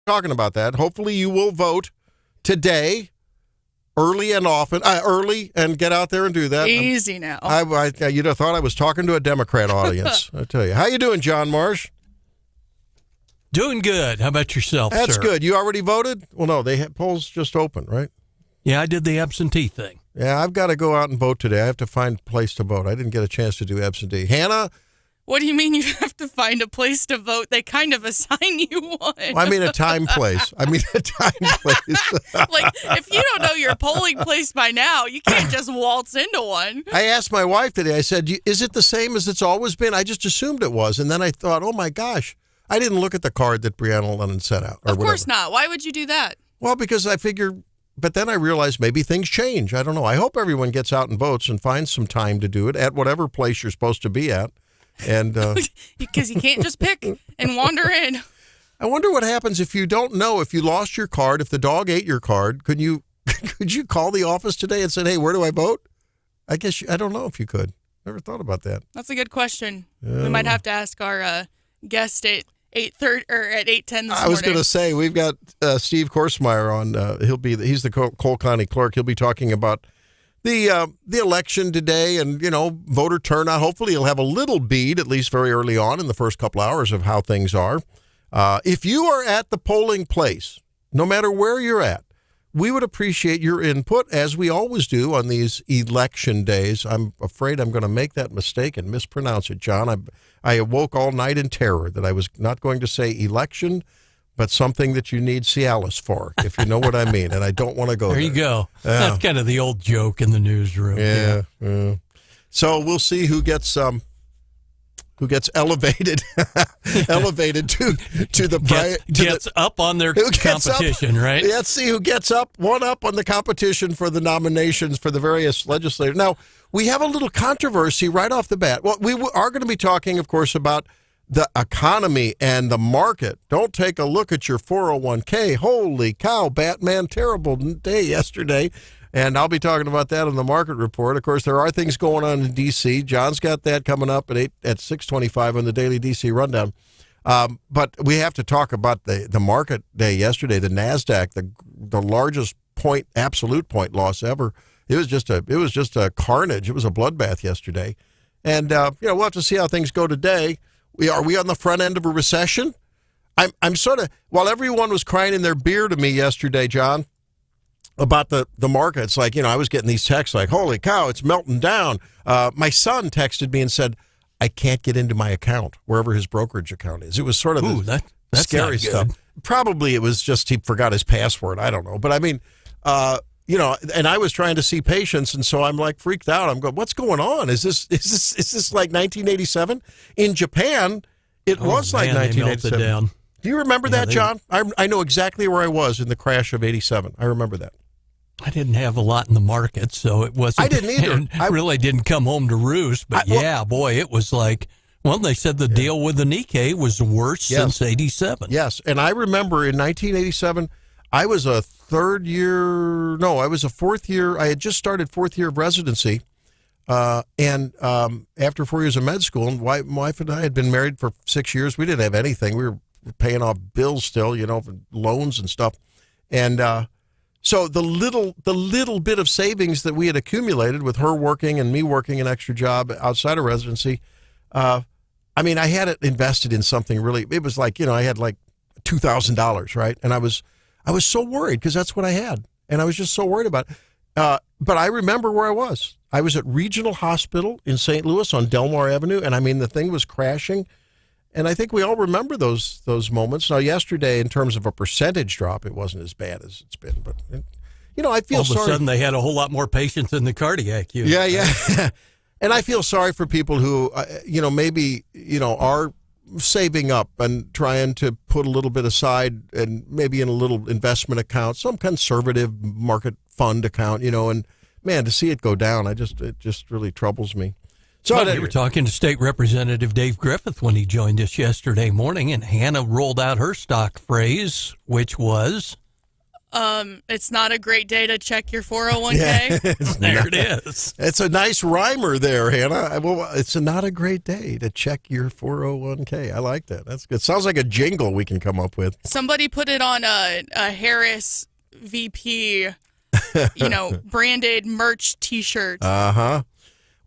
talking about that. Hopefully you will vote today, early and often, early, and get out there and do that. Easy now. You'd have thought I was talking to a Democrat audience. I tell you. How you doing, John Marsh? Doing good. How about yourself, That's sir? good. You already voted? Well, no, polls just opened, right? Yeah, I did the absentee thing. Yeah, I've got to go out and vote today. I have to find a place to vote. I didn't get a chance to do absentee. Hannah? What do you mean you have to find a place to vote? They kind of assign you one. Well, I mean a time place. Like, if you don't know your polling place by now, you can't just waltz into one. I asked my wife today, I said, is it the same as it's always been? I just assumed it was. And then I thought, oh, my gosh, I didn't look at the card that Brianna Lennon set out. Of course not. Why would you do that? Well, because I figured, but then I realized maybe things change. I don't know. I hope everyone gets out and votes and finds some time to do it at whatever place you're supposed to be at. And because you can't just pick and wander in. I wonder what happens if you don't know, if you lost your card, if the dog ate your card. Could you call the office today and say, hey, where do I vote? I guess I don't know if you could. Never thought about that. That's a good question. We might have to ask our guest at 8:30 or at 8:10 this morning. I was going to say we've got Steve Korsmeyer on. He's the Cole County Clerk. He'll be talking about the election today and, voter turnout. Hopefully he'll have a little bead, at least very early on in the first couple hours, of how things are. If you are at the polling place, no matter where you're at, we would appreciate your input, as we always do on these election days. I'm afraid I'm going to make that mistake and mispronounce it, John. I awoke all night in terror that I was not going to say election, but something that you need Cialis for, if you know what I mean, and I don't want to go there. There you go. That's kind of the old joke in the newsroom. Yeah. So we'll see who gets elevated elevated to the gets up on their competition, right? Let's see who gets one up on the competition for the nominations for the various legislators. Now, we have a little controversy right off the bat. Well, we are going to be talking, of course, about the economy and the market. Don't take a look at your 401k. Holy cow, Batman, terrible day yesterday. And I'll be talking about that in the market report. Of course, there are things going on in D.C. John's got that coming up at 6:25 on the Daily D.C. Rundown. But we have to talk about the market day yesterday. The NASDAQ, the largest absolute point loss ever. It was just a carnage. It was a bloodbath yesterday. And we'll have to see how things go today. Are we on the front end of a recession? I'm sort of, while everyone was crying in their beer to me yesterday, John, about the market, it's like, I was getting these texts like, holy cow, it's melting down. My son texted me and said, I can't get into my account, wherever his brokerage account is. It was sort of that's scary stuff. Probably it was just he forgot his password. I don't know. But I mean, and I was trying to see patients, and so I'm like freaked out. I'm going, what's going on? Is this like 1987? In Japan, it was like 1987. Down. Do you remember that, John? I know exactly where I was in the crash of 87. I remember that. I didn't have a lot in the market, so it wasn't. I didn't either. I really didn't come home to roost, but it was like, well, they said the deal with the Nikkei was the worst since 87. Yes, and I remember in 1987, I was a fourth year. I had just started fourth year of residency, and after 4 years of med school, and my wife and I had been married for 6 years. We didn't have anything. We were paying off bills still, for loans and stuff, and so the little bit of savings that we had accumulated with her working and me working an extra job outside of residency, I had it invested in something really. It was like, I had like $2,000, right? And I was so worried because that's what I had, and I was just so worried about it. But I remember where I was. I was at Regional Hospital in St. Louis on Delmar Avenue, and the thing was crashing. And I think we all remember those moments. Now, yesterday, in terms of a percentage drop, it wasn't as bad as it's been. But, I feel sorry. All of a sudden, they had a whole lot more patients in the cardiac unit. Yeah. And I feel sorry for people who, maybe, are saving up and trying to put a little bit aside and maybe in a little investment account, some conservative market fund account, and, man, to see it go down, it just really troubles me. So we were talking to State Representative Dave Griffith when he joined us yesterday morning, and Hannah rolled out her stock phrase, which was? It's not a great day to check your 401k. Yeah, There it is. it's a nice rhymer there, Hannah. Well, it's not a great day to check your 401k. I like that. That's good. Sounds like a jingle we can come up with. Somebody put it on a Harris VP, branded merch T-shirt.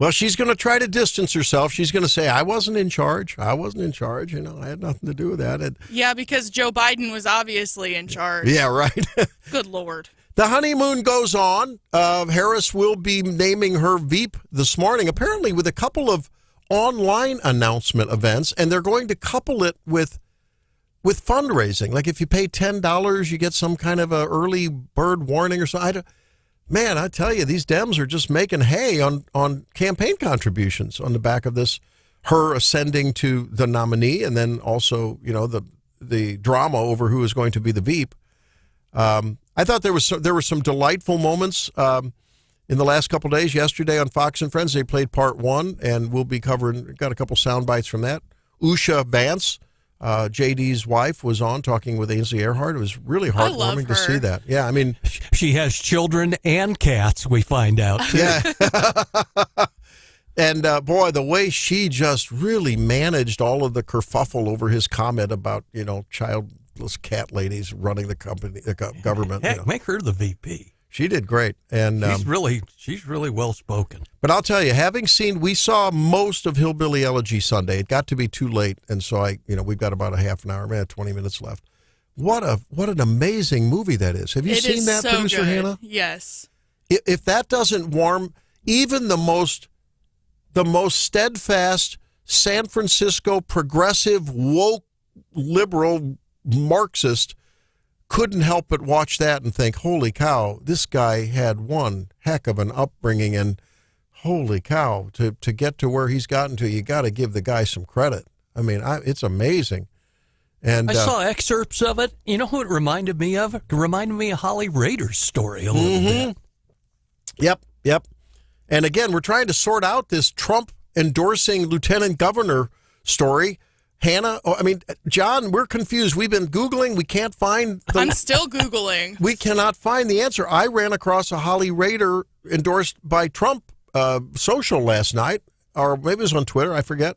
Well, she's going to try to distance herself. She's going to say, I wasn't in charge. I had nothing to do with that. Yeah, because Joe Biden was obviously in charge. Yeah, right. Good Lord. The honeymoon goes on. Harris will be naming her Veep this morning, apparently with a couple of online announcement events, and they're going to couple it with fundraising. Like if you pay $10, you get some kind of a early bird warning or something. Man, I tell you, these Dems are just making hay on campaign contributions on the back of this, her ascending to the nominee, and then also, the drama over who is going to be the Veep. I thought there were some delightful moments in the last couple of days. Yesterday on Fox and Friends, they played part one, and we'll be got a couple sound bites from that. Usha Vance, JD's wife, was on talking with Ainsley Earhardt. It was really heartwarming to see that. Yeah, I mean, she has children and cats, we find out. Yeah. And boy, the way she just really managed all of the kerfuffle over his comment about, childless cat ladies running the company, the government. Heck, make her the VP. She did great, and she's really well spoken. But I'll tell you, we saw most of Hillbilly Elegy Sunday. It got to be too late, and so we've got about a half an hour, 20 minutes left. What an amazing movie that is! Have you seen that, so Producer good. Hannah? Yes. If that doesn't warm even the most steadfast San Francisco progressive woke liberal Marxist couldn't help but watch that and think, holy cow, this guy had one heck of an upbringing, and holy cow, to get to where he's gotten to, you got to give the guy some credit. I mean, it's amazing. And I saw excerpts of it. You know who it reminded me of? It reminded me of Holly Rader's story a little bit. Yep. And again, we're trying to sort out this Trump endorsing lieutenant governor story. Hannah, John, we're confused. We've been Googling. We can't find I'm still Googling. We cannot find the answer. I ran across a Holly Rader endorsed by Trump social last night, or maybe it was on Twitter, I forget.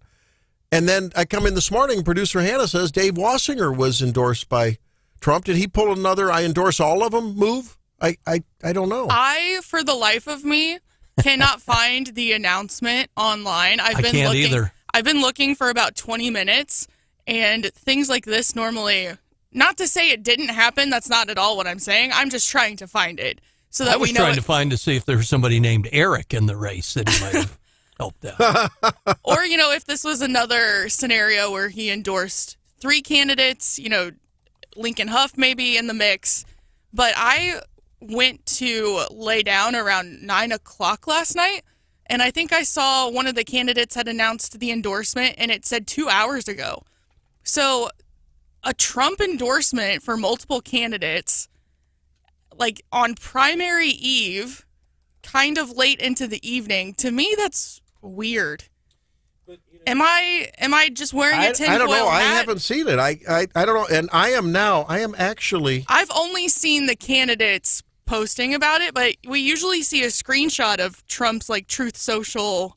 And then I come in this morning, producer Hannah says Dave Wassinger was endorsed by Trump. Did he pull another I endorse all of them move? I don't know. I, for the life of me, cannot find the announcement online. I can't either. I've been looking for about 20 minutes, and things like this normally, not to say it didn't happen, that's not at all what I'm saying. I'm just trying to find it so that I was trying to see if there was somebody named Eric in the race that he might have helped out. Or, if this was another scenario where he endorsed 3 candidates, Lincoln Huff maybe in the mix. But I went to lay down around 9 o'clock last night, and I think I saw one of the candidates had announced the endorsement, and it said 2 hours ago. So a Trump endorsement for multiple candidates, like on primary eve, kind of late into the evening, to me, that's weird. Am I just wearing a tinfoil hat? I don't know. I haven't seen it. I don't know. And I am actually. I've only seen the candidates posting about it, but we usually see a screenshot of Trump's Truth Social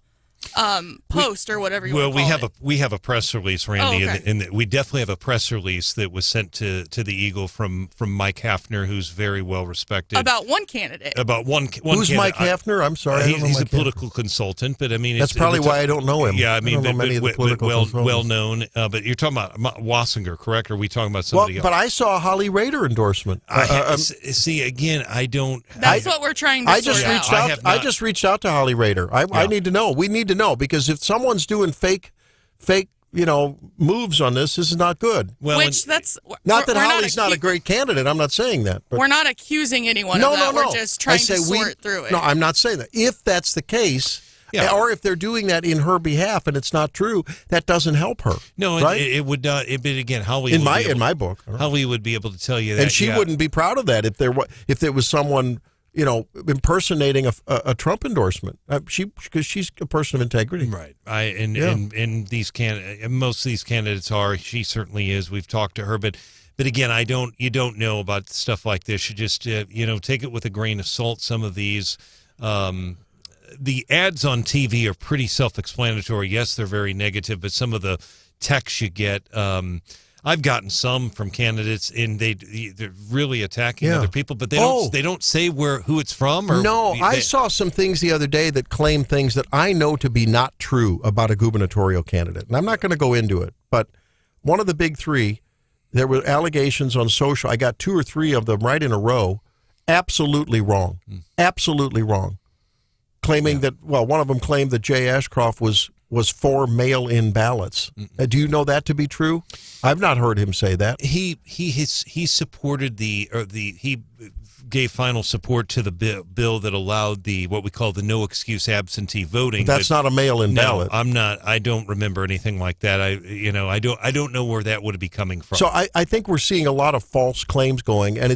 post or whatever you want to call it. We have a press release, Randy, okay. and we definitely have a press release that was sent to the Eagle from Mike Hafner, who's very well respected. About one candidate. About one Who's candidate. Mike Hafner? I'm sorry. He's a political consultant, but that's probably why I don't know him. Yeah, I don't know many of the political consultants. Well known. But you're talking about Wassinger, correct? Or are we talking about somebody else? But I saw a Holly Rader endorsement. See, again, I don't. That's what we're trying to sort out. I just reached out to Holly Rader. I need to know. We need to know, because if someone's doing fake, moves on this is not good. Well, not that Holly's not a great candidate. I'm not saying that. But we're not accusing anyone of that. We're just trying to sort through it. No, I'm not saying that. If that's the case, or if they're doing that in her behalf and it's not true, that doesn't help her. No, right? it would not. But again, Holly in my book, Holly would be able to tell you that, and she wouldn't be proud of that if there was someone impersonating a Trump endorsement. Because she's a person of integrity, right? And these most of these candidates are. She certainly is. We've talked to her, but But again, you don't know about stuff like this. You just take it with a grain of salt. Some of these. The ads on TV are pretty self-explanatory. Yes, they're very negative, but some of the texts you get, I've gotten some from candidates, and they're really attacking other people, but they don't say who it's from. Or I saw some things the other day that claim things that I know to be not true about a gubernatorial candidate, and I'm not going to go into it. But one of the big three, there were allegations on social. I got 2 or 3 of them right in a row, absolutely wrong, absolutely wrong. Claiming that, one of them claimed that Jay Ashcroft was for mail-in ballots. Do you know that to be true? I've not heard him say that. He supported he gave final support to the bill that allowed what we call the no excuse absentee voting. But that's not a mail-in ballot. I'm not. I don't remember anything like that. I don't know where that would be coming from. So I think we're seeing a lot of false claims going, and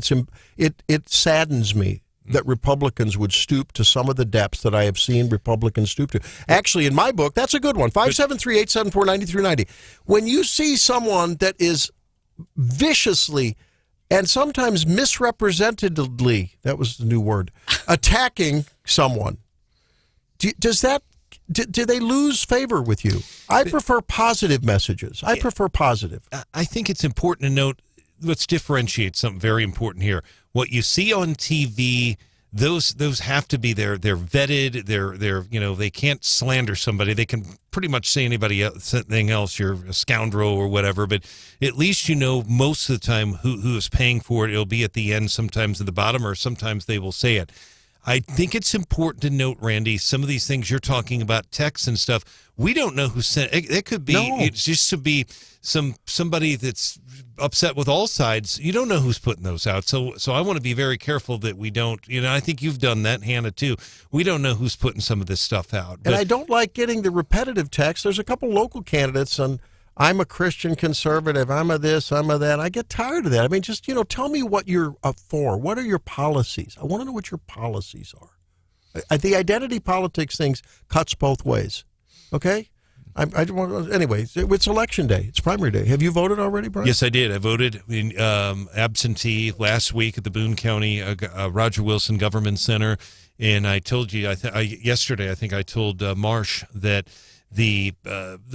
it saddens me that Republicans would stoop to some of the depths that I have seen Republicans stoop to. Actually, in my book, that's a good one, 573-874-9390. When you see someone that is viciously and sometimes misrepresentedly, that was the new word, attacking someone, do they lose favor with you? I prefer positive messages. I prefer positive. I think it's important to note, let's differentiate something very important here. What you see on TV, those have to be they're vetted. They're they can't slander somebody. They can pretty much say anything else. You're a scoundrel or whatever. But at least most of the time who is paying for it. It'll be at the end, sometimes at the bottom, or sometimes they will say it. I think it's important to note, Randy, some of these things you're talking about, texts and stuff, we don't know who sent it. It could be, It's just to be somebody that's upset with all sides. You don't know who's putting those out. So I want to be very careful that we don't, I think you've done that, Hannah, too. We don't know who's putting some of this stuff out. And I don't like getting the repetitive text. There's a couple local candidates on, I'm a Christian conservative, I'm a this, I'm a that. I get tired of that. I mean, just, tell me what you're for. What are your policies? I want to know what your policies are. The identity politics things cuts both ways. Okay? I don't want. Anyway, it's election day. It's primary day. Have you voted already, Brian? Yes, I did. I voted in absentee last week at the Boone County Roger Wilson Government Center. And I told you, yesterday, I think I told Marsh that the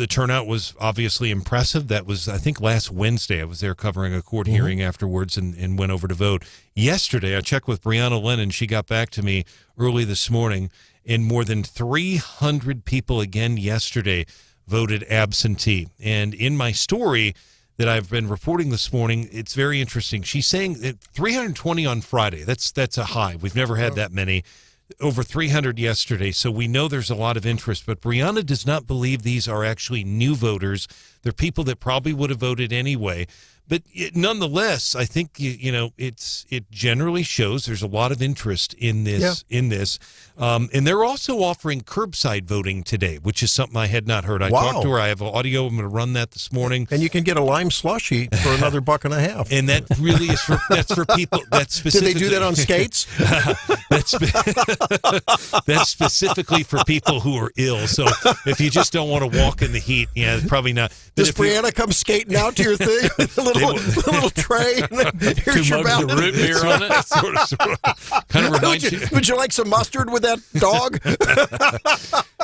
turnout was obviously impressive. That was, I think, last Wednesday. I was there covering a court hearing afterwards and went over to vote. Yesterday, I checked with Brianna Lennon. She got back to me early this morning, and more than 300 people again yesterday voted absentee. And in my story that I've been reporting this morning, it's very interesting. She's saying that 320 on Friday. That's a high. We've never had that many. Over 300 yesterday, so we know there's a lot of interest. But Brianna does not believe these are actually new voters. They're people that probably would have voted anyway. But nonetheless, I think it generally shows there's a lot of interest in this. And they're also offering curbside voting today, which is something I had not heard. I talked to her. I have audio. I'm going to run that this morning. And you can get a lime slushy for another $1.50. And that really is that's for people. That's specifically. Did they do that on skates? That's specifically for people who are ill. So if you just don't want to walk in the heat, probably not. Does Brianna come skating out to your thing? A little tray. Here's 2 your mugs of root beer on it. sort of. Kind of reminds you. Would you like some mustard with that dog?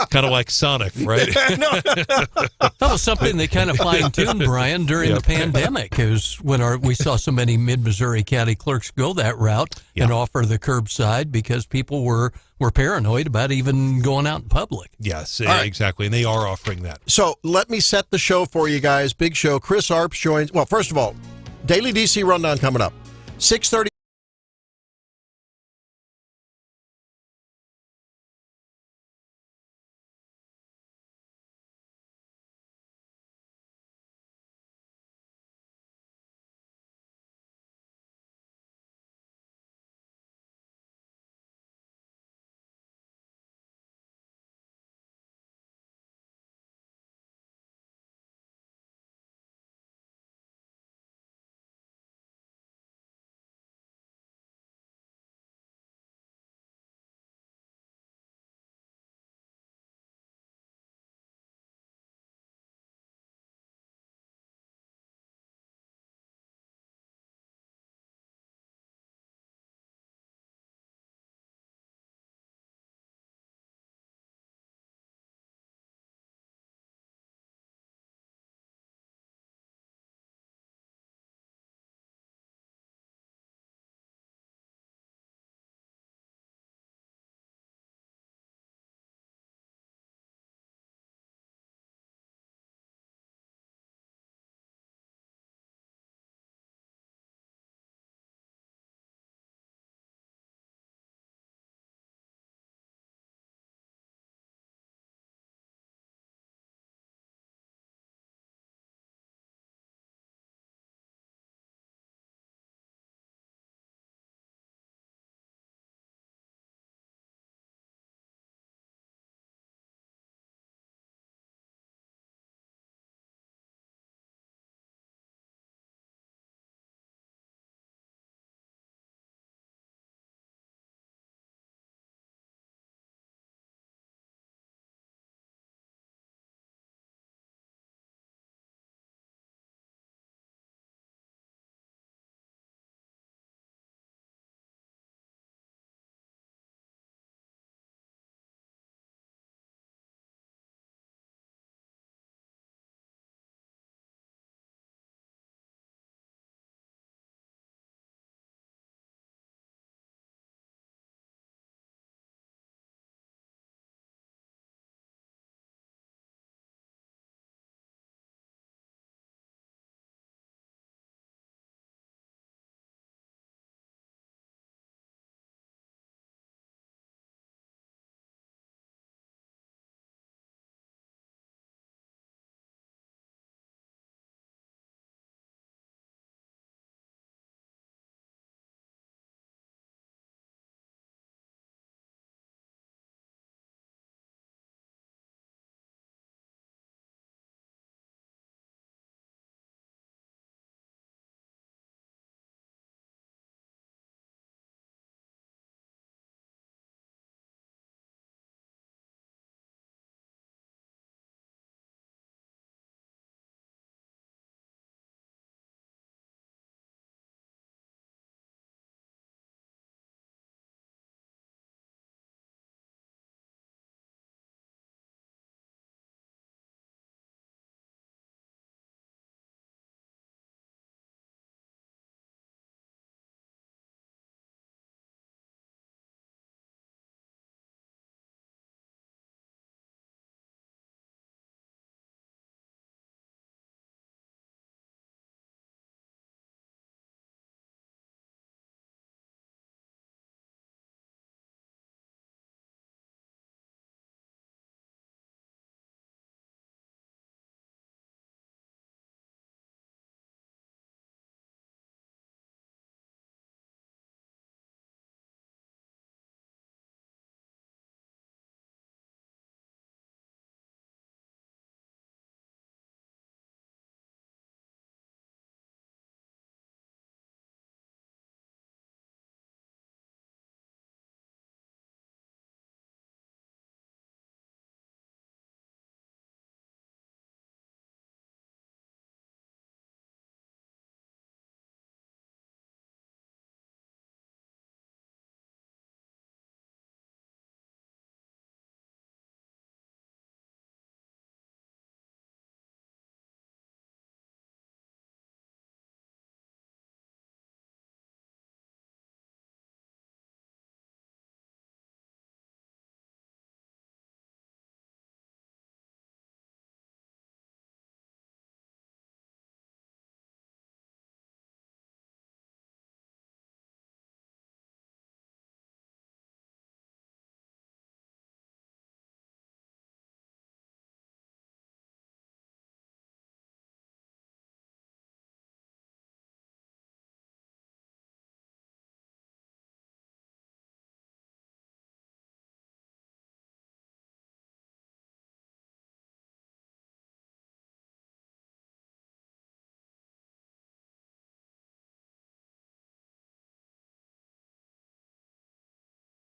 Kind of like Sonic, right? That was something they kind of fine-tuned, Brian, during the pandemic. It was when we saw so many mid-Missouri county clerks go that route and offer the curbside because people were paranoid about even going out in public. Yes, exactly. And they are offering that. So let me set the show for you guys. Big show. Chris Arps joins. Well, first of all, Daily DC Rundown coming up. 6:30.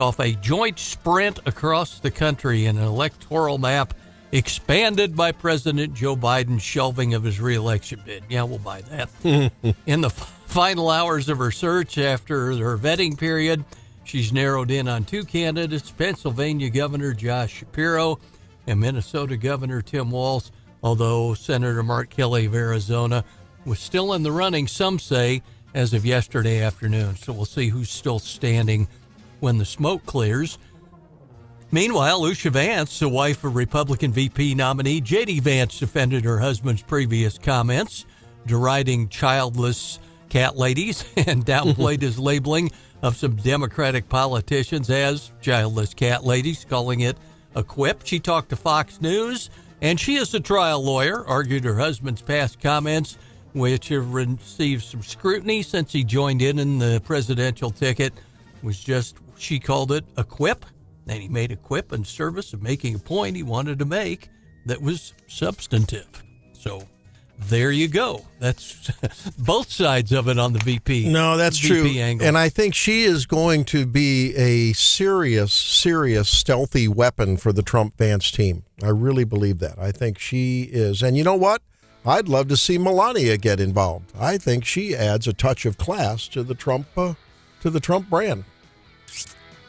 off a joint sprint across the country in an electoral map expanded by President Joe Biden's shelving of his reelection bid. Yeah, we'll buy that. In the final hours of her search after her vetting period, she's narrowed in on two candidates, Pennsylvania Governor Josh Shapiro and Minnesota Governor Tim Walz, although Senator Mark Kelly of Arizona was still in the running, some say, as of yesterday afternoon. So we'll see who's still standing when the smoke clears. Meanwhile, Lucia Vance, the wife of Republican VP nominee J.D. Vance, defended her husband's previous comments, deriding childless cat ladies and downplayed his labeling of some Democratic politicians as childless cat ladies, calling it a quip. She talked to Fox News, and she is a trial lawyer, argued her husband's past comments, which have received some scrutiny since he joined in the presidential ticket, was just, she called it a quip. And he made a quip in service of making a point he wanted to make that was substantive. So there you go. That's both sides of it on the VP. No, that's VP true. Angle. And I think she is going to be a serious stealthy weapon for the Trump-Vance team. I really believe that. I think she is. And you know what? I'd love to see Melania get involved. I think she adds a touch of class to the Trump brand.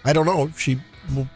I don't know. She will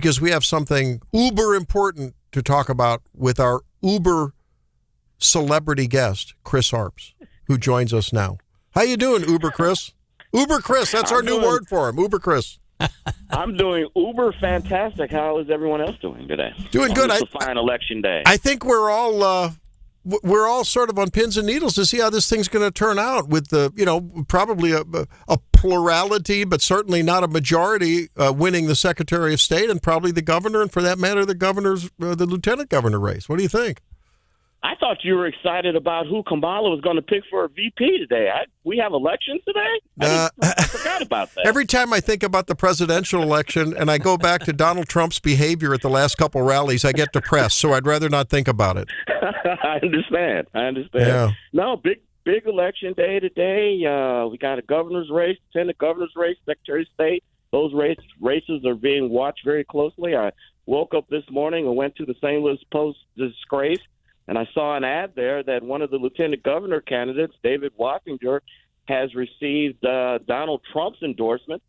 because we have something uber important to talk about with our uber celebrity guest, Chris Arps, who joins us now. How you doing, Uber Chris? Uber Chris, that's our new word for him, Uber Chris. I'm doing uber fantastic. How is everyone else doing today? Doing good. It's a fine election day. I think we're all sort of on pins and needles to see how this thing's going to turn out with the, probably a plurality, but certainly not a majority winning the Secretary of State and probably the governor, and for that matter, the lieutenant governor race. What do you think? I thought you were excited about who Kamala was going to pick for a VP today. We have elections today? I forgot about that. Every time I think about the presidential election and I go back to Donald Trump's behavior at the last couple rallies, I get depressed, so I'd rather not think about it. I understand. Yeah. No, big election day today. We got a governor's race, Lieutenant governor's race, Secretary of State. Those races are being watched very closely. I woke up this morning and went to the St. Louis Post-Disgrace, and I saw an ad there that one of the lieutenant governor candidates, David Waffinger, has received Donald Trump's endorsement.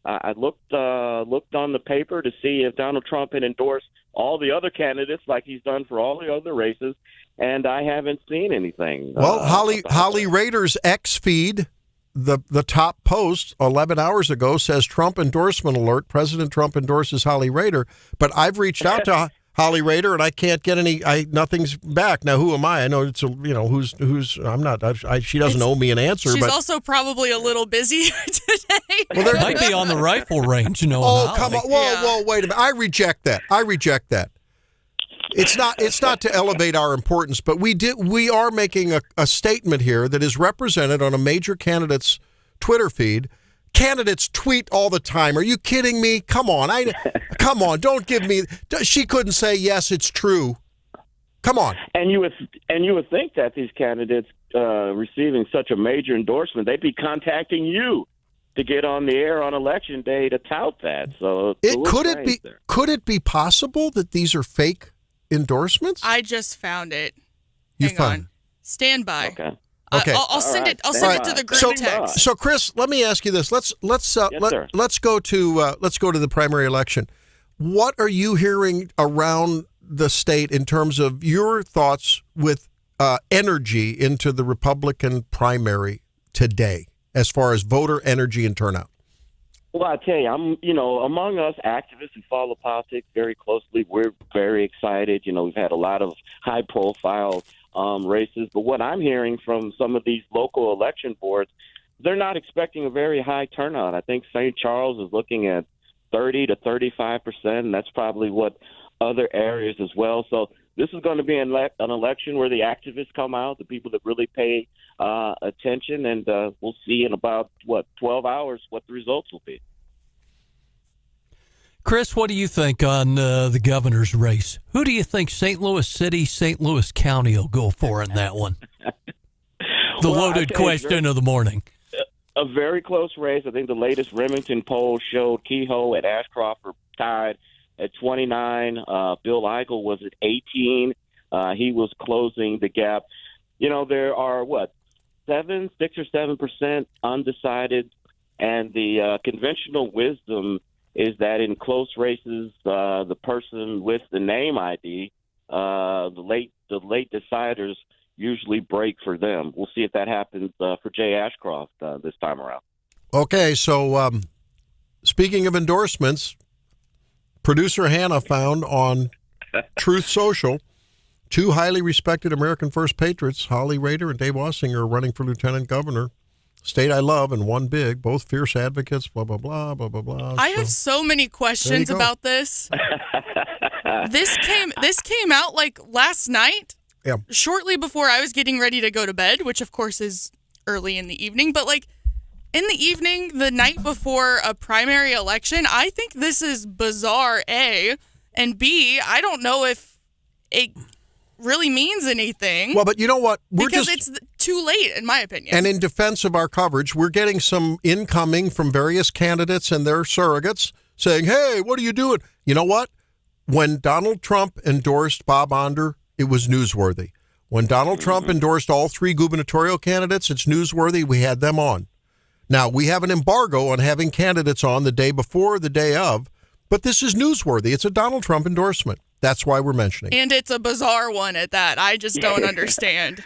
I looked on the paper to see if Donald Trump had endorsed all the other candidates like he's done for all the other races, and I haven't seen anything. Well, Holly Rader's X feed, the top post 11 hours ago says Trump endorsement alert. President Trump endorses Holly Rader, but I've reached out to Holly Rader, and I can't get nothing's back. Now, who am I? I know it's who's. I'm not. She doesn't owe me an answer. She's but also probably a little busy today. Well, there might be on the rifle range. Come on! Whoa! Wait a minute! I reject that. It's not to elevate our importance, but we are making a statement here that is represented on a major candidate's Twitter feed. Candidates tweet all the time. Are you kidding me? Come on. Come on. Don't give me. She couldn't say, yes, it's true. Come on. And you would think that these candidates receiving such a major endorsement, they'd be contacting you to get on the air on election day to tout that. So could it be possible that these are fake endorsements? I just found it. Hang on. Stand by. Okay. Okay. I'll send it. I'll send it to the group text. So, Chris, let me ask you this. Let's go to the primary election. What are you hearing around the state in terms of your thoughts with energy into the Republican primary today, as far as voter energy and turnout? Well, I tell you, among us activists who follow politics very closely, we're very excited. We've had a lot of high-profile races, but what I'm hearing from some of these local election boards, they're not expecting a very high turnout. I think St. Charles is looking at 30 to 35%, and that's probably what other areas as well. So this is going to be an election where the activists come out, the people that really pay attention, and we'll see in about 12 hours what the results will be. Chris, what do you think on the governor's race? Who do you think St. Louis City, St. Louis County will go for in that one? The loaded question of the morning. A very close race. I think the latest Remington poll showed Kehoe and Ashcroft were tied at 29. Bill Eigel was at 18. He was closing the gap. There are, 6 or 7% undecided, and the conventional wisdom is that in close races, the person with the name ID, the late deciders usually break for them. We'll see if that happens for Jay Ashcroft this time around. Okay, so speaking of endorsements, producer Hannah found on Truth Social, two highly respected American First patriots, Holly Rader and Dave Ossinger, are running for lieutenant governor. State I love and one big, both fierce advocates, blah, blah, blah, blah, blah, blah. I have so many questions about this. This came out like last night, shortly before I was getting ready to go to bed, which of course is early in the evening. But like in the evening, the night before a primary election, I think this is bizarre, A. And B, I don't know if it really means anything. Well, but you know what? It's too late, in my opinion. And in defense of our coverage, we're getting some incoming from various candidates and their surrogates saying, hey, what are you doing? You know what? When Donald Trump endorsed Bob Onder, it was newsworthy. When Donald Trump endorsed all three gubernatorial candidates, it's newsworthy. We had them on. Now, we have an embargo on having candidates on the day before, the day of, But this is newsworthy. It's a Donald Trump endorsement. That's why we're mentioning it. And it's a bizarre one at that. I just don't understand.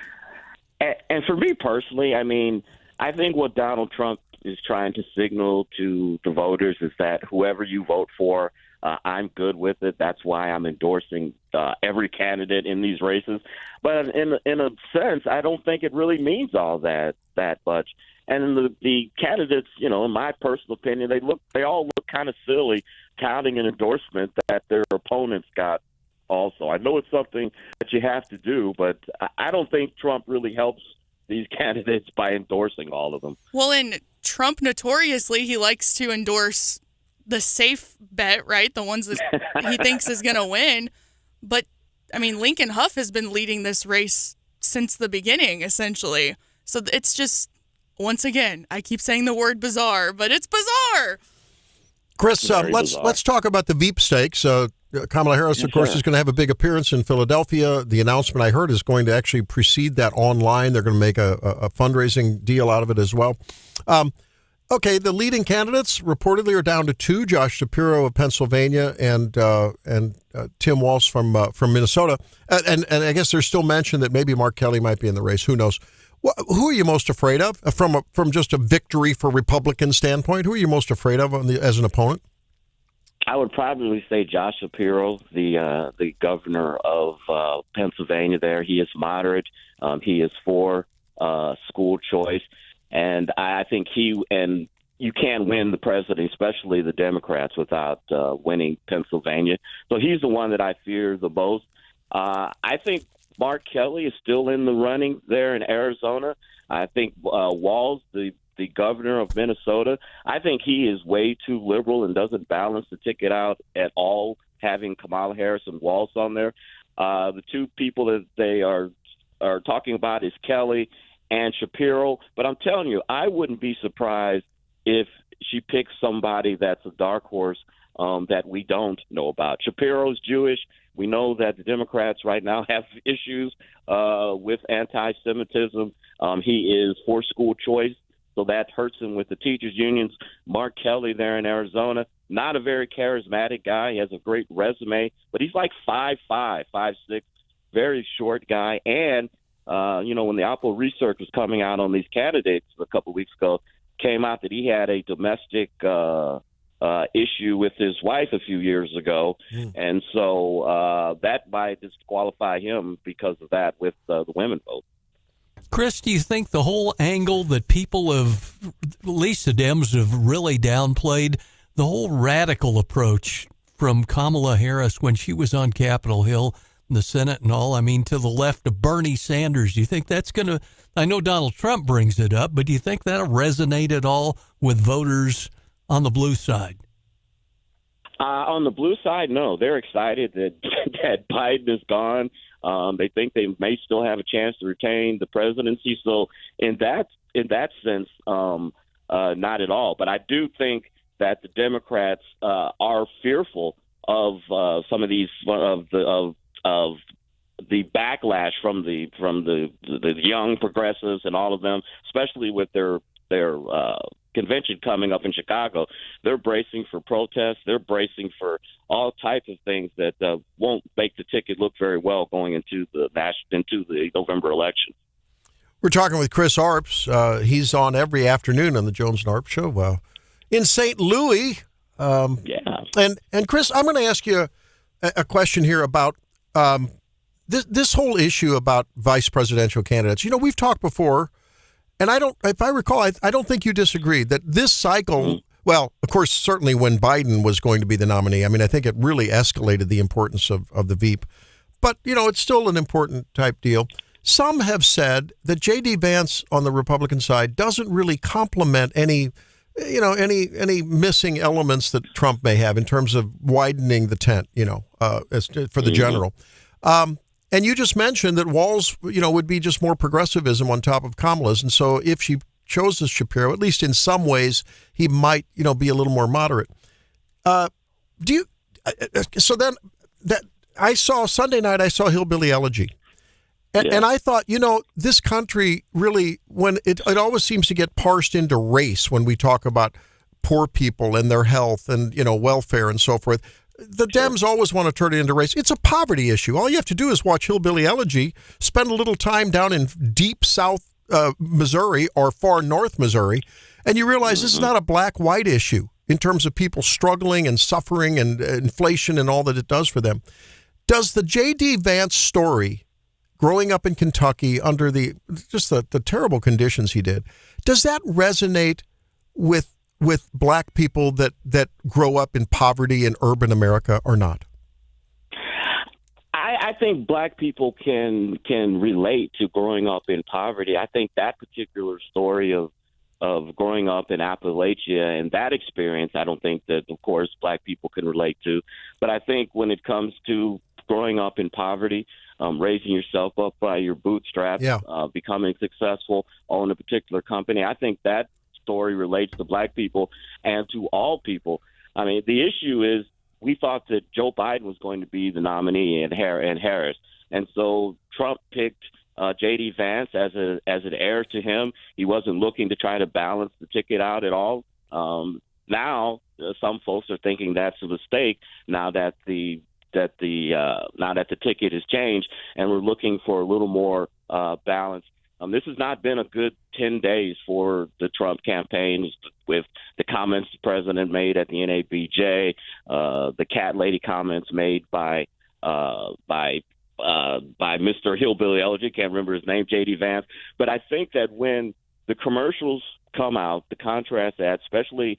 And for me personally, I mean, I think what Donald Trump is trying to signal to the voters is that whoever you vote for, I'm good with it. That's why I'm endorsing every candidate in these races. But in a sense, I don't think it really means all that much. And the candidates, in my personal opinion, they all look kind of silly touting an endorsement that their opponents got also. I know it's something that you have to do, but I don't think Trump really helps these candidates by endorsing all of them. Well, and Trump notoriously, he likes to endorse the safe bet, right? The ones that he thinks is going to win. But, I mean, Lincoln Huff has been leading this race since the beginning, essentially. So it's just, once again, I keep saying the word bizarre, but it's bizarre. Chris, let's talk about the Veep stakes. Kamala Harris, of course, is going to have a big appearance in Philadelphia. The announcement I heard is going to actually precede that online. They're going to make a fundraising deal out of it as well. Okay, the leading candidates reportedly are down to two: Josh Shapiro of Pennsylvania and Tim Walz from Minnesota. And I guess there's still mention that maybe Mark Kelly might be in the race. Who knows? Who are you most afraid of from just a victory for Republican standpoint? Who are you most afraid of as an opponent? I would probably say Josh Shapiro, the governor of Pennsylvania. There, he is moderate. He is for school choice, and I think you can't win the president, especially the Democrats, without winning Pennsylvania. So he's the one that I fear the most. I think Mark Kelly is still in the running there in Arizona. I think Walz, the governor of Minnesota, I think he is way too liberal and doesn't balance the ticket out at all, having Kamala Harris and Walz on there. The two people that they are talking about is Kelly and Shapiro. But I'm telling you, I wouldn't be surprised if she picks somebody that's a dark horse that we don't know about. Shapiro's Jewish. We know that the Democrats right now have issues with anti-Semitism. He is for school choice, so that hurts him with the teachers' unions. Mark Kelly there in Arizona, not a very charismatic guy. He has a great resume, but he's like 5'5", 5'6", very short guy. And, when the Apple research was coming out on these candidates a couple of weeks ago, came out that he had a domestic issue with his wife a few years ago. And so that might disqualify him because of that with the women vote. Chris, do you think the whole angle that people have, at least the Dems, have really downplayed, the whole radical approach from Kamala Harris when she was on Capitol Hill, in the Senate and all, I mean, to the left of Bernie Sanders, do you think that's going to, I know Donald Trump brings it up, but do you think that'll resonate at all with voters on the blue side? On the blue side, no. They're excited that Biden is gone. They think they may still have a chance to retain the presidency. So in that sense, not at all. But I do think that the Democrats are fearful of some of these of the backlash from the young progressives and all of them, especially with their convention coming up in Chicago. They're bracing for protests. They're bracing for all types of things that won't make the ticket look very well going into the November election. We're talking with Chris Arps. He's on every afternoon on the Jones and Arps Show in St. Louis. Yeah. And Chris, I'm going to ask you a question here about this whole issue about vice presidential candidates. We've talked before. And if I recall, I don't think you disagreed that this cycle, well, of course, certainly when Biden was going to be the nominee, I mean, I think it really escalated the importance of the Veep. But, it's still an important type deal. Some have said that J.D. Vance on the Republican side doesn't really complement any missing elements that Trump may have in terms of widening the tent, for the general. And you just mentioned that Walz, would be just more progressivism on top of Kamala's. And so if she chose Shapiro, at least in some ways, he might, be a little more moderate. So then I saw Sunday night, I saw Hillbilly Elegy. And I thought, this country really, when it always seems to get parsed into race when we talk about poor people and their health and, welfare and so forth. The Dems always want to turn it into race. It's a poverty issue. All you have to do is watch Hillbilly Elegy, spend a little time down in deep South Missouri or far North Missouri, and you realize this is not a black-white issue in terms of people struggling and suffering and inflation and all that it does for them. Does the J.D. Vance story, growing up in Kentucky under the terrible conditions he did, does that resonate with black people that grow up in poverty in urban America or not? I think black people can relate to growing up in poverty. I think that particular story of growing up in Appalachia and that experience, I don't think that, of course, black people can relate to. But I think when it comes to growing up in poverty, raising yourself up by your bootstraps, becoming successful, owning a particular company, I think that story relates to black people and to all people. I mean, the issue is we thought that Joe Biden was going to be the nominee and Harris. And so Trump picked J.D. Vance as an heir to him. He wasn't looking to try to balance the ticket out at all. Now, some folks are thinking that's a mistake now that the ticket has changed, and we're looking for a little more balance. This has not been a good 10 days for the Trump campaign with the comments the president made at the NABJ, the cat lady comments made by Mr. Hillbilly Elegy, can't remember his name, J.D. Vance. But I think that when the commercials come out, the contrast ads, especially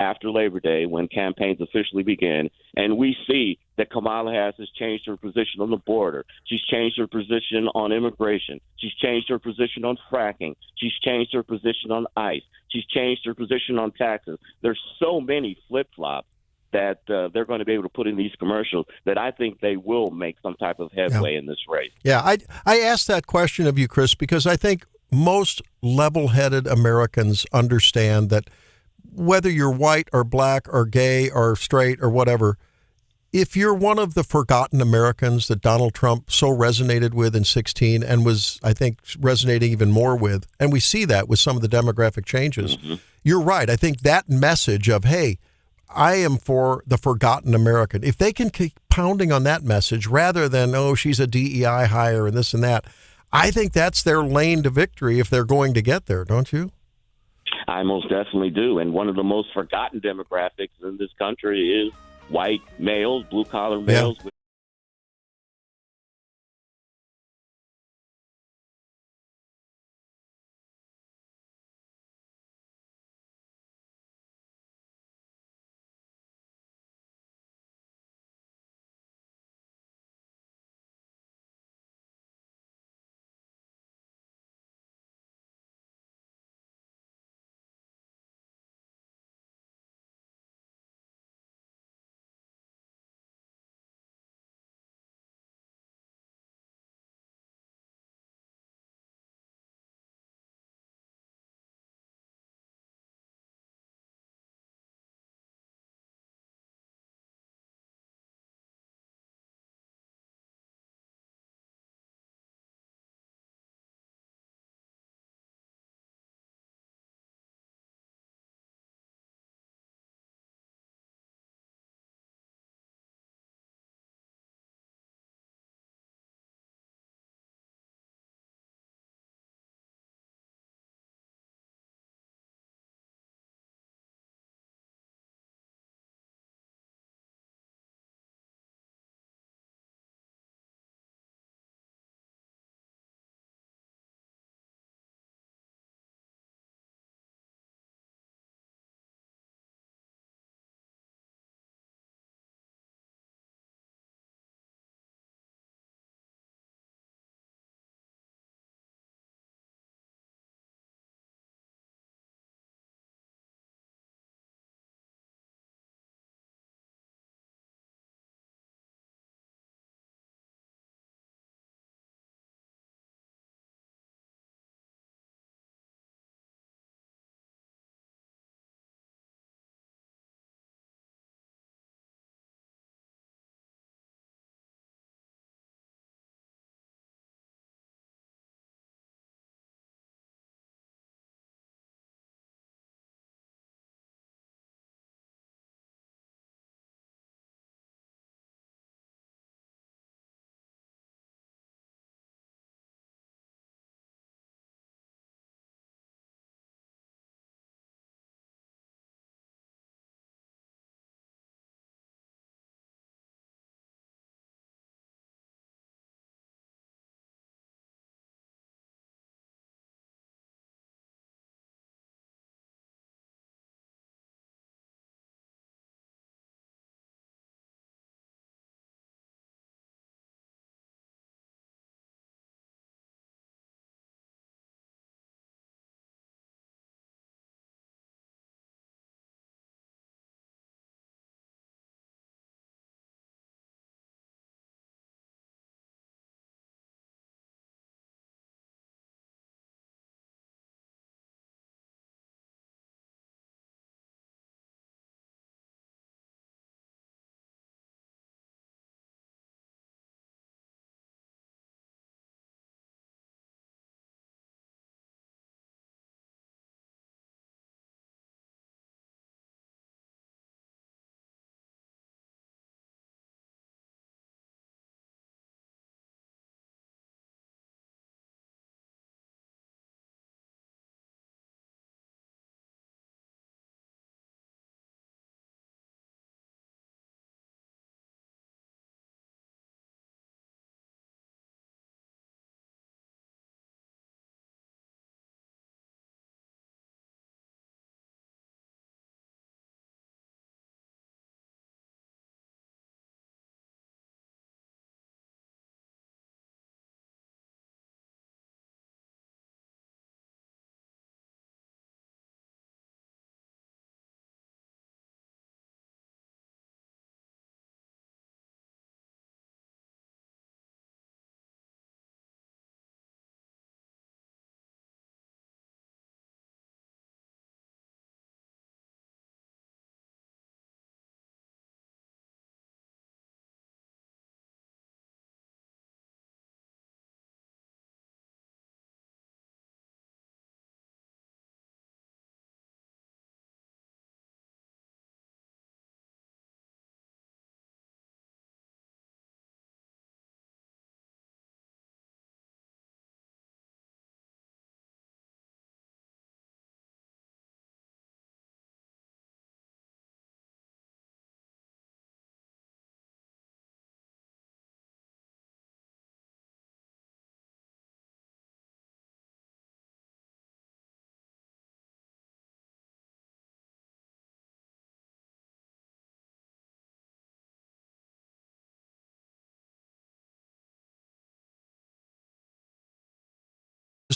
after Labor Day, when campaigns officially begin, and we see that Kamala Harris has changed her position on the border. She's changed her position on immigration. She's changed her position on fracking. She's changed her position on ICE. She's changed her position on taxes. There's so many flip-flops that they're going to be able to put in these commercials that I think they will make some type of headway in this race. Yeah, I asked that question of you, Chris, because I think most level-headed Americans understand that whether you're white or black or gay or straight or whatever, if you're one of the forgotten Americans that Donald Trump so resonated with in 2016 and was, I think, resonating even more with, and we see that with some of the demographic changes, you're right. I think that message of, hey, I am for the forgotten American, if they can keep pounding on that message rather than, oh, she's a DEI hire and this and that, I think that's their lane to victory if they're going to get there, don't you? I most definitely do. And one of the most forgotten demographics in this country is white males, blue-collar males. Yeah.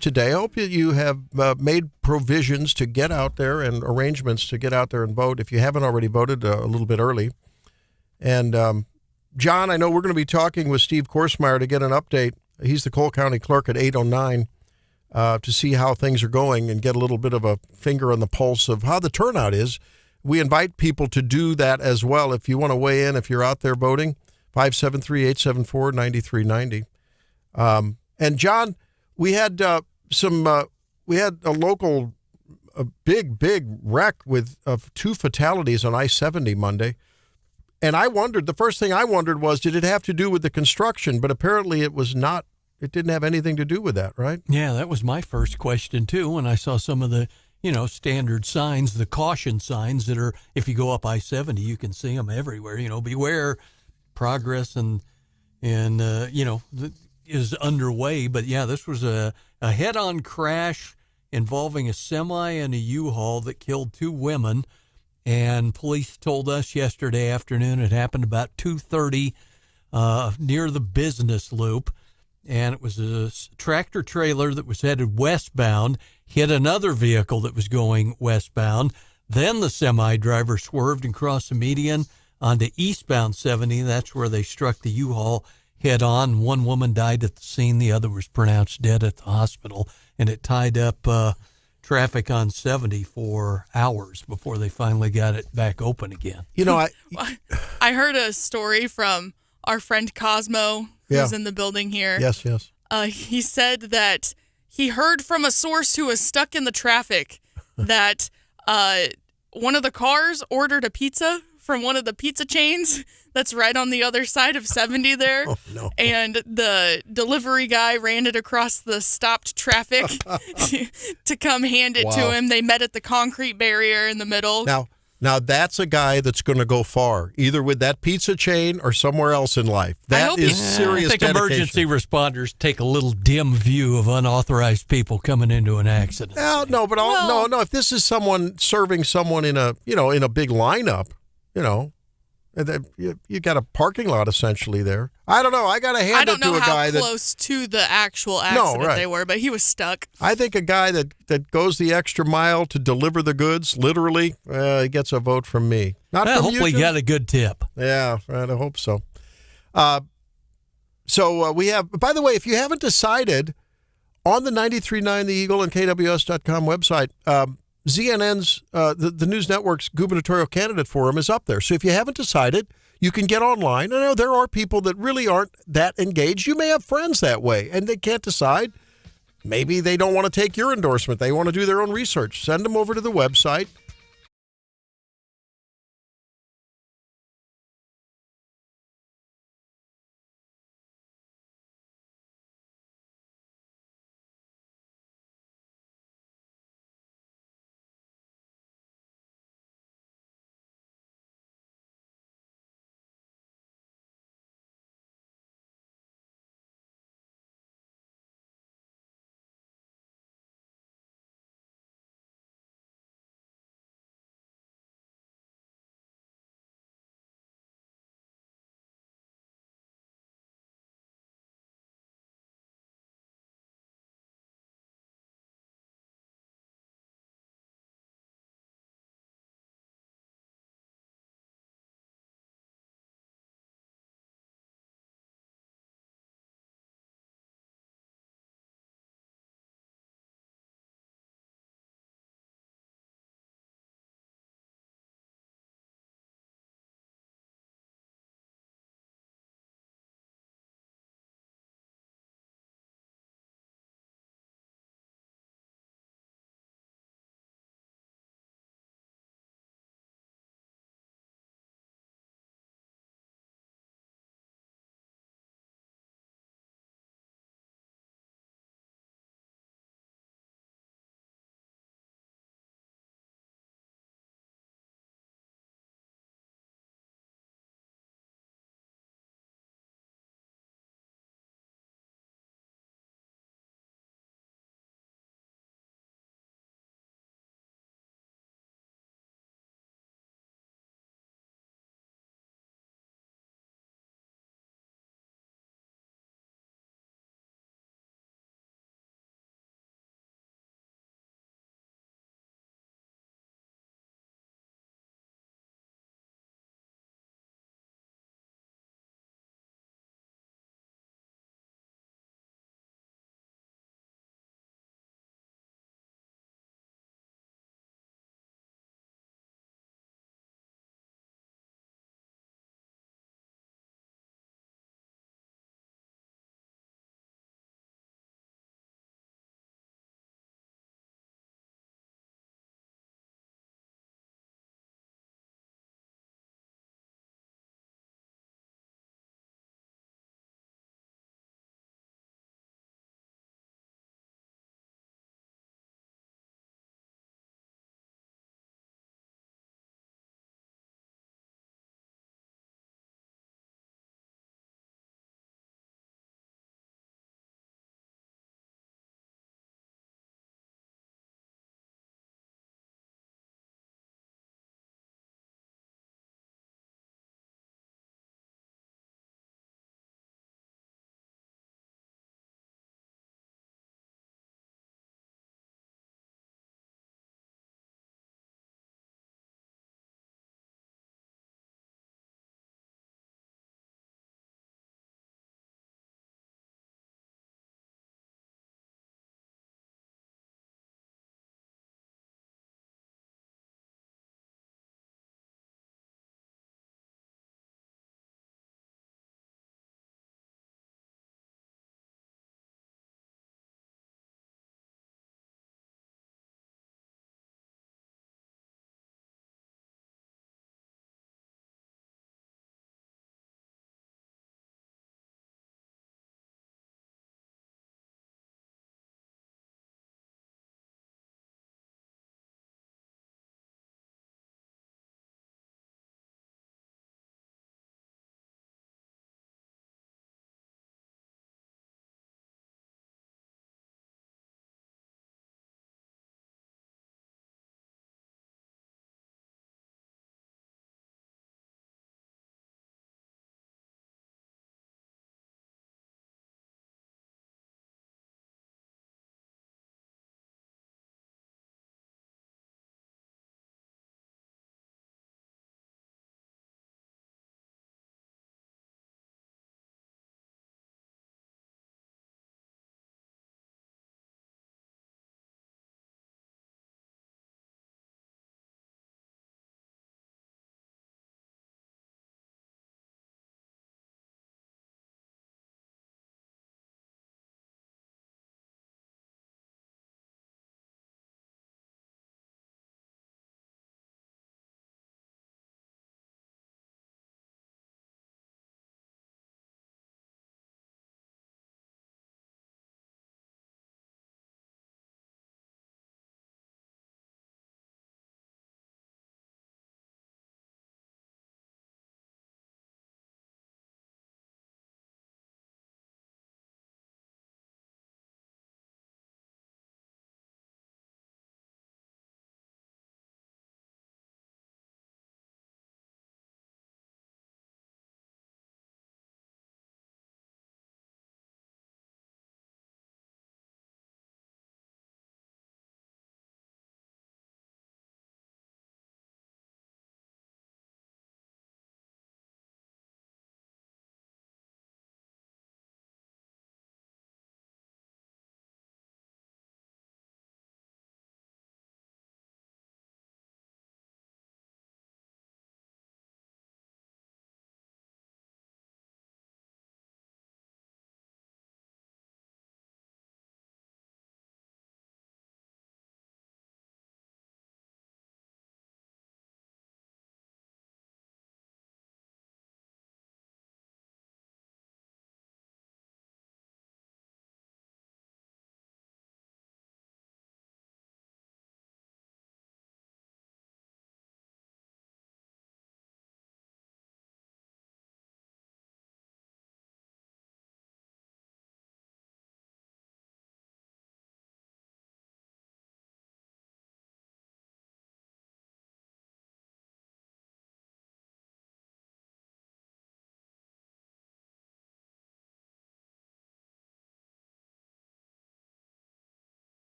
today. I hope that you have made provisions to get out there and arrangements to get out there and vote. If you haven't already voted, a little bit early. And John, I know we're going to be talking with Steve Korsmeyer to get an update. He's the Cole County Clerk at 8:09 to see how things are going and get a little bit of a finger on the pulse of how the turnout is. We invite people to do that as well. If you want to weigh in, if you're out there voting, 573-874-9390. And John, we had a local, big wreck with 2 fatalities on I-70 Monday. And the first thing I wondered was, did it have to do with the construction? But apparently it was not. It didn't have anything to do with that, right? Yeah, that was my first question, too, when I saw some of the, standard signs, the caution signs that are, if you go up I-70, you can see them everywhere. Beware, progress and is underway. But, yeah, this was a head-on crash involving a semi and a U-Haul that killed 2 women. And police told us yesterday afternoon it happened about 2:30 near the business loop. And it was a tractor trailer that was headed westbound, hit another vehicle that was going westbound. Then the semi driver swerved and crossed the median onto eastbound 70. That's where they struck the U-Haul head on. 1 woman died at the scene. The other was pronounced dead at the hospital. And it tied up traffic on 70 for hours before they finally got it back open again. I heard a story from our friend Cosmo, who's in the building here. Yes. He said that he heard from a source who was stuck in the traffic that one of the cars ordered a pizza from one of the pizza chains that's right on the other side of 70 there. Oh, no. And the delivery guy ran it across the stopped traffic to come hand it to him. They met at the concrete barrier in the middle. Now that's a guy that's going to go far, either with that pizza chain or somewhere else in life. That is serious I think dedication. emergency responders take a little dim view of unauthorized people coming into an accident. No. If this is someone serving someone in a big lineup, you got a parking lot essentially there. I don't know. I got to hand it to a guy that. I don't know how close to the actual accident they were, but he was stuck. I think a guy that goes the extra mile to deliver the goods, literally, he gets a vote from me. Not from hopefully you, got a good tip. Yeah, right, I hope so. So we have, by the way, if you haven't decided, on the 93.9 The Eagle and KWS.com website, ZNN's, the News Network's gubernatorial candidate forum is up there. So if you haven't decided, you can get online. I know there are people that really aren't that engaged. You may have friends that way, and they can't decide. Maybe they don't want to take your endorsement. They want to do their own research. Send them over to the website.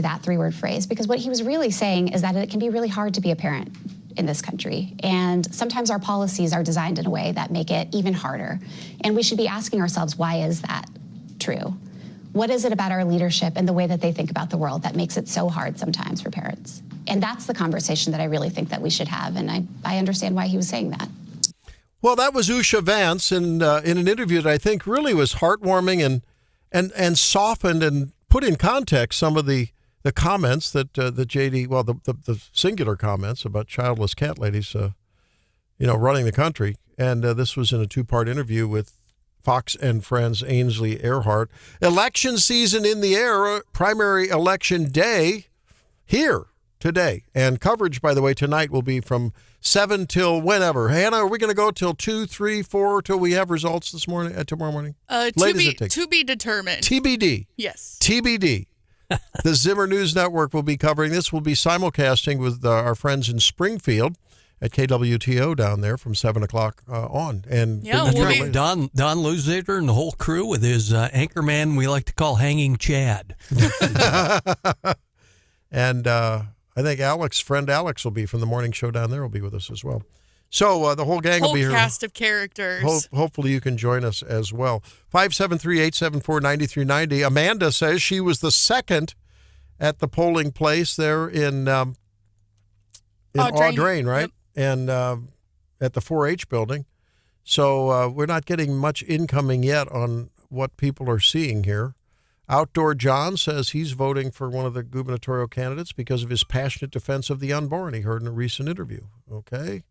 that three-word phrase, because what he was really saying is that it can be really hard to be a parent in this country. And sometimes our policies are designed in a way that make it even harder. And we should be asking ourselves, why is that true? What is it about our leadership and the way that they think about the world that makes it so hard sometimes for parents? And that's the conversation that I really think that we should have. And I understand why he was saying that. Well, that was Usha Vance in an interview that I think really was heartwarming and softened and put in context some of the comments that the JD, well, the singular comments about childless cat ladies, running the country. And this was in a two-part interview with Fox and Friends Ainsley Earhart. Election season in the air, primary election day here today. And coverage, by the way, tonight will be from 7 till whenever. Hannah, are we going to go till 2, 3, 4 till we have results this morning, tomorrow morning? To be determined. TBD. Yes. TBD. The Zimmer News Network will be covering this. We'll be simulcasting with our friends in Springfield at KWTO down there from 7 o'clock on. And Don Louzader and the whole crew with his anchor man we like to call Hanging Chad. And I think friend Alex will be from the morning show down there, will be with us as well. So the whole gang will be here. Whole cast of characters. Hopefully you can join us as well. 573-874-9390. Amanda says she was the second at the polling place there in Audrain, right? Yep. And at the 4-H building. So we're not getting much incoming yet on what people are seeing here. Outdoor John says he's voting for one of the gubernatorial candidates because of his passionate defense of the unborn, he heard in a recent interview. Okay.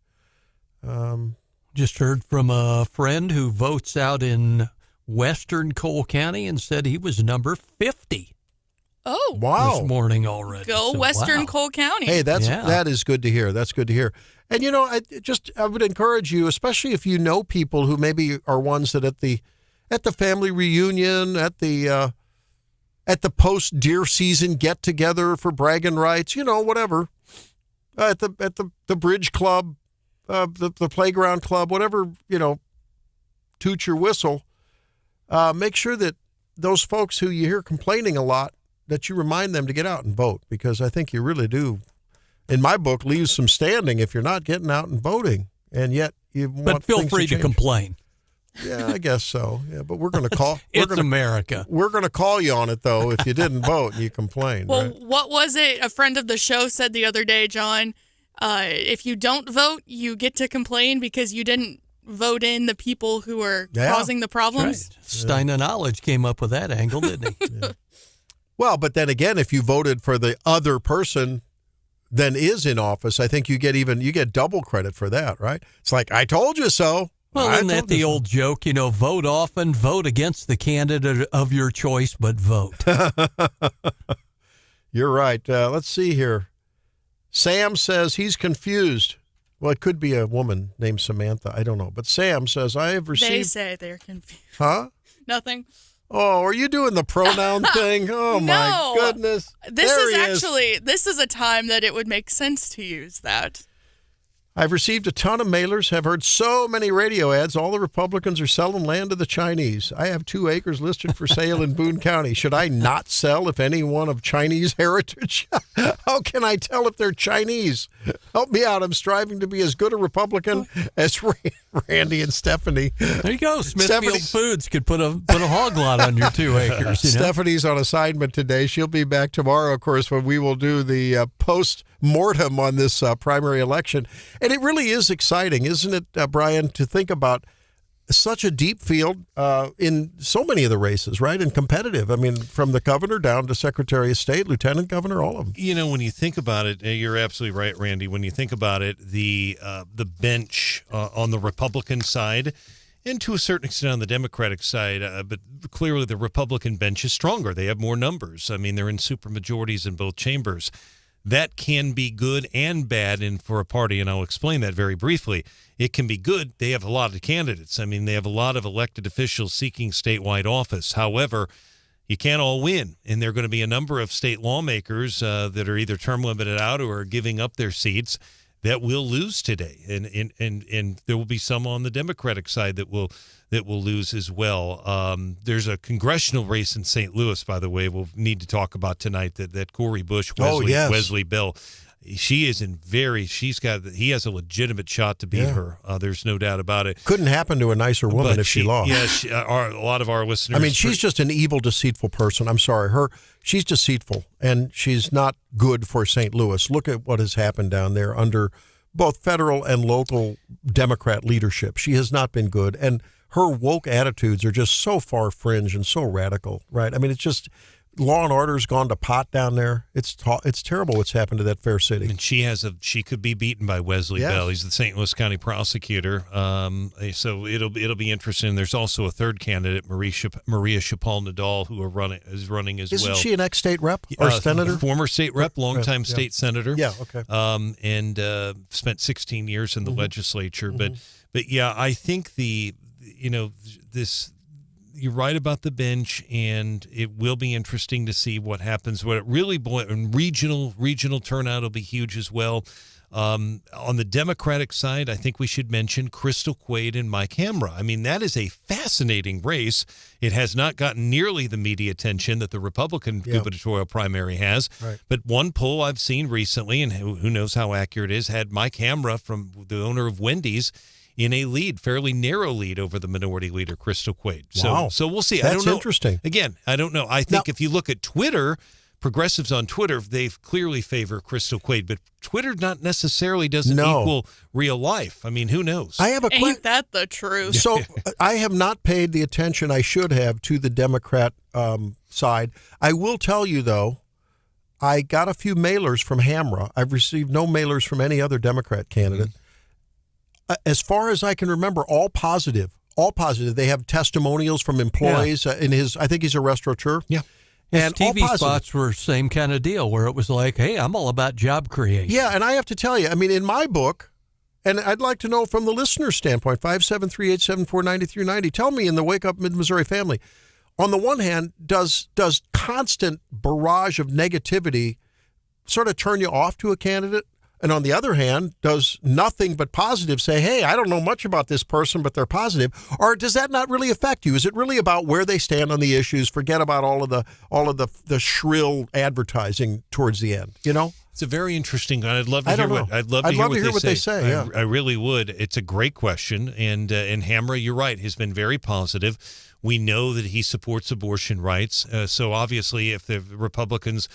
Just heard from a friend who votes out in western Cole County and said he was number 50. Oh, wow! This morning already. Go Western Cole County. Hey, that is good to hear. That's good to hear. And I would encourage you, especially if you know people who maybe are ones that at the family reunion, at the post deer season get together for bragging rights, whatever, at the bridge club, the playground club, whatever, toot your whistle. Make sure that those folks who you hear complaining a lot, that you remind them to get out and vote, because I think you really do, in my book, leave some standing if you're not getting out and voting, and yet you want But feel free to complain. Yeah, I guess so. Yeah, but we're going to call. America. We're going to call you on it, though, if you didn't vote and you complained. Well, right? What was it a friend of the show said the other day, John? If you don't vote, you get to complain because you didn't vote in the people who are causing the problems. Right. Stein of Knowledge came up with that angle, didn't he? Yeah. Well, but then again, if you voted for the other person than is in office, I think you get double credit for that, right? It's like, I told you so. Well, isn't that the old joke, vote often, vote against the candidate of your choice, but vote. You're right. Let's see here. Sam says he's confused. Well, it could be a woman named Samantha. I don't know. But Sam says, I have received... They say they're confused. Huh? Nothing. Oh, are you doing the pronoun thing? Oh, no. My goodness. This is a time that it would make sense to use that. I've received a ton of mailers, have heard so many radio ads. All the Republicans are selling land to the Chinese. I have 2 acres listed for sale in Boone County. Should I not sell if anyone of Chinese heritage? How can I tell if they're Chinese? Help me out. I'm striving to be as good a Republican as Randy and Stephanie. There you go. Smithfield Foods could put a hog lot on your 2 acres. Stephanie's on assignment today. She'll be back tomorrow, of course, when we will do the post-mortem on this primary election. And it really is exciting, isn't it, Brian, to think about such a deep field in so many of the races, right? And competitive. I mean, from the governor down to Secretary of State, Lieutenant Governor, all of them. When you think about it, you're absolutely right, Randy. When you think about it, the bench on the Republican side, and to a certain extent on the Democratic side, but clearly the Republican bench is stronger. They have more numbers. I mean, they're in supermajorities in both chambers. That can be good and bad, and for a party, and I'll explain that very briefly. It can be good. They have a lot of candidates. I mean, they have a lot of elected officials seeking statewide office. However, you can't all win, and there are going to be a number of state lawmakers that are either term limited out or are giving up their seats that will lose today, and there will be some on the Democratic side that will lose as well. There's a congressional race in St. Louis, by the way, we'll need to talk about tonight. That Cori Bush, Wesley Bell. He has a legitimate shot to beat her. There's no doubt about it. Couldn't happen to a nicer woman if she lost. Yeah, a lot of our listeners. I mean, she's just an evil, deceitful person. I'm sorry. She's deceitful, and she's not good for St. Louis. Look at what has happened down there under both federal and local Democrat leadership. She has not been good, and her woke attitudes are just so far fringe and so radical, right? I mean, it's just law and order's gone to pot down there. It's terrible what's happened to that fair city. And she could be beaten by Wesley Bell. He's the St. Louis County prosecutor. So it'll be interesting. There's also a third candidate, Maria Chapal-Nadal, who is running as well. Isn't she an ex-state rep or senator? Former state rep, longtime state senator. Yeah, okay. And spent 16 years in the legislature. But yeah, I think this. You're right about the bench, and it will be interesting to see what happens. What it really regional turnout will be huge as well. On the Democratic side, I think we should mention Crystal Quaid and Mike Hamra. I mean, that is a fascinating race. It has not gotten nearly the media attention that the Republican gubernatorial primary has. Right. But one poll I've seen recently, and who knows how accurate it is, had Mike Hamra, from the owner of Wendy's, in a fairly narrow lead over the minority leader, Crystal Quaid. So we'll see. That's I don't know. Interesting. Again, I don't know. I think if you look at Twitter, progressives on Twitter, they clearly favor Crystal Quaid, but Twitter not necessarily doesn't equal real life. I mean, who knows? I have a Ain't that the truth? So I have not paid the attention I should have to the Democrat side. I will tell you, though, I got a few mailers from Hamra. I've received no mailers from any other Democrat candidate. As far as I can remember, all positive. They have testimonials from employees I think he's a restaurateur. Yeah. And his TV spots were same kind of deal where it was like, hey, I'm all about job creation. Yeah, and I have to tell you, I mean, in my book, and I'd like to know from the listener's standpoint, 573-874-9390, tell me in the Wake Up Mid-Missouri family, on the one hand, does constant barrage of negativity sort of turn you off to a candidate? And on the other hand, does nothing but positive say, hey, I don't know much about this person, but they're positive? Or does that not really affect you? Is it really about where they stand on the issues? Forget about all of the shrill advertising towards the end, you know? It's a very interesting. I'd love to hear what they say. Yeah. I really would. It's a great question, and Hamra, you're right, has been very positive. We know that he supports abortion rights. So obviously, if the Republicans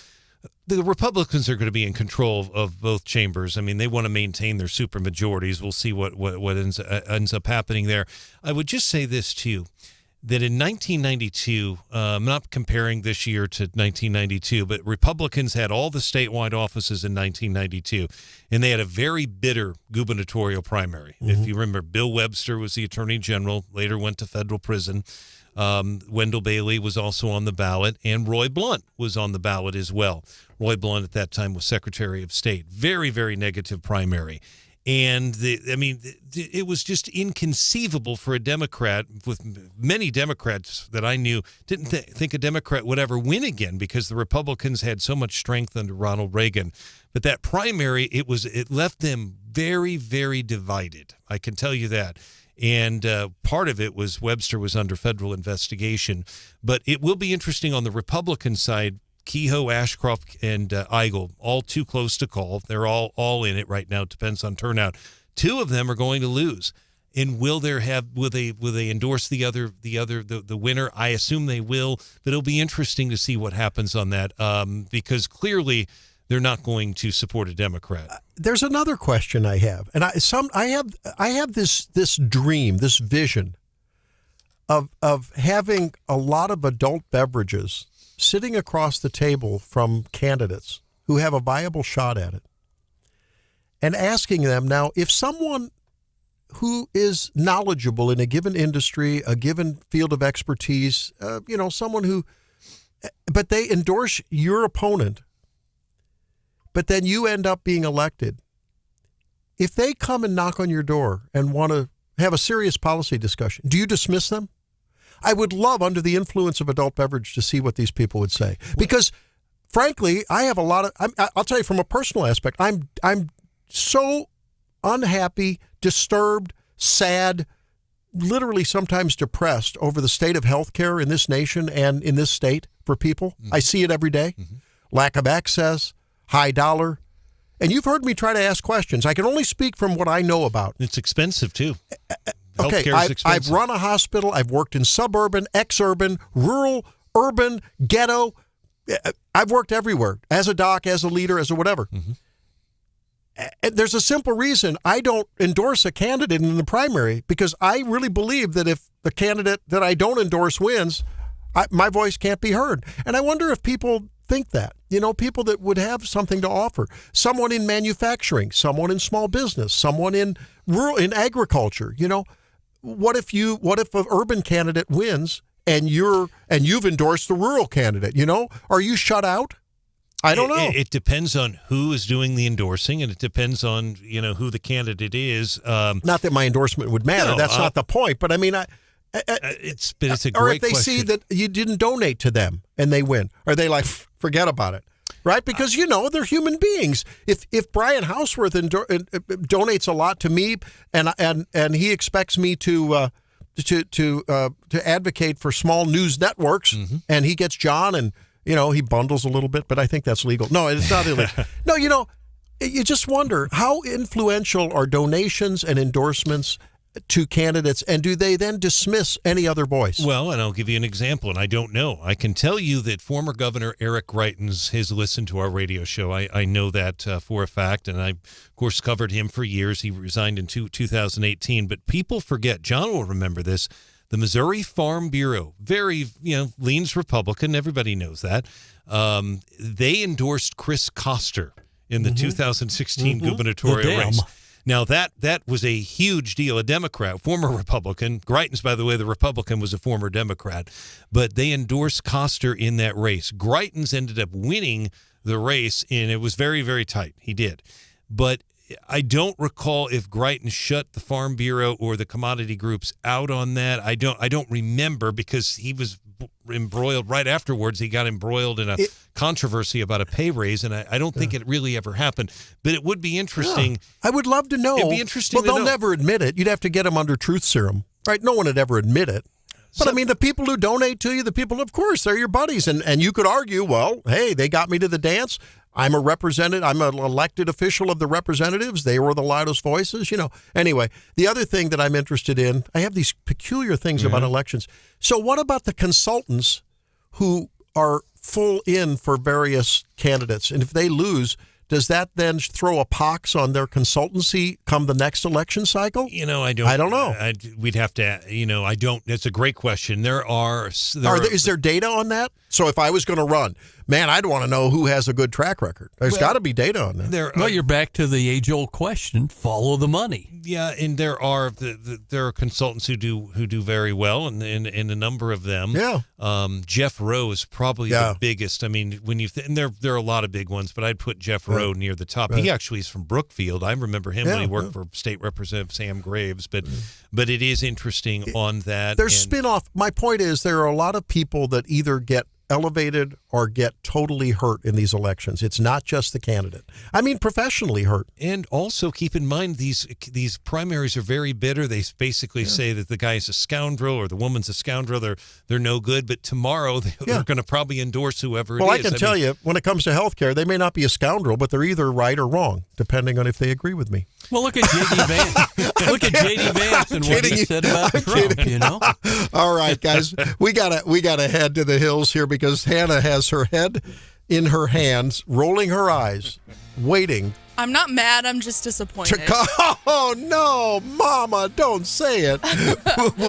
are going to be in control of both chambers. I mean, they want to maintain their supermajorities. We'll see what ends up happening there. I would just say this too, that in 1992, I'm not comparing this year to 1992, but Republicans had all the statewide offices in 1992, and they had a very bitter gubernatorial primary. If you remember, Bill Webster was the attorney general, later went to federal prison. Wendell Bailey was also on the ballot, and Roy Blunt was on the ballot as well. Roy Blunt at that time was Secretary of State. Very, very negative primary. And, it was just inconceivable for a Democrat, with many Democrats that I knew, didn't think a Democrat would ever win again because the Republicans had so much strength under Ronald Reagan. But that primary, it left them very, very divided. I can tell you that. And part of it was Webster was under federal investigation. But it will be interesting on the Republican side. Kehoe, Ashcroft, and Eigel, all too close to call. They're all in it right now. It depends on turnout. Two of them are going to lose. And will they endorse the winner? I assume they will. But it'll be interesting to see what happens on that because clearly they're not going to support a Democrat. There's another question I have, and I have this dream, this vision of having a lot of adult beverages sitting across the table from candidates who have a viable shot at it, and asking them now, if someone who is knowledgeable in a given industry, a given field of expertise, but they endorse your opponent, but then you end up being elected, if they come and knock on your door and want to have a serious policy discussion, do you dismiss them? I would love, under the influence of adult beverage, to see what these people would say. Because, frankly, I have a lot of. I'll tell you from a personal aspect. I'm so unhappy, disturbed, sad, literally sometimes depressed over the state of healthcare in this nation and in this state for people. I see it every day. Lack of access, high dollar. And you've heard me try to ask questions. I can only speak from what I know about. It's expensive, too. Okay, Healthcare is expensive. I've run a hospital. I've worked in suburban, exurban, rural, urban, ghetto. I've worked everywhere as a doc, as a leader, as a whatever. And there's a simple reason I don't endorse a candidate in the primary, because I really believe that if the candidate that I don't endorse wins, my voice can't be heard. And I wonder if people think that, people that would have something to offer, someone in manufacturing, someone in small business, someone in in agriculture, what if an urban candidate wins and you've endorsed the rural candidate, are you shut out? I don't know. It depends on who is doing the endorsing, and it depends on, who the candidate is. Not that my endorsement would matter. That's not the point. But I mean, it's a great question. Or if they see that you didn't donate to them and they win, are they like, forget about it? Right? Because, they're human beings. If Brian Hauswirth donates a lot to me and he expects me to advocate for small news networks, and he gets John and, he bundles a little bit, but I think that's legal. No, it's not illegal. No, you just wonder, how influential are donations and endorsements to candidates, and do they then dismiss any other voice? Well, and I'll give you an example, and I don't know. I can tell you that former Governor Eric Greitens has listened to our radio show. I know that for a fact, and I, of course, covered him for years. He resigned in 2018, but people forget, John will remember this, the Missouri Farm Bureau, very, leans Republican. Everybody knows that. They endorsed Chris Koster in the 2016 gubernatorial race. Now, that was a huge deal. A Democrat, former Republican. Greitens, by the way, the Republican, was a former Democrat. But they endorsed Koster in that race. Greitens ended up winning the race, and it was very, very tight. He did. But I don't recall if Greitens shut the Farm Bureau or the commodity groups out on that. I don't remember, because he was embroiled right afterwards. He got embroiled in a controversy about a pay raise, and I don't think it really ever happened. But it would be interesting. Yeah. I would love to know. It'd be interesting. Well, they'll never admit it. You'd have to get them under truth serum, right? No one would ever admit it. But I mean, the people who donate to you, the people, of course, they're your buddies. And you could argue, well, hey, they got me to the dance. I'm a representative. I'm an elected official of the representatives. They were the loudest voices, Anyway, the other thing that I'm interested in, I have these peculiar things about elections. So what about the consultants who are full in for various candidates? And if they lose, does that then throw a pox on their consultancy come the next election cycle? I don't know. We'd have to, I don't. It's a great question. Is there data on that? So if I was going to run, man, I'd want to know who has a good track record. There's got to be data on that. Well, you're back to the age-old question: follow the money. Yeah, and there are consultants who do very well, and a number of them. Yeah. Jeff Rowe is probably the biggest. I mean, when and there are a lot of big ones, but I'd put Jeff Rowe near the top. Right. He actually is from Brookfield. I remember him when he worked for State Representative Sam Graves. But it is interesting on that. There's spin-off. My point is, there are a lot of people that either get elevated or get totally hurt in these elections. It's not just the candidate. I mean, professionally hurt. And also keep in mind, these primaries are very bitter. They basically say that the guy is a scoundrel or the woman's a scoundrel. They're no good. But tomorrow they're going to probably endorse whoever it is. Well, I can tell you, when it comes to health care, they may not be a scoundrel, but they're either right or wrong, depending on if they agree with me. Well, look at J.D. Vance. Look at J.D. Vance and what he said about Trump, All right, guys, we gotta head to the hills here, because Hannah has her head in her hands, rolling her eyes, waiting. I'm not mad. I'm just disappointed. Oh, no, Mama, don't say it.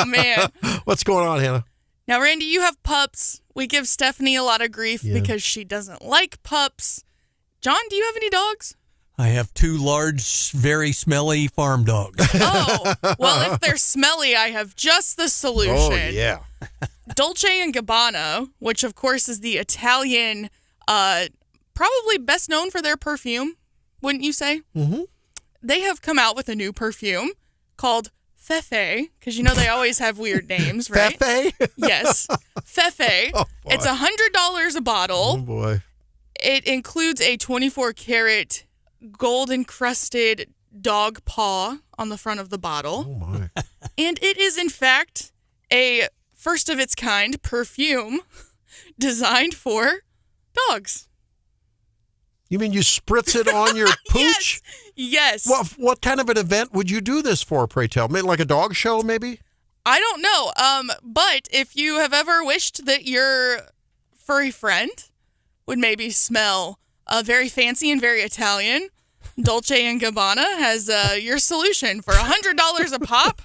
Man. What's going on, Hannah? Now, Randy, you have pups. We give Stephanie a lot of grief because she doesn't like pups. John, do you have any dogs? I have 2 large, very smelly farm dogs. Oh, well, if they're smelly, I have just the solution. Oh, yeah. Dolce & Gabbana, which, of course, is the Italian, probably best known for their perfume, wouldn't you say? Mm-hmm. They have come out with a new perfume called Fefe, because you know they always have weird names, right? Fefe? Yes. Fefe. Oh, boy. It's $100 a bottle. Oh, boy. It includes a 24-karat gold-encrusted dog paw on the front of the bottle. Oh, my. And it is, in fact, a first-of-its-kind perfume designed for dogs. You mean you spritz it on your pooch? Yes. What kind of an event would you do this for, pray tell? Maybe like a dog show, maybe? I don't know. But if you have ever wished that your furry friend would maybe smell very fancy and very Italian, Dolce & Gabbana has your solution for $100 a pop.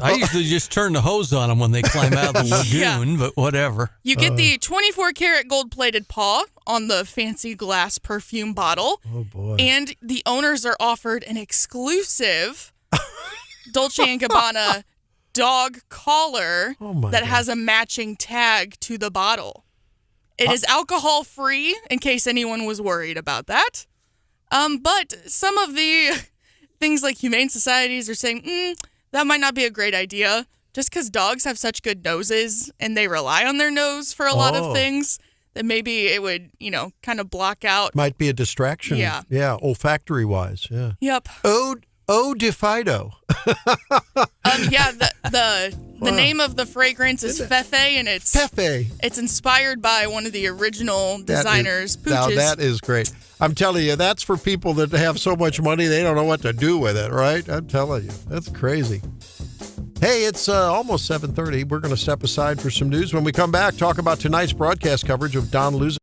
I usually just turn the hose on them when they climb out of the lagoon, but whatever. You get the 24-karat gold-plated paw on the fancy glass perfume bottle. Oh, boy. And the owners are offered an exclusive Dolce & Gabbana dog collar that has a matching tag to the bottle. It is alcohol-free, in case anyone was worried about that. But some of the things like humane societies are saying, that might not be a great idea, just because dogs have such good noses and they rely on their nose for a lot of things, that maybe it would, kind of block out. Might be a distraction. Yeah. Yeah, olfactory-wise, yeah. Yep. Ode de Fido. The name of the fragrance is Fefe, and it's inspired by one of the original designers' pooches. Now, that is great. I'm telling you, that's for people that have so much money, they don't know what to do with it, right? I'm telling you, that's crazy. Hey, it's almost 7:30. We're going to step aside for some news. When we come back, talk about tonight's broadcast coverage of Don Louzader.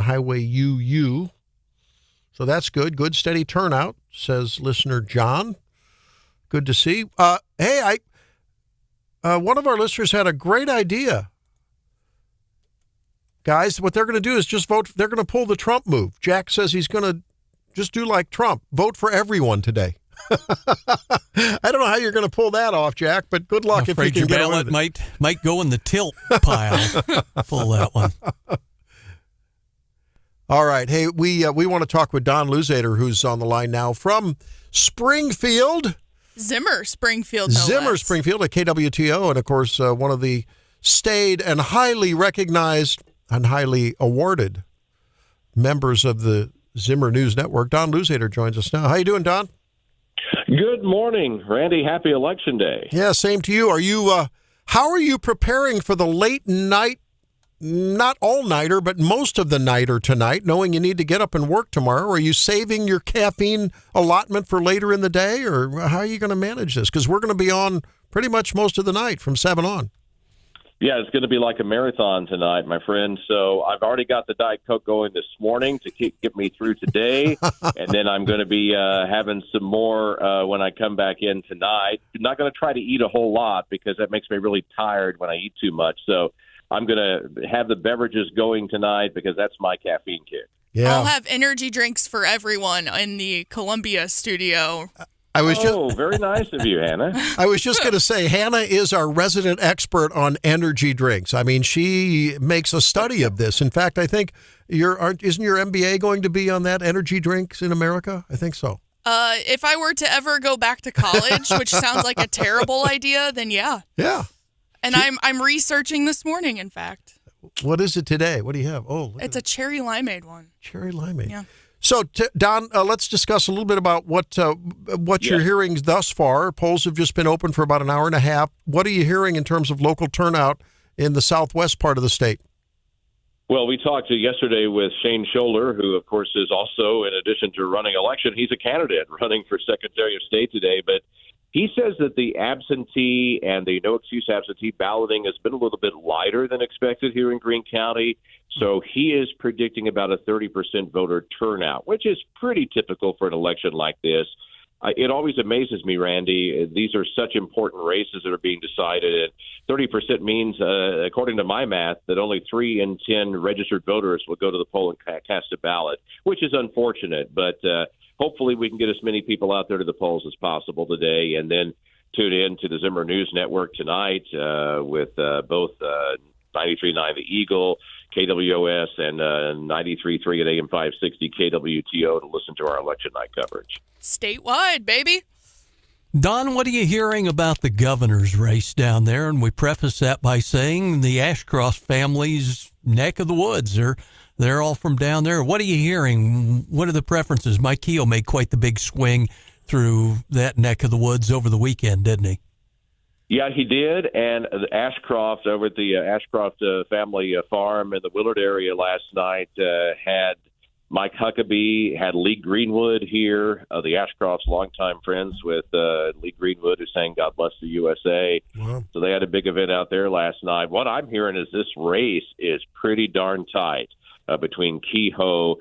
Highway UU. So that's good. Good, steady turnout, says listener John. Good to see. Hey, one of our listeners had a great idea. Guys, what they're going to do is just vote. They're going to pull the Trump move. Jack says he's going to just do like Trump. Vote for everyone today. I don't know how you're going to pull that off, Jack, but good luck if you can get away with it. Might go in the tilt pile. Pull that one. All right. Hey, we want to talk with Don Louzader, who's on the line now from Springfield. Zimmer Springfield. Zimmer Springfield at KWTO, and of course one of the staid and highly recognized and highly awarded members of the Zimmer News Network. Don Louzader joins us now. How you doing, Don? Good morning, Randy. Happy Election Day. Yeah, same to you. Are you? How are you preparing for the late night, not all-nighter, but most of the nighter tonight, knowing you need to get up and work tomorrow? Are you saving your caffeine allotment for later in the day, or how are you going to manage this? Because we're going to be on pretty much most of the night from 7 on. Yeah, it's going to be like a marathon tonight, my friend. So I've already got the Diet Coke going this morning to get me through today, and then I'm going to be having some more when I come back in tonight. I'm not going to try to eat a whole lot because that makes me really tired when I eat too much. So I'm going to have the beverages going tonight because that's my caffeine kick. Yeah, I'll have energy drinks for everyone in the Columbia studio. Very nice of you, Hannah. I was just going to say, Hannah is our resident expert on energy drinks. I mean, she makes a study of this. In fact, I think isn't your MBA going to be on that, energy drinks in America? I think so. If I were to ever go back to college, which sounds like a terrible idea, then yeah. Yeah. And I'm researching this morning, in fact. What is it today? What do you have? It's a cherry limeade one. Cherry limeade. Yeah. So, Don, let's discuss a little bit about what you're hearing thus far. Polls have just been open for about an hour and a half. What are you hearing in terms of local turnout in the southwest part of the state? Well, we talked yesterday with Shane Scholler, who, of course, is also, in addition to running election, he's a candidate running for Secretary of State today. But he says that the absentee and the no-excuse absentee balloting has been a little bit lighter than expected here in Greene County. So he is predicting about a 30% voter turnout, which is pretty typical for an election like this. It always amazes me, Randy. These are such important races that are being decided. And 30% means, according to my math, that only 3 in 10 registered voters will go to the poll and cast a ballot, which is unfortunate. But hopefully we can get as many people out there to the polls as possible today, and then tune in to the Zimmer News Network tonight with both 93.9 The Eagle, KWOS, and 93.3 at AM 560 KWTO to listen to our election night coverage. Statewide, baby. Don, what are you hearing about the governor's race down there? And we preface that by saying the Ashcroft family's neck of the woods. They're all from down there. What are you hearing? What are the preferences? Mike Keogh made quite the big swing through that neck of the woods over the weekend, didn't he? Yeah, he did. And Ashcroft, over at the Ashcroft family farm in the Willard area last night, had Mike Huckabee, had Lee Greenwood here, the Ashcrofts' longtime friends with Lee Greenwood, who's saying God bless the USA. Wow. So they had a big event out there last night. What I'm hearing is this race is pretty darn tight between Kehoe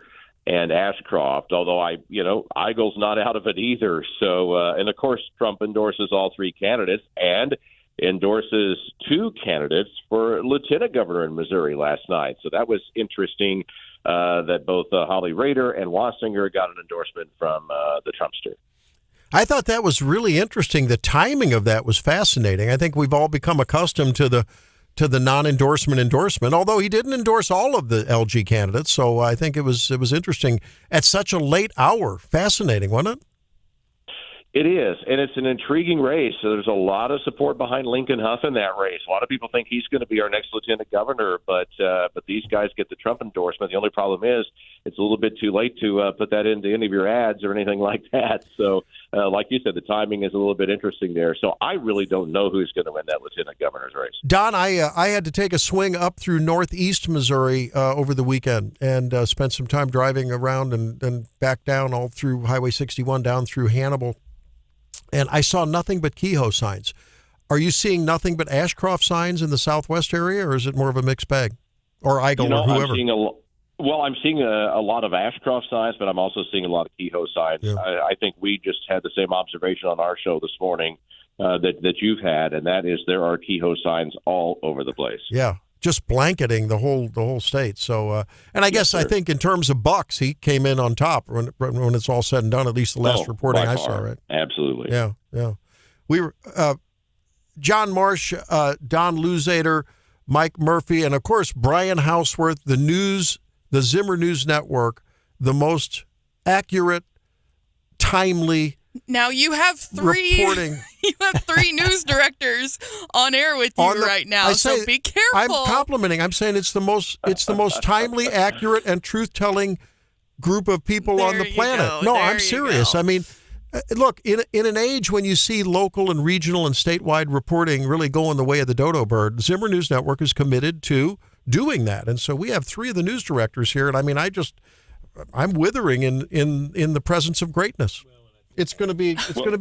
and Ashcroft, although Eagle's not out of it either. So, and of course, Trump endorses all 3 candidates and endorses 2 candidates for lieutenant governor in Missouri last night. So that was interesting that both Holly Rader and Wassinger got an endorsement from the Trumpster. I thought that was really interesting. The timing of that was fascinating. I think we've all become accustomed to the non-endorsement, although he didn't endorse all of the LG candidates. So I think it was interesting at such a late hour. Fascinating, wasn't it? It is, and it's an intriguing race. So there's a lot of support behind Lincoln Huff in that race. A lot of people think he's going to be our next lieutenant governor, but these guys get the Trump endorsement. The only problem is it's a little bit too late to put that into any of your ads or anything like that. So, like you said, the timing is a little bit interesting there. So I really don't know who's going to win that lieutenant governor's race. Don, I had to take a swing up through northeast Missouri over the weekend and spent some time driving around and back down all through Highway 61 down through Hannibal. And I saw nothing but Kehoe signs. Are you seeing nothing but Ashcroft signs in the southwest area, or is it more of a mixed bag? Or Eagle or whoever? Well, I'm seeing a lot of Ashcroft signs, but I'm also seeing a lot of Kehoe signs. Yeah. I think we just had the same observation on our show this morning that you've had, and that is there are Kehoe signs all over the place. Yeah, just blanketing the whole state. So, and I guess I think in terms of bucks, he came in on top when it's all said and done. At least the last reporting I saw. Right? Absolutely. Yeah. We were John Marsh, Don Louzader, Mike Murphy, and of course Brian Hauswirth. The Zimmer News Network, the most accurate, timely. Now you have three reporting. You have 3 news directors on air with you right now, so be careful. I'm complimenting. I'm saying it's the most timely, accurate, and truth-telling group of people on the planet. No, I'm serious. I mean, look, in an age when you see local and regional and statewide reporting really going the way of the dodo bird, Zimmer News Network is committed to doing that. And so we have 3 of the news directors here, and I mean, I'm withering in the presence of greatness. It's going to be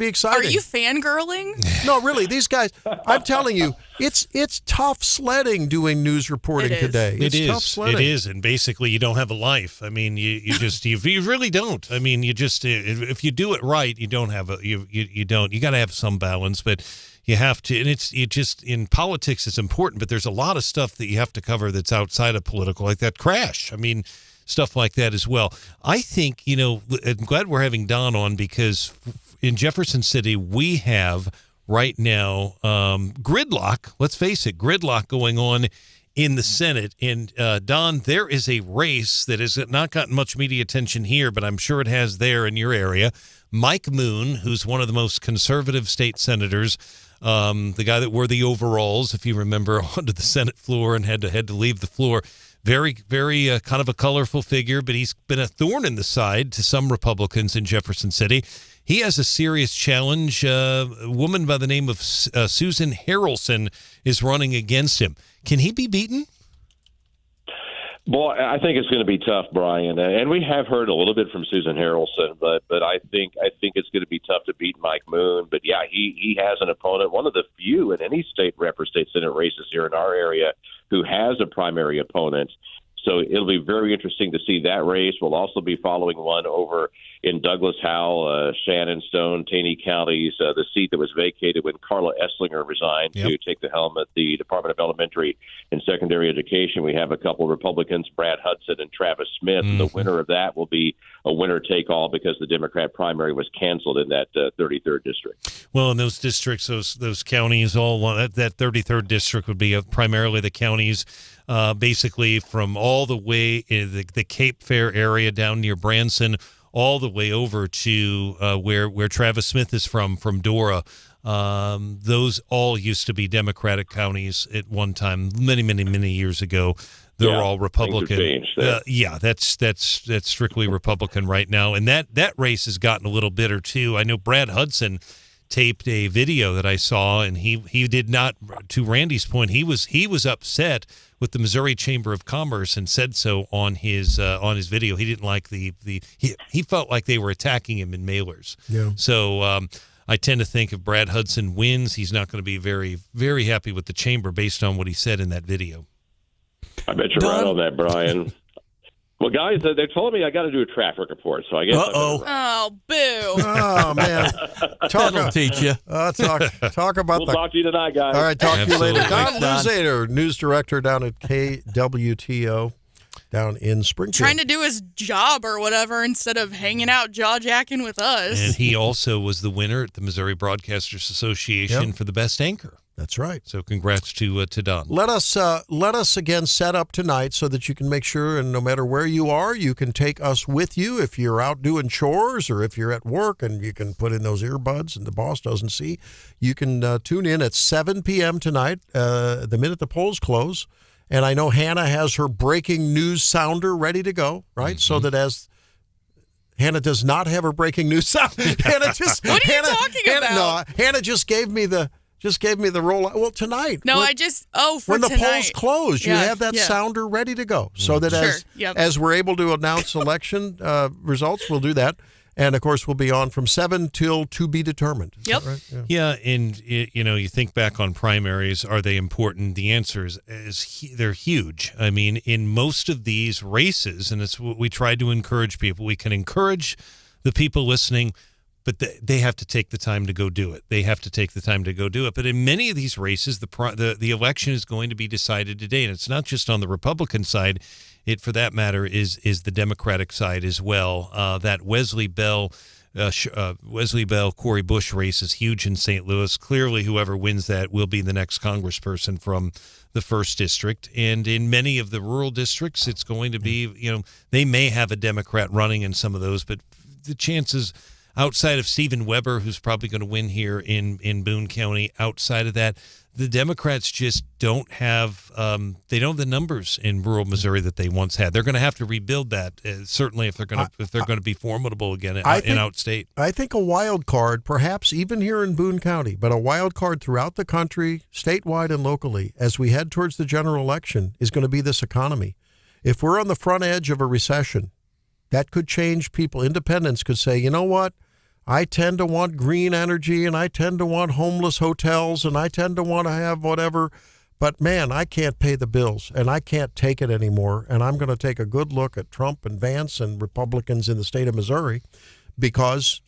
exciting. Are you fangirling? No, really. These guys, I'm telling you, it's tough sledding doing news reporting today. It's tough sledding. It is, and basically you don't have a life. I mean, you really don't. I mean, you just if you do it right, you don't have you don't. You got to have some balance, but you have to. And you just in politics, it's important, but there's a lot of stuff that you have to cover that's outside of political, like that crash. I mean, stuff like that as well. I think, I'm glad we're having Don on because in Jefferson City, we have right now gridlock. Let's face it, gridlock going on in the Senate. And Don, there is a race that has not gotten much media attention here, but I'm sure it has there in your area. Mike Moon, who's one of the most conservative state senators, the guy that wore the overalls, if you remember, onto the Senate floor and had to leave the floor. Very, very kind of a colorful figure, but he's been a thorn in the side to some Republicans in Jefferson City. He has a serious challenge. A woman by the name of Susan Harrelson is running against him. Can he be beaten? Boy, I think it's going to be tough, Brian. And we have heard a little bit from Susan Harrelson, but I think it's going to be tough to beat Mike Moon. But yeah, he has an opponent, one of the few in any state rep or state senate races here in our area who has a primary opponent. So it'll be very interesting to see that race. We'll also be following one over in Douglas Howell, Shannon, Stone, Taney counties, the seat that was vacated when Carla Esslinger resigned to take the helm at the Department of Elementary and Secondary Education. We have a couple of Republicans, Brad Hudson and Travis Smith. Mm-hmm. The winner of that will be a winner-take-all because the Democrat primary was canceled in that 33rd district. Well, in those districts, those counties, that 33rd district would be primarily the counties basically from all the way the Cape Fair area down near Branson, all the way over to where Travis Smith is from Dora. Those all used to be Democratic counties at one time, many years ago. They're all Republican. That's strictly Republican right now, and that race has gotten a little bitter too. I know Brad Hudson taped a video that I saw, and he did not. To Randy's point, he was upset with the Missouri Chamber of Commerce and said so on his video. He didn't like he felt like they were attacking him in mailers. Yeah. So I tend to think if Brad Hudson wins, he's not going to be very, very happy with the chamber based on what he said in that video. I bet you're right on that, Brian. Well, guys, they told me I got to do a traffic report, so I guess. Oh, boo! Oh man, that'll teach you. Talk about. We'll talk to you tonight, guys. All right, talk Absolutely. to you later. Don Thanks, Don. Louzader, news director down at KWTO, down in Springfield, trying to do his job or whatever instead of hanging out jaw-jacking with us. And he also was the winner at the Missouri Broadcasters Association for the best anchor. That's right. So congrats to Don. Let us again set up tonight so that you can make sure, and no matter where you are, you can take us with you if you're out doing chores or if you're at work, and you can put in those earbuds and the boss doesn't see. You can tune in at 7 p.m. tonight, the minute the polls close. And I know Hannah has her breaking news sounder ready to go, right? Mm-hmm. So that as Hannah does not have her breaking news sound. Hannah just what are you talking about? No, Hannah just gave me the roll. Well, tonight. No, for when the tonight. polls close, you have that sounder ready to go, so that as we're able to announce election results, we'll do that. And, of course, we'll be on from 7 till to be determined. Is Yep. that right? Yeah. Yeah, and you think back on primaries, are they important? The answer is they're huge. I mean, in most of these races, and it's what we try to encourage people. We can encourage the people listening, but they have to take the time to go do it. They have to take the time to go do it. But in many of these races, the election is going to be decided today, and it's not just on the Republican side. It, for that matter, is the Democratic side as well. That Wesley Bell, Cori Bush race is huge in St. Louis. Clearly, whoever wins that will be the next congressperson from the 1st District. And in many of the rural districts, it's going to be, they may have a Democrat running in some of those, but the chances outside of Stephen Weber, who's probably going to win here in Boone County, outside of that, the Democrats just don't have they don't have the numbers in rural Missouri that they once had. They're going to have to rebuild that, certainly if they're going to be formidable again in outstate. I think a wild card, perhaps even here in Boone County, but a wild card throughout the country, statewide and locally, as we head towards the general election, is going to be this economy. If we're on the front edge of a recession, that could change people. Independents could say, you know what? I tend to want green energy, and I tend to want homeless hotels, and I tend to want to have whatever. But, man, I can't pay the bills, and I can't take it anymore. And I'm going to take a good look at Trump and Vance and Republicans in the state of Missouri, because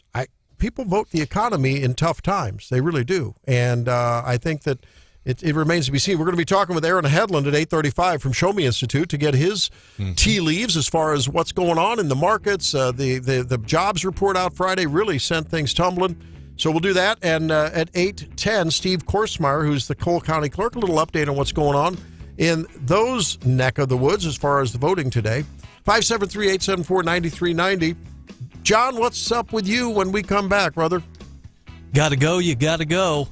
people vote the economy in tough times. They really do. And I think that it remains to be seen. We're going to be talking with Aaron Hedlund at 8:35 from Show Me Institute to get his tea leaves as far as what's going on in the markets. The jobs report out Friday really sent things tumbling. So we'll do that. And at 8:10, Steve Korsmeyer, who's the Cole County Clerk, a little update on what's going on in those neck of the woods as far as the voting today. 573-874-9390. John, what's up with you when we come back, brother? Gotta go, you gotta go.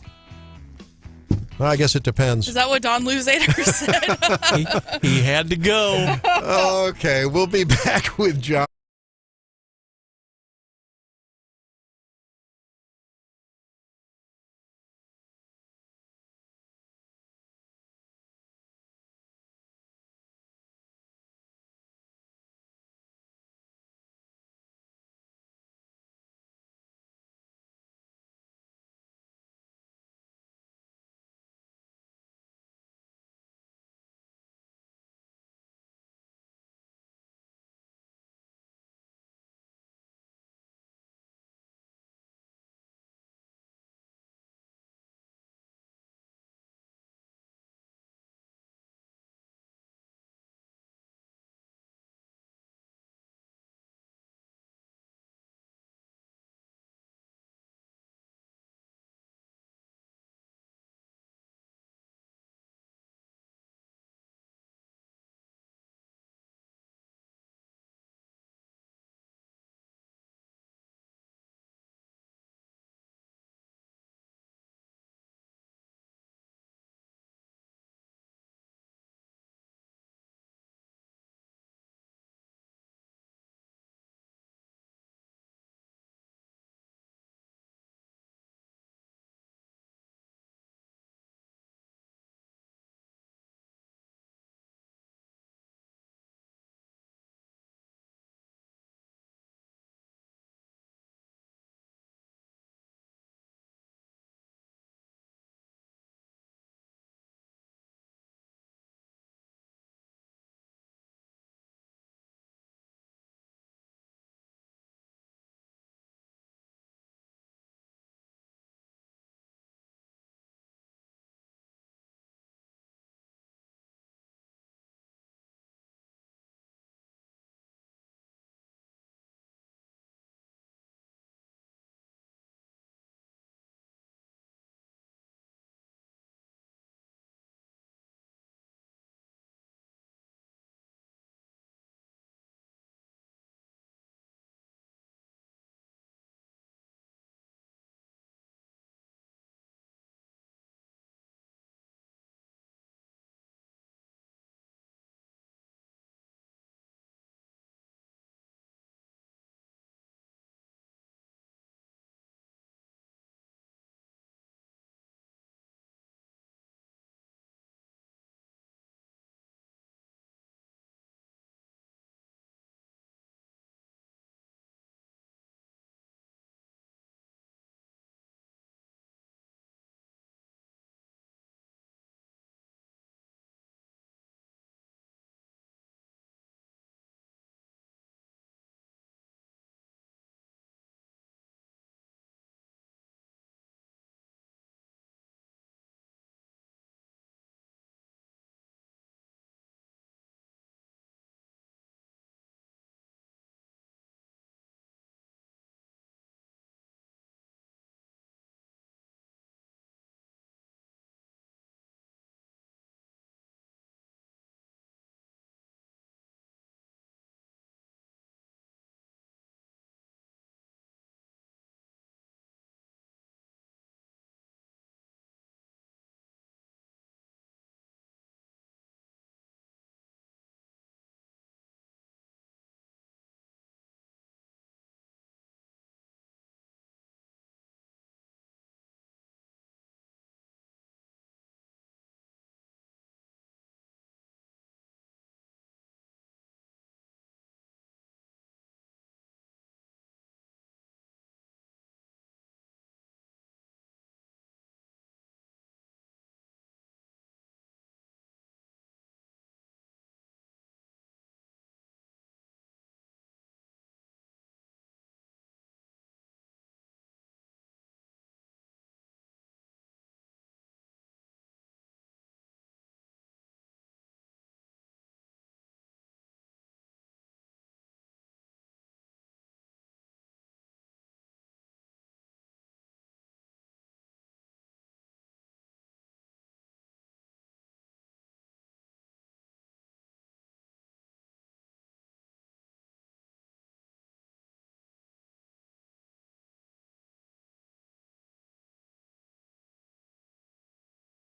I guess it depends. Is that what Don Louzader said? He had to go. Okay, we'll be back with John.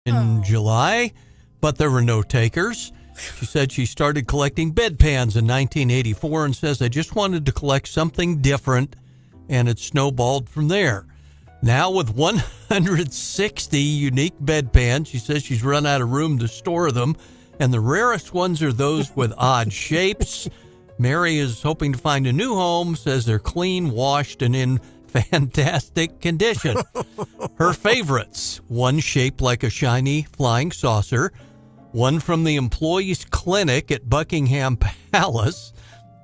in July, but there were no takers. She said she started collecting bedpans in 1984 and says, I just wanted to collect something different, and it snowballed from there. Now with 160 unique bedpans, she says she's run out of room to store them, and the rarest ones are those with odd shapes. Mary is hoping to find a new home, says they're clean, washed, and in fantastic condition. Her favorites, one shaped like a shiny flying saucer, one from the employees' clinic at Buckingham Palace,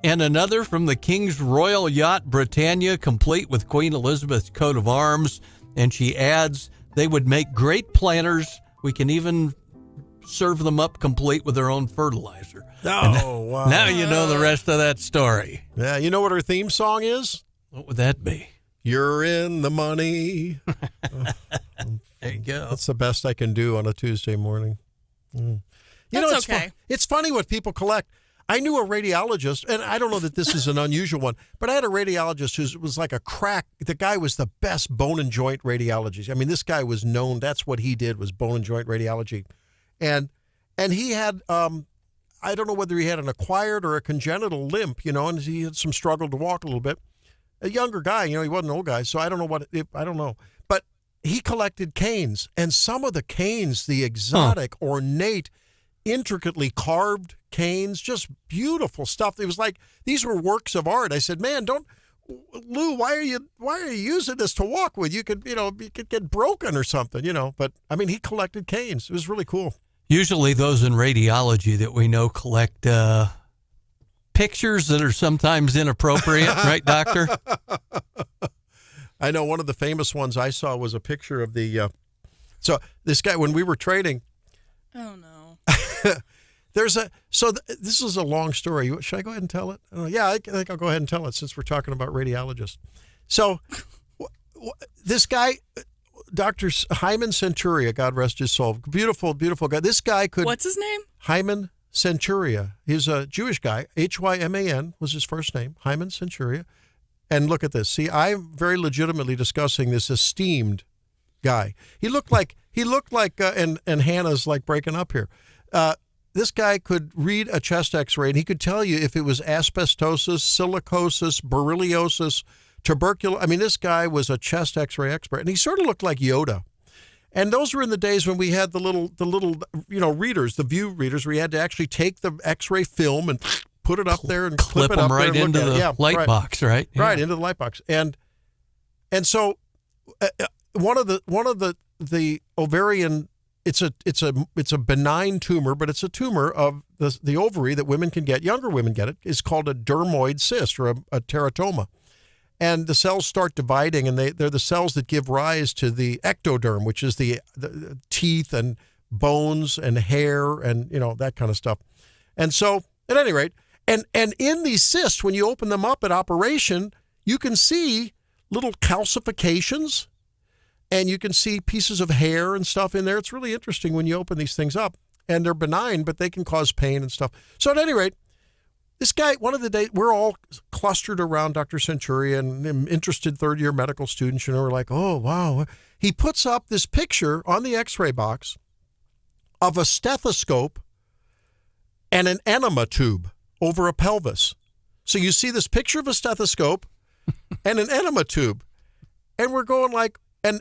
and another from the King's Royal Yacht Britannia, complete with Queen Elizabeth's coat of arms. And she adds, they would make great planters. We can even serve them up complete with their own fertilizer. Oh, wow. Now you know the rest of that story. Yeah, you know what her theme song is? What would that be? You're in the money. There you go. That's the best I can do on a Tuesday morning. You know, That's okay. It's funny what people collect. I knew a radiologist, and I don't know that this is an unusual one, but I had a radiologist who was like a crack. The guy was the best bone and joint radiologist. I mean, this guy was known. That's what he did, was bone and joint radiology. And he had, I don't know whether he had an acquired or a congenital limp, you know, and he had some struggle to walk a little bit. A younger guy, you know, he wasn't an old guy, so I don't know I don't know. But he collected canes, and some of the canes, the exotic, ornate, intricately carved canes, just beautiful stuff. It was like these were works of art. I said, "Man, Lou, why are you using this to walk with? You could get broken or something, you know." But I mean, he collected canes. It was really cool. Usually, those in radiology that we know collect pictures that are sometimes inappropriate, right, Doctor? I know one of the famous ones I saw was a picture of the. So this guy, when we were trading. Oh no. This is a long story. Should I go ahead and tell it? Yeah, I think I'll go ahead and tell it since we're talking about radiologists. So this guy, Dr. Hyman Centuria, God rest his soul, beautiful, beautiful guy. This guy could. What's his name? Hyman Centuria. He's a Jewish guy. Hyman was his first name. Hyman Centuria. And look at this. See, I'm very legitimately discussing this esteemed guy. He looked like, and Hannah's like breaking up here. This guy could read a chest x-ray, and he could tell you if it was asbestosis, silicosis, berilliosis, tuberculosis. I mean, this guy was a chest x-ray expert, and he sort of looked like Yoda. And those were in the days when we had the little readers, the view readers, where you had to actually take the x-ray film and put it up there and clip it up them right there and into look the at it. light box, right? Yeah. Right, into the light box. And so one of the ovarian, it's a benign tumor, but it's a tumor of the ovary that women can get. Younger women get it. It's called a dermoid cyst or a teratoma. And the cells start dividing, and they're the cells that give rise to the ectoderm, which is the teeth and bones and hair and, you know, that kind of stuff. And so, at any rate, and in these cysts, when you open them up at operation, you can see little calcifications, and you can see pieces of hair and stuff in there. It's really interesting when you open these things up. And they're benign, but they can cause pain and stuff. So at any rate, this guy, one of the days, we're all clustered around Dr. Centurion, interested third-year medical students, you know, we're like, oh, wow. He puts up this picture on the x-ray box of a stethoscope and an enema tube over a pelvis. So you see this picture of a stethoscope and an enema tube. And we're going like, and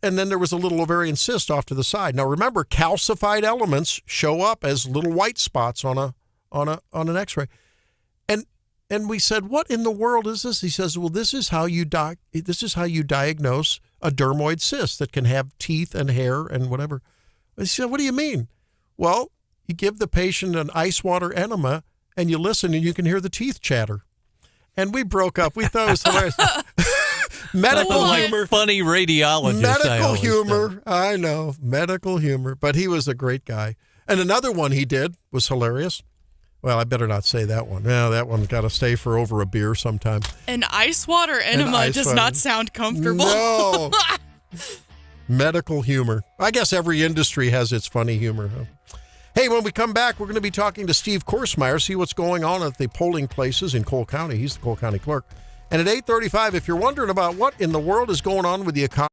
then there was a little ovarian cyst off to the side. Now remember, calcified elements show up as little white spots on an x-ray. And we said, what in the world is this? He says, well, this is how you diagnose a dermoid cyst that can have teeth and hair and whatever. I said, what do you mean? Well, you give the patient an ice water enema and you listen and you can hear the teeth chatter. And we broke up. We thought it was hilarious. Medical humor. Funny radiologist. Medical humor. I know. Medical humor. But he was a great guy. And another one he did was hilarious. Well, I better not say that one. Yeah, that one's got to stay for over a beer sometime. An ice water enema does not sound comfortable. No. Medical humor. I guess every industry has its funny humor. Huh? Hey, when we come back, we're going to be talking to Steve Korsmeyer, see what's going on at the polling places in Cole County. He's the Cole County Clerk. And at 8:35, if you're wondering about what in the world is going on with the economy,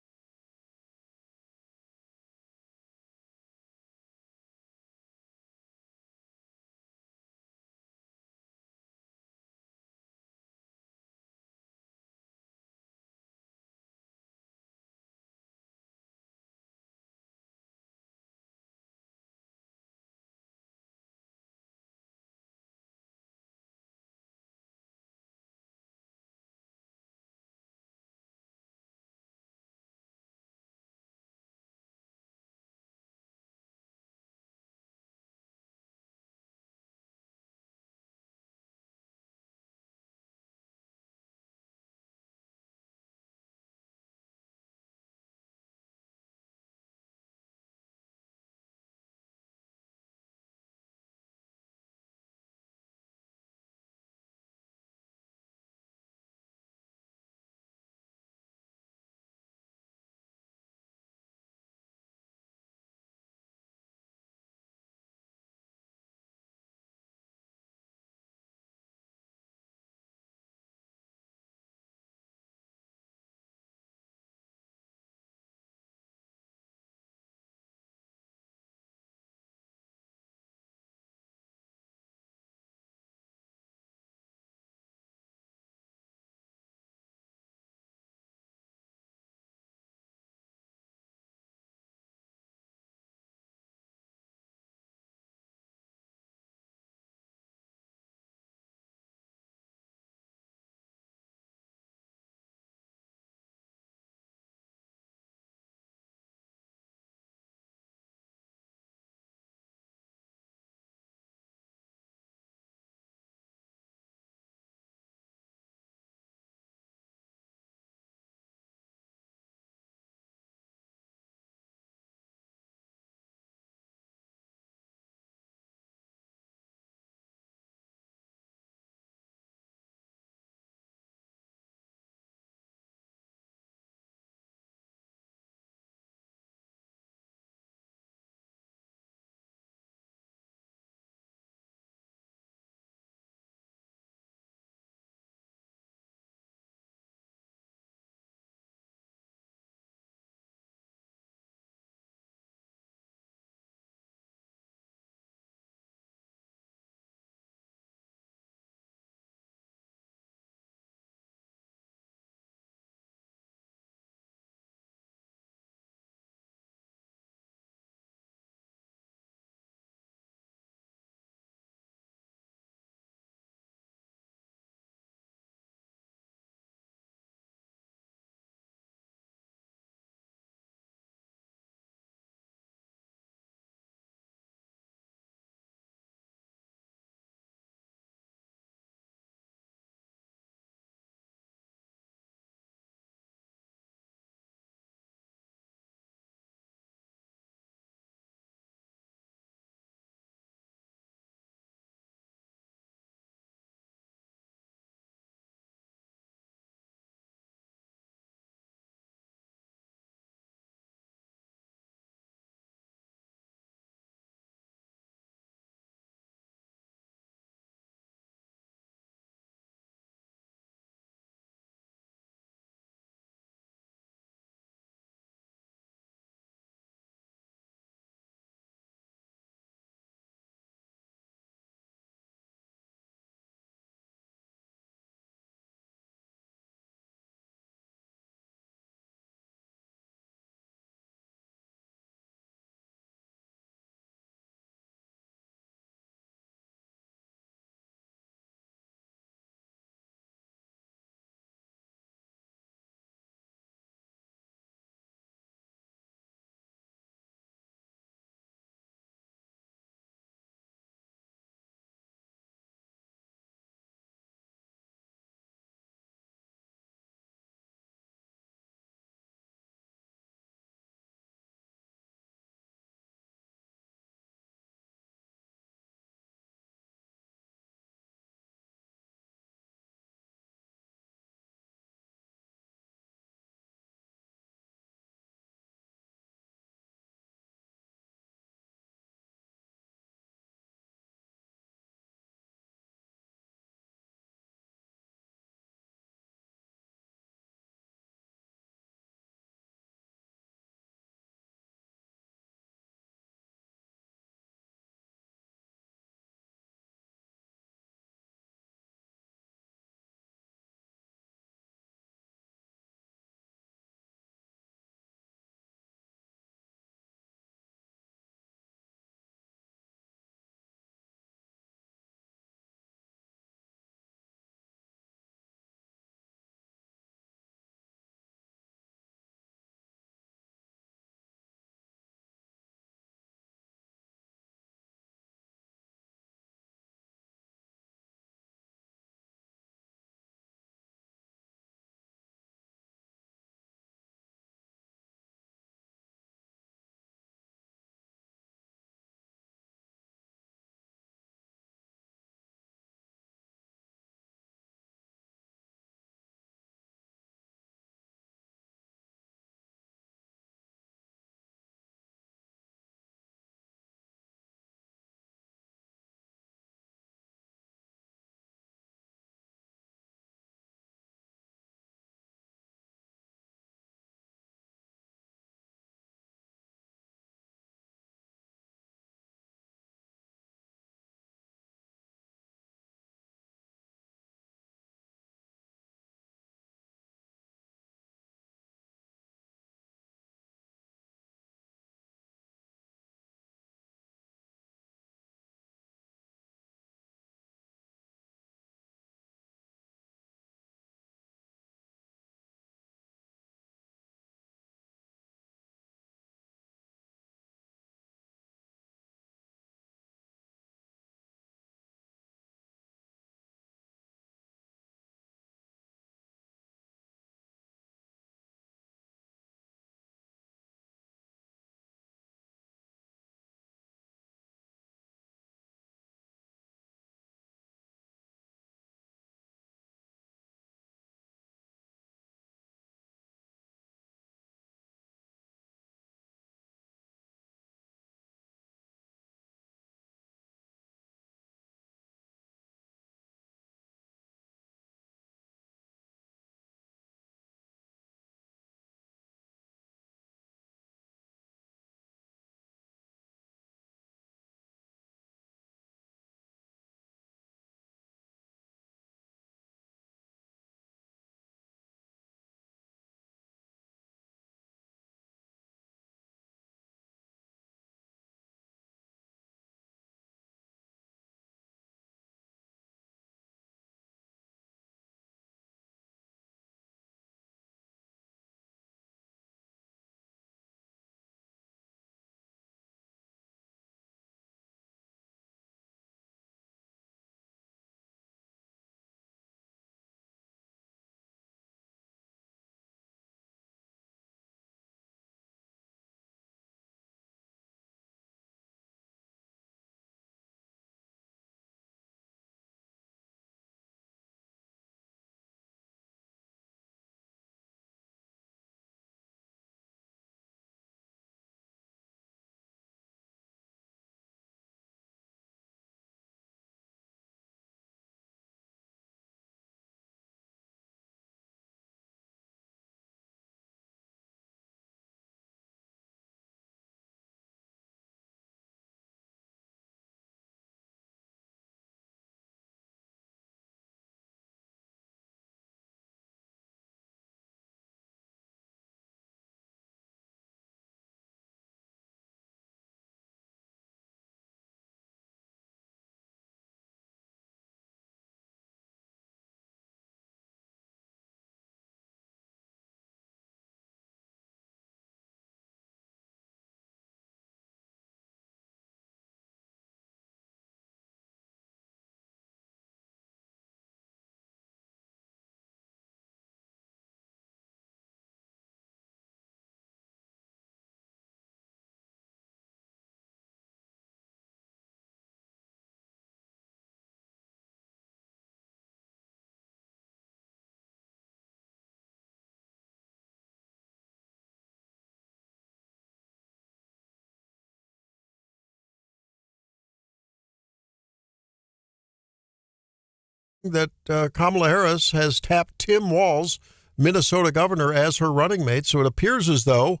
that Kamala Harris has tapped Tim Walz, Minnesota governor, as her running mate. So it appears as though,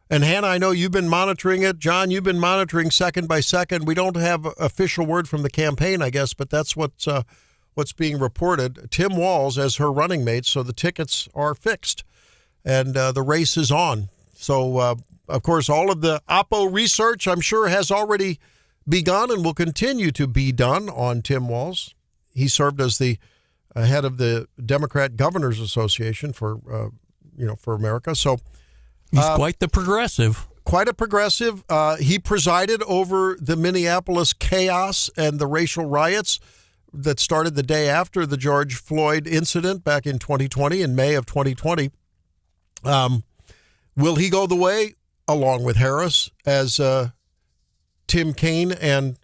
and Hannah, I know you've been monitoring it. John, you've been monitoring second by second. We don't have official word from the campaign, I guess, but that's what's being reported. Tim Walz as her running mate, so the tickets are fixed, and the race is on. So, of course, all of the Oppo research, I'm sure, has already begun and will continue to be done on Tim Walz. He served as the head of the Democrat Governors Association for America. So he's quite the progressive. Quite a progressive. He presided over the Minneapolis chaos and the racial riots that started the day after the George Floyd incident back in 2020, in May of 2020. Will he go the way, along with Harris, as Tim Kaine and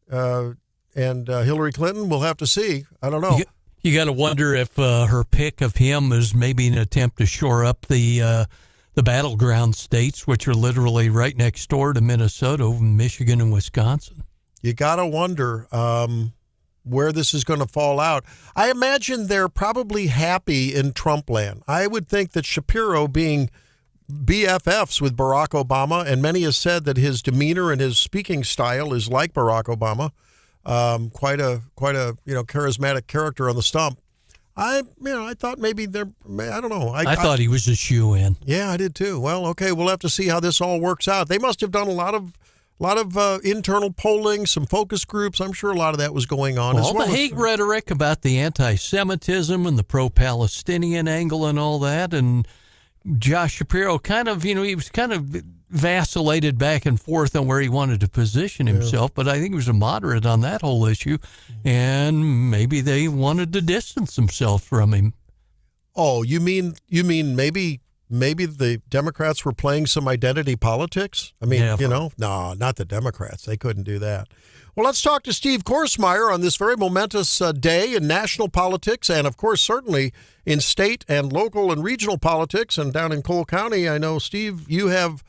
Hillary Clinton? We'll have to see. I don't know. You got to wonder if her pick of him is maybe an attempt to shore up the battleground states, which are literally right next door to Minnesota, Michigan, and Wisconsin. You got to wonder where this is going to fall out. I imagine they're probably happy in Trump land. I would think that Shapiro, being BFFs with Barack Obama, and many have said that his demeanor and his speaking style is like Barack Obama, quite a charismatic character on the stump. I thought maybe I don't know. I thought he was a shoo-in. Yeah, I did too. Well, okay, we'll have to see how this all works out. They must have done a lot of internal polling, some focus groups. I'm sure a lot of that was going on. All the hate rhetoric about the anti-Semitism and the pro-Palestinian angle and all that, and Josh Shapiro he was kind of vacillated back and forth on where he wanted to position himself, but I think he was a moderate on that whole issue, and maybe they wanted to distance themselves from him. Oh, you mean maybe the Democrats were playing some identity politics? I mean, no, not the Democrats. They couldn't do that. Well, let's talk to Steve Korsmeyer on this very momentous day in national politics and, of course, certainly in state and local and regional politics. And down in Cole County, I know, Steve, you have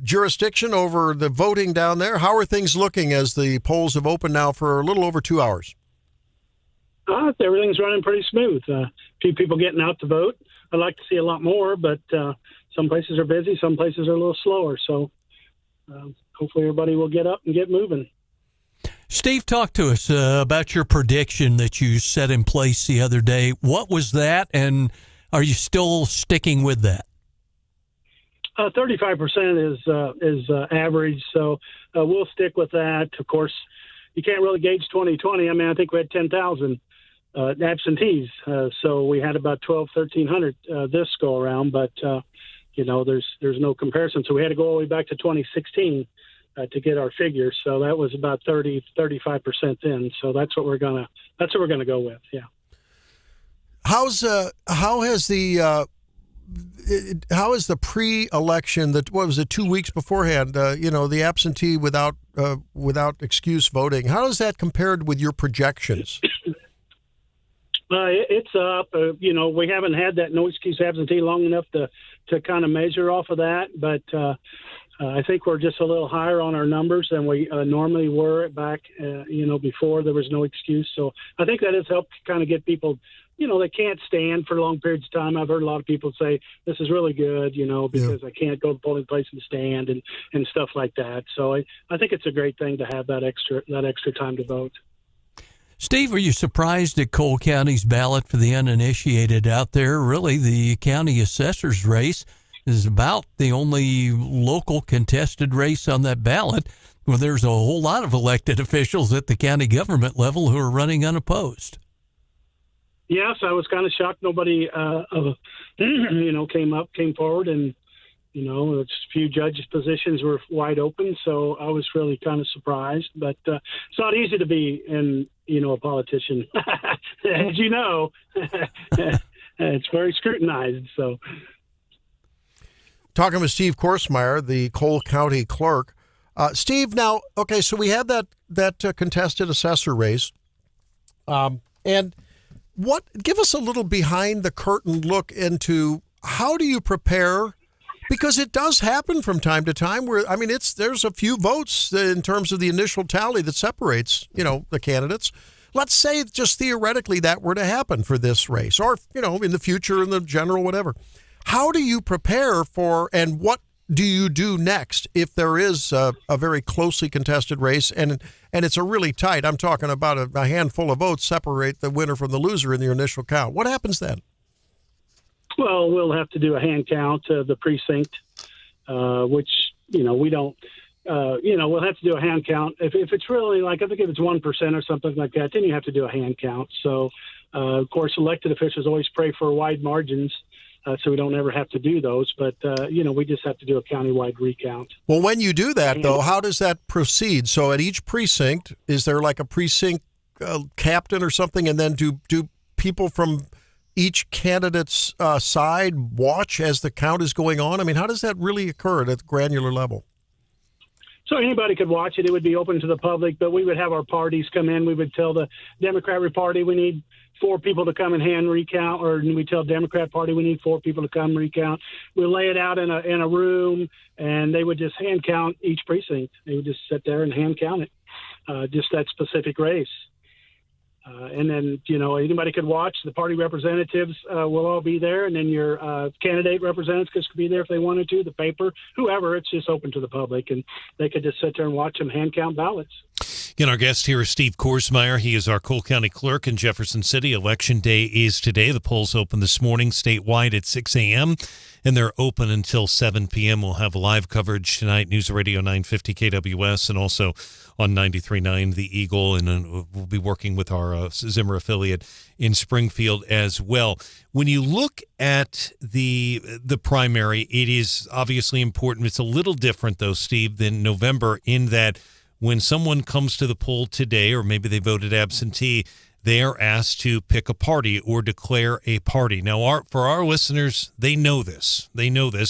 jurisdiction over the voting down there. How are things looking as the polls have opened now for a little over 2 hours? Everything's running pretty smooth. A few people getting out to vote. I'd like to see a lot more, but some places are busy, some places are a little slower. So hopefully everybody will get up and get moving. Steve, talk to us about your prediction that you set in place the other day. What was that, and are you still sticking with that? 35% is average, so we'll stick with that. Of course, you can't really gauge 2020. I mean, I think we had 10,000 absentees, so we had about 1,300 this go around. But there's no comparison. So we had to go all the way back to 2016 to get our figures. So that was about 35% in. So that's what we're gonna go with. Yeah. How is the pre-election, that what was it, 2 weeks beforehand, the absentee without excuse voting, how is that compared with your projections? It's up. We haven't had that no excuse absentee long enough to kind of measure off of that, but I think we're just a little higher on our numbers than we normally were back, before there was no excuse. So I think that has helped kind of get people, they can't stand for long periods of time. I've heard a lot of people say this is really good, because I can't go to the polling place and stand and stuff like that. So I think it's a great thing to have that extra time to vote. Steve, are you surprised at Cole County's ballot for the uninitiated out there? Really, the county assessor's race is about the only local contested race on that ballot, where there's a whole lot of elected officials at the county government level who are running unopposed. Yes, I was kind of shocked nobody, came forward, and a few judges' positions were wide open. So I was really kind of surprised. But it's not easy to be a politician, as you know. It's very scrutinized. So, talking with Steve Korsmeyer, the Cole County Clerk. Steve, now, okay, so we had that contested assessor race, and give us a little behind the curtain look into how do you prepare, because it does happen from time to time where, I mean, there's a few votes in terms of the initial tally that separates, the candidates. let's say just theoretically that were to happen for this race, or in the future, in the general, whatever. How do you prepare for, and what do you do next if there is a very closely contested race and it's a really tight? I'm talking about a handful of votes separate the winner from the loser in the initial count. What happens then? Well, we'll have to do a hand count of the precinct, which we don't. We'll have to do a hand count. If it's really I think if it's 1% or something like that, then you have to do a hand count. So, of course, elected officials always pray for wide margins, so we don't ever have to do those. But, we just have to do a countywide recount. Well, when you do that, though, how does that proceed? So at each precinct, is there like a precinct captain or something? And then do people from each candidate's side watch as the count is going on? I mean, how does that really occur at the granular level? So anybody could watch it. It would be open to the public, but we would have our parties come in. We would tell the Democrat Party we need 4 people to come and hand recount, or we tell Democrat Party we need 4 people to come recount. We lay it out in a room, and they would just hand count each precinct. They would just sit there and hand count it, just that specific race. And then, anybody could watch. The party representatives will all be there, and then your candidate representatives could be there if they wanted to, the paper, whoever. It's just open to the public, and they could just sit there and watch them hand count ballots. Again, our guest here is Steve Korsmeyer. He is our Cole County Clerk in Jefferson City. Election day is today. The polls open this morning statewide at 6 a.m., and they're open until 7 p.m. We'll have live coverage tonight, News Radio 950 KWS, and also on 93.9 The Eagle, and we'll be working with our Zimmer affiliate in Springfield as well. When you look at the primary, it is obviously important. It's a little different, though, Steve, than November, in that when someone comes to the poll today, or maybe they voted absentee, they are asked to pick a party or declare a party. Now, for our listeners, they know this,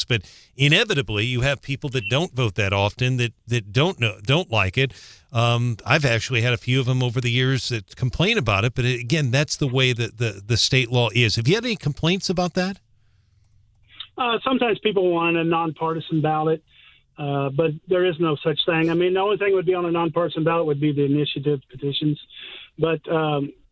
but inevitably you have people that don't vote that often, that don't like it. I've actually had a few of them over the years that complain about it, but again, that's the way that the state law is. Have you had any complaints about that? Sometimes people want a nonpartisan ballot. But there is no such thing. I mean, the only thing that would be on a nonpartisan ballot would be the initiative petitions. But,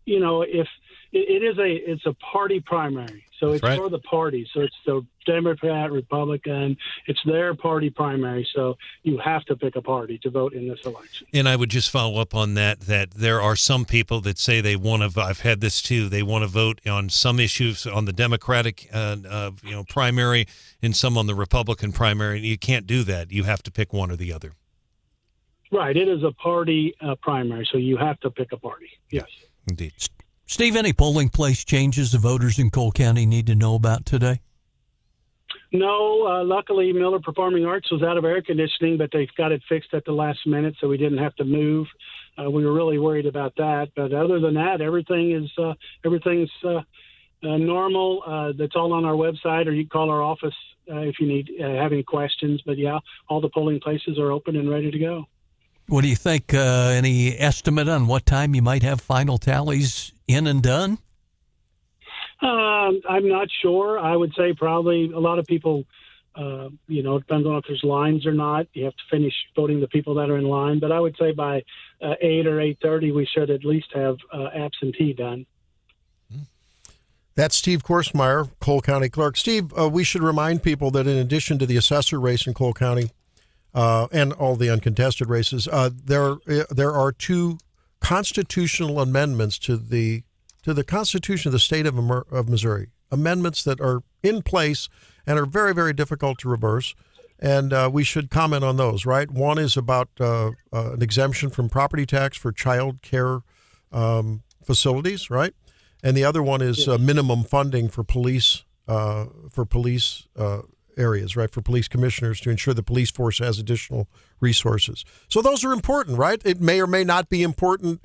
if it's a party primary. So it's for the party. So it's the Democrat, Republican. It's their party primary. So you have to pick a party to vote in this election. And I would just follow up on that there are some people that say they want to, I've had this too, they want to vote on some issues on the Democratic primary and some on the Republican primary. You can't do that. You have to pick one or the other. Right. It is a party primary. So you have to pick a party. Yes. Indeed. Steve, any polling place changes the voters in Cole County need to know about today? No. Luckily, Miller Performing Arts was out of air conditioning, but they've got it fixed at the last minute, so we didn't have to move. We were really worried about that. But other than that, everything's normal. That's all on our website, or you can call our office if you have any questions. But, yeah, all the polling places are open and ready to go. What do you think? Any estimate on what time you might have final tallies in and done? I'm not sure. I would say probably a lot of people, it depends on if there's lines or not. You have to finish voting the people that are in line. But I would say by 8 or 8:30, we should at least have absentee done. That's Steve Korsmeyer, Cole County Clerk. Steve, we should remind people that in addition to the assessor race in Cole County, and all the uncontested races, there are 2 constitutional amendments to the Constitution of the state of Missouri. Amendments that are in place and are very, very difficult to reverse. And we should comment on those, right? One is about an exemption from property tax for child care facilities, right? And the other one is minimum funding for police areas, right, for police commissioners to ensure the police force has additional resources. So those are important, right? It may or may not be important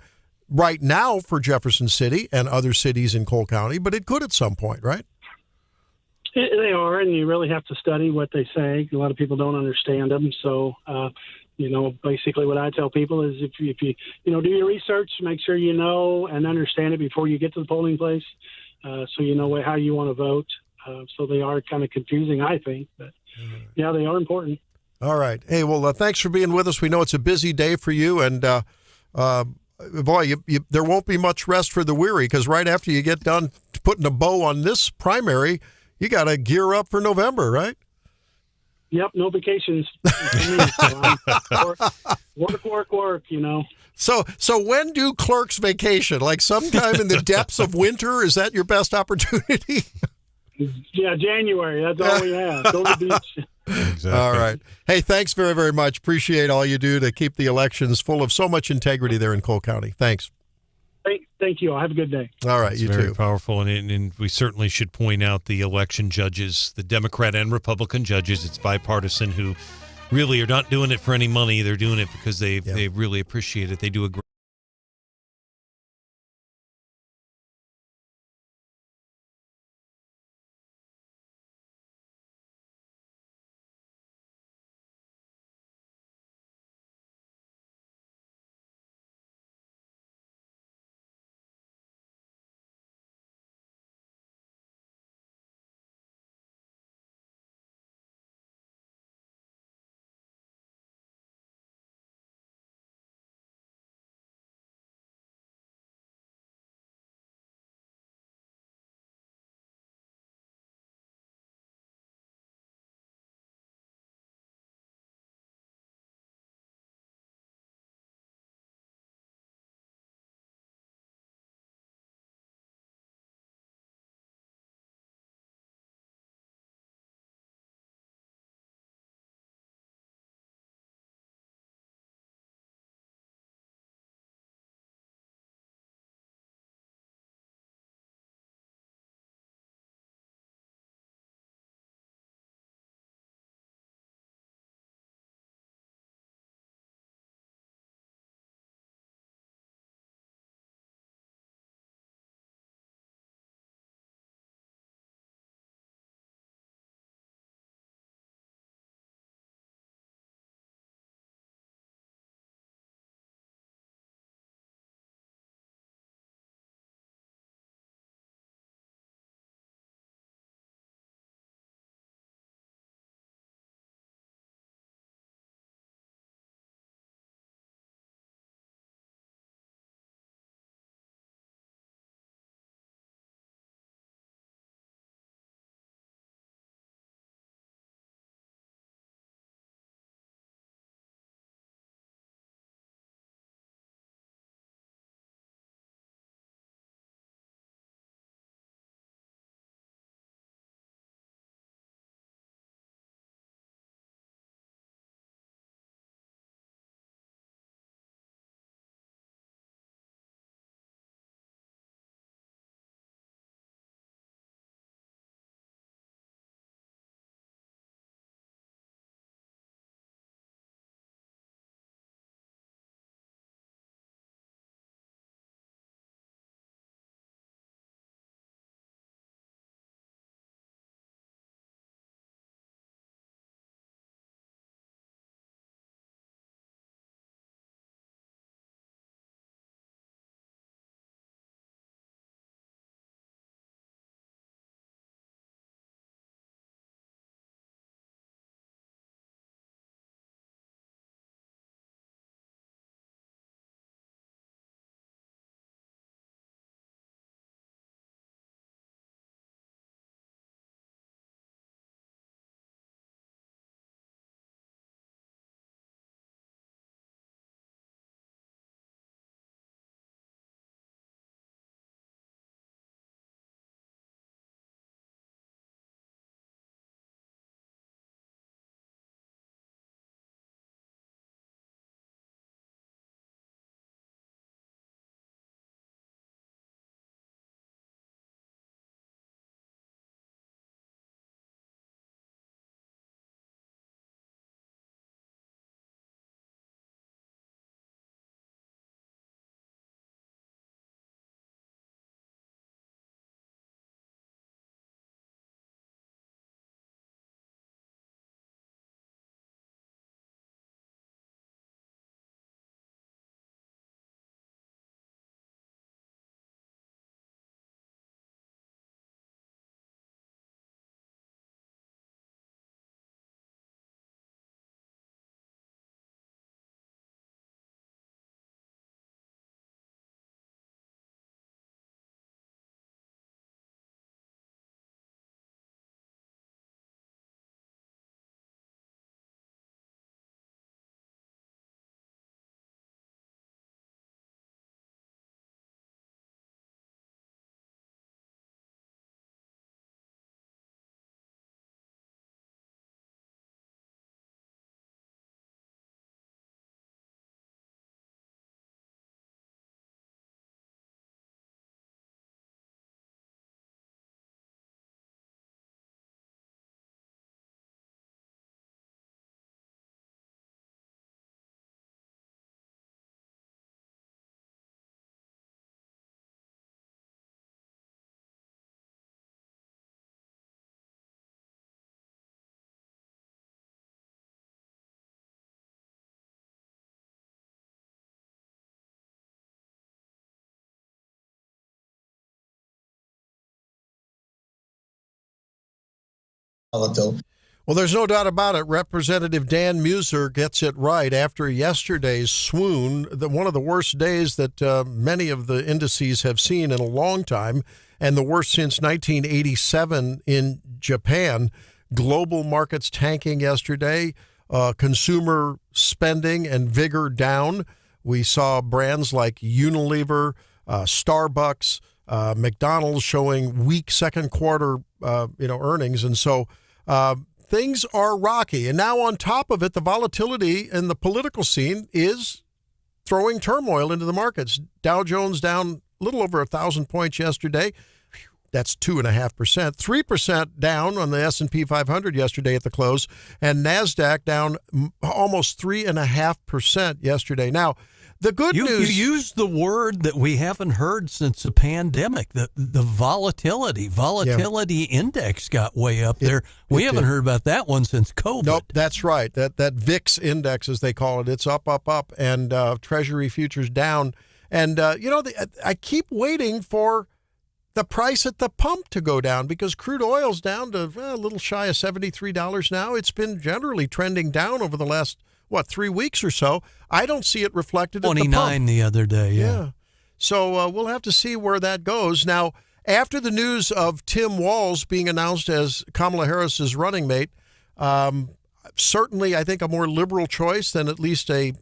right now for Jefferson City and other cities in Cole County, but it could at some point, right? They are, and you really have to study what they say. A lot of people don't understand them. So, basically what I tell people is if you do your research, make sure you know and understand it before you get to the polling place, so you know how you want to vote. So they are kind of confusing, I think, but yeah, they are important. All right. Hey, well, thanks for being with us. We know it's a busy day for you, and boy, there won't be much rest for the weary, because right after you get done putting a bow on this primary, you got to gear up for November, right? Yep, no vacations for me. So work, you know. So when do clerks vacation? Like sometime in the depths of winter? Is that your best opportunity? Yeah, January. That's all we have. Go to the beach. Exactly. All right. Hey, thanks very, very much. Appreciate all you do to keep the elections full of so much integrity there in Cole County. Thanks. Thank you all. Have a good day. All right, It's you very too. powerful, and we certainly should point out the election judges, the Democrat and Republican judges. It's bipartisan, who really are not doing it for any money. They're doing it because they really appreciate it. They do a great volatile. Well, there's no doubt about it. Representative Dan Muser gets it right after yesterday's swoon, one of the worst days that many of the indices have seen in a long time, and the worst since 1987 in Japan. Global markets tanking yesterday, consumer spending and vigor down. We saw brands like Unilever, Starbucks, McDonald's showing weak second quarter earnings, and so things are rocky. And now on top of it, the volatility in the political scene is throwing turmoil into the markets. Dow Jones down a little over 1,000 points yesterday. That's 2.5%. 3% down on the S&P 500 yesterday at the close, and NASDAQ down almost 3.5% yesterday. Now, the good news... You used the word that we haven't heard since the pandemic, the volatility. Volatility index got way up there. We haven't heard about that one since COVID. Nope, that's right. That VIX index, as they call it, it's up, and Treasury futures down. And, I keep waiting for the price at the pump to go down because crude oil's down to a little shy of $73 now. It's been generally trending down over the last, 3 weeks or so. I don't see it reflected at the pump. 29 the other day, yeah. So we'll have to see where that goes. Now, after the news of Tim Walz being announced as Kamala Harris's running mate, certainly I think a more liberal choice than at least in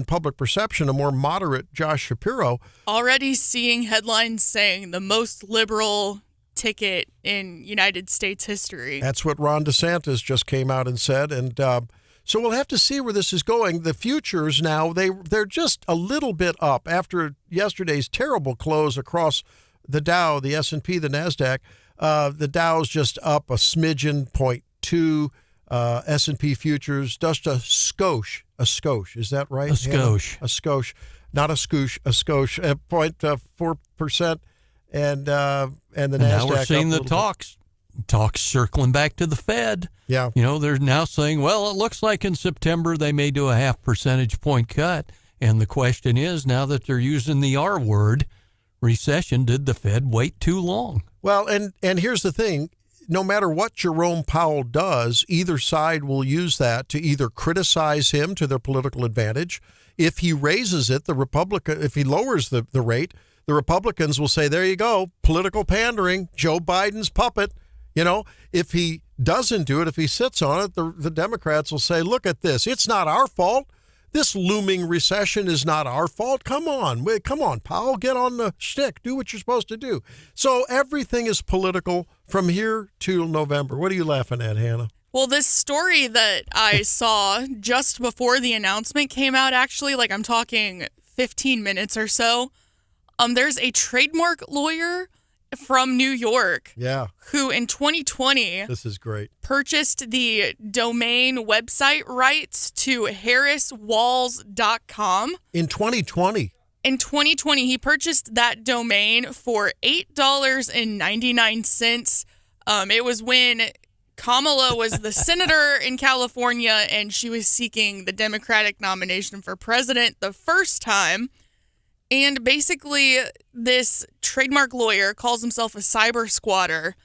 public perception, a more moderate Josh Shapiro. Already seeing headlines saying the most liberal ticket in United States history. That's what Ron DeSantis just came out and said. And so we'll have to see where this is going. The futures now, they're just a little bit up after yesterday's terrible close across the Dow, the S&P, the NASDAQ. The Dow's just up a smidgen, 0.2. S&P futures, just a skosh. Is that right? A skosh. A skosh. Not a scoosh, a skosh. 0.4%. And the NASDAQ. Now we're seeing the talks circling back to the Fed. Yeah. They're now saying, well, it looks like in September they may do a 0.5 percentage point cut. And the question is, now that they're using the R word, recession, did the Fed wait too long? Well, and here's the thing. No matter what Jerome Powell does, either side will use that to either criticize him to their political advantage. If he raises it, if he lowers the rate, the Republicans will say, there you go, political pandering, Joe Biden's puppet. If he doesn't do it, if he sits on it, the Democrats will say, look at this. It's not our fault. This looming recession is not our fault. Come on, Powell, get on the shtick. Do what you're supposed to do. So everything is political from here to November. What are you laughing at, Hannah? Well, this story that I saw just before the announcement came out, actually, I'm talking 15 minutes or so, there's a trademark lawyer from New York who in 2020 this is great purchased the domain website rights to harriswalls.com. In 2020? In 2020, he purchased that domain for $8.99. It was when Kamala was the senator in California and she was seeking the Democratic nomination for president the first time. And basically, this trademark lawyer calls himself a cyber squatter,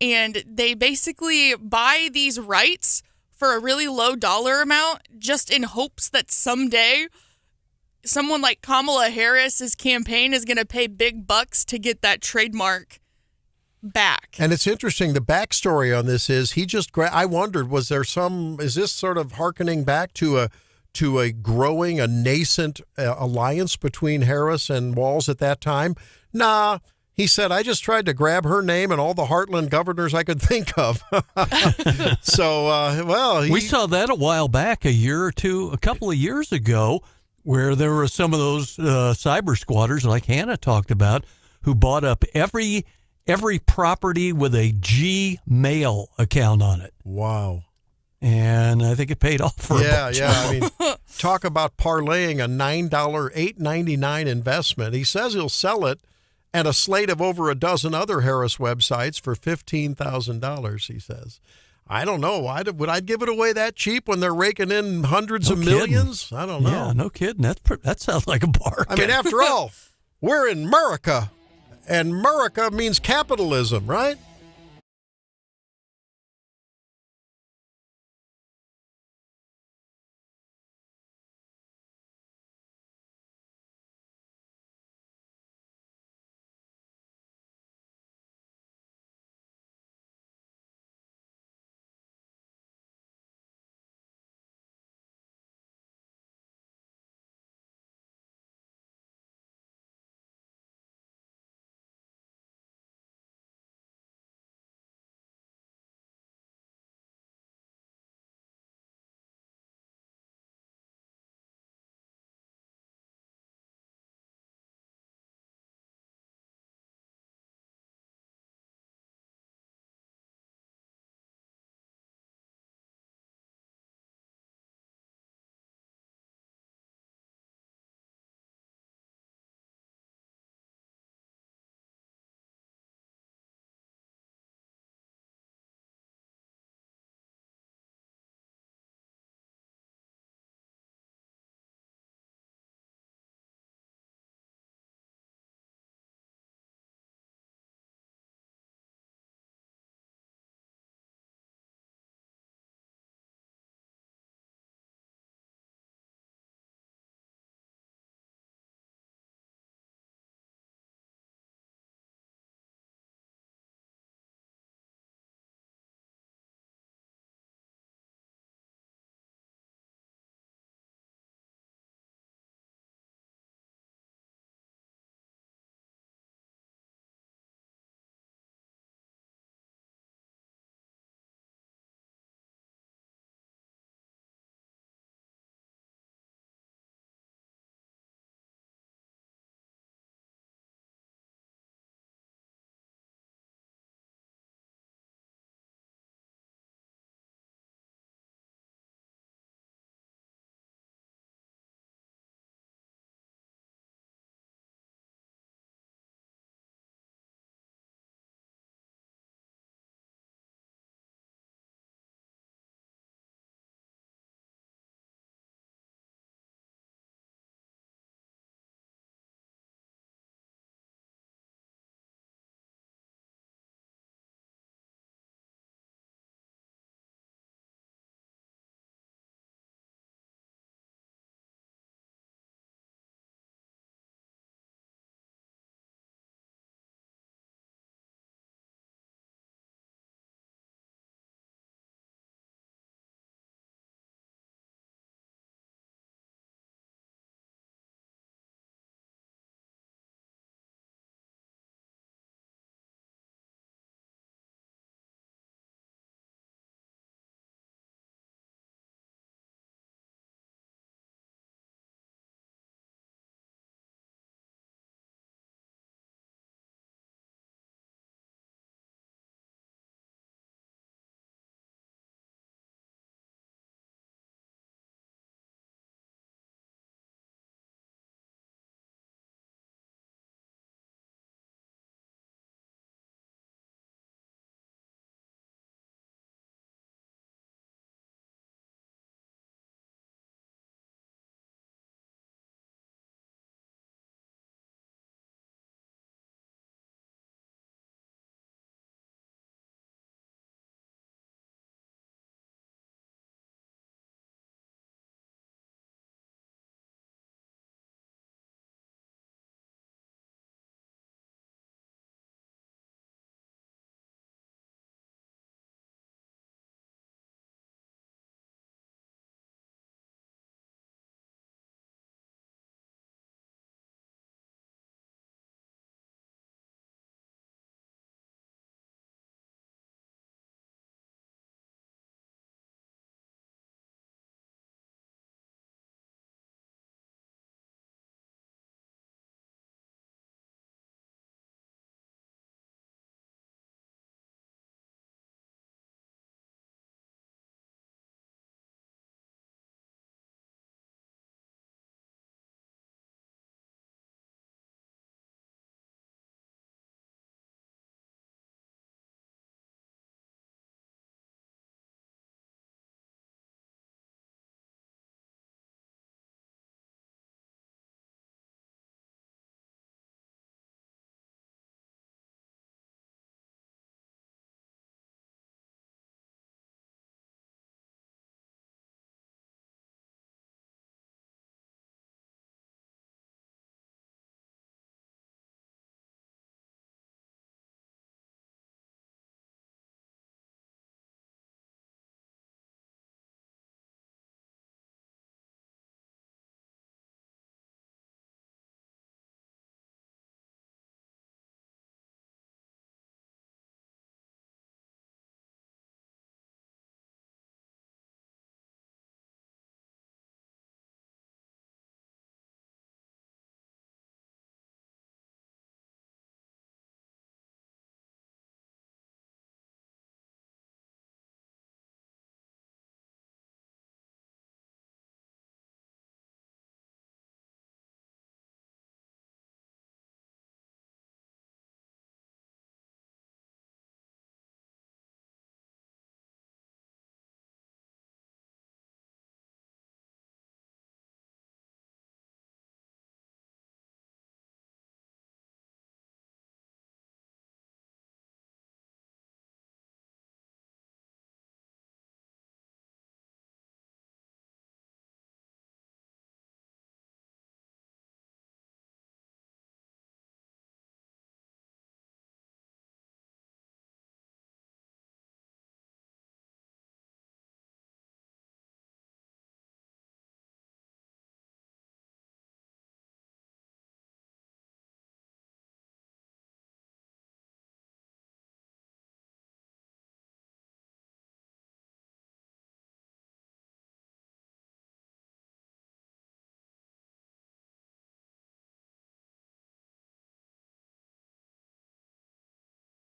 and they basically buy these rights for a really low dollar amount just in hopes that someday someone like Kamala Harris's campaign is going to pay big bucks to get that trademark back. And it's interesting, the backstory on this is I wondered, is this sort of hearkening back to a nascent alliance between Harris and Walz at that time? Nah, he said, I just tried to grab her name and all the Heartland governors I could think of. So, we saw that a while back, a couple of years ago, where there were some of those cyber squatters, like Hannah talked about, who bought up every property with a Gmail account on it. Wow. And I think it paid off for a bunch. Yeah. I mean, talk about parlaying a $8.99 investment. He says he'll sell it and a slate of over a dozen other Harris websites for $15,000, he says. I don't know. Would I give it away that cheap when they're raking in hundreds of millions? I don't know. Yeah, no kidding. That sounds like a bargain. I mean, after all, we're in America, and America means capitalism, right?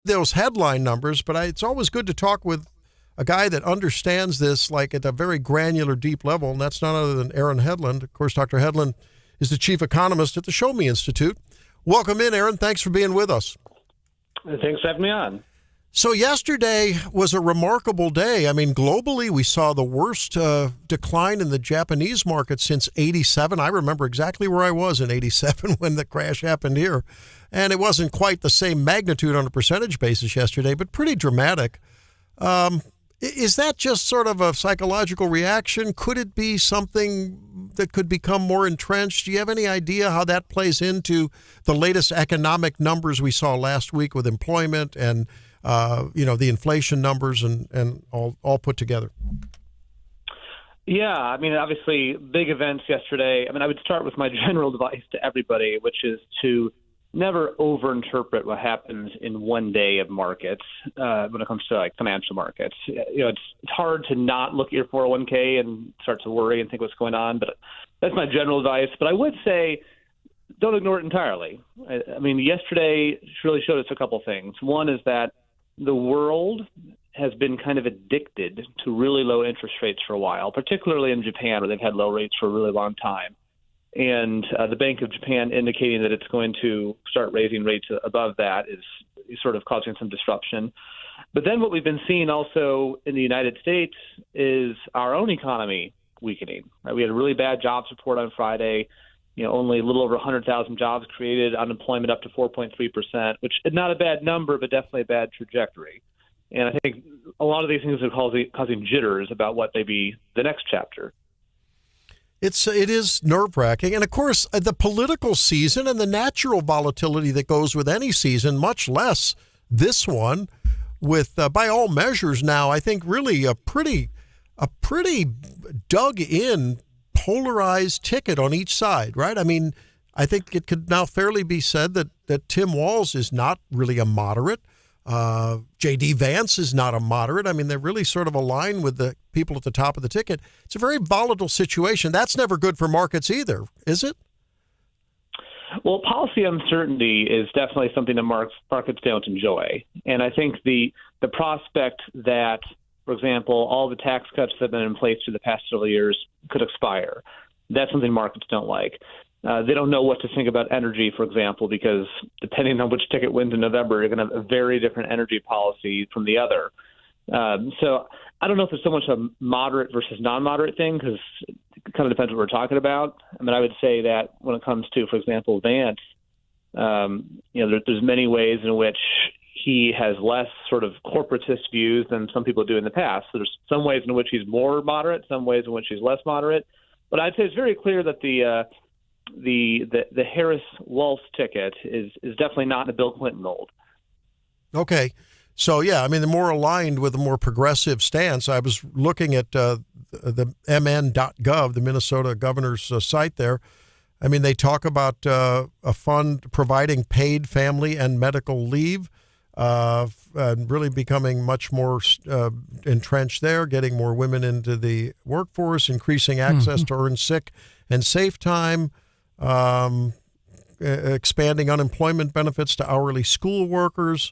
those headline numbers, but it's always good to talk with a guy that understands this like at a very granular, deep level, and that's none other than Aaron Hedlund. Of course, Dr. Hedlund is the chief economist at the Show Me Institute. Welcome in, Aaron. Thanks for being with us. Thanks for having me on. So yesterday was a remarkable day. I mean, globally, we saw the worst decline in the Japanese market since 87. I remember exactly where I was in 87 when the crash happened here. And it wasn't quite the same magnitude on a percentage basis yesterday, but pretty dramatic. Is that just sort of a psychological reaction? Could it be something that could become more entrenched? Do you have any idea how that plays into the latest economic numbers we saw last week with employment and the inflation numbers and all put together? Yeah, I mean, obviously, big events yesterday. I mean, I would start with my general advice to everybody, which is to never overinterpret what happens in one day of markets when it comes to like financial markets. It's hard to not look at your 401k and start to worry and think what's going on. But that's my general advice. But I would say don't ignore it entirely. I mean, yesterday really showed us a couple things. One is that the world has been kind of addicted to really low interest rates for a while, particularly in Japan, where they've had low rates for a really long time. And the Bank of Japan indicating that it's going to start raising rates above that is sort of causing some disruption. But then what we've been seeing also in the United States is our own economy weakening. Right? We had a really bad jobs report on Friday. Only a little over 100,000 jobs created, unemployment up to 4.3%, which is not a bad number, but definitely a bad trajectory. And I think a lot of these things are causing jitters about what may be the next chapter. It is nerve-wracking. And, of course, the political season and the natural volatility that goes with any season, much less this one, with, by all measures now, I think really a pretty dug-in, polarized ticket on each side, right? I mean, I think it could now fairly be said that Tim Walz is not really a moderate. J.D. Vance is not a moderate. I mean, they're really sort of aligned with the people at the top of the ticket. It's a very volatile situation. That's never good for markets either, is it? Well, policy uncertainty is definitely something that markets don't enjoy. And I think the prospect that, for example, all the tax cuts that have been in place for the past several years could expire, that's something markets don't like. They don't know what to think about energy, for example, because depending on which ticket wins in November, you're going to have a very different energy policy from the other. So I don't know if it's so much a moderate versus non-moderate thing, because it kind of depends what we're talking about. I mean, I would say that when it comes to, for example, Vance, there's many ways in which he has less sort of corporatist views than some people do in the past. So there's some ways in which he's more moderate, some ways in which he's less moderate. But I'd say it's very clear that the Harris-Walz ticket is definitely not in the Bill Clinton mold. Okay. So, yeah, I mean, they're more aligned with a more progressive stance. I was looking at the mn.gov, the Minnesota governor's site there. I mean, they talk about a fund providing paid family and medical leave, and really becoming much more entrenched there, getting more women into the workforce, increasing access to earn sick and safe time, expanding unemployment benefits to hourly school workers.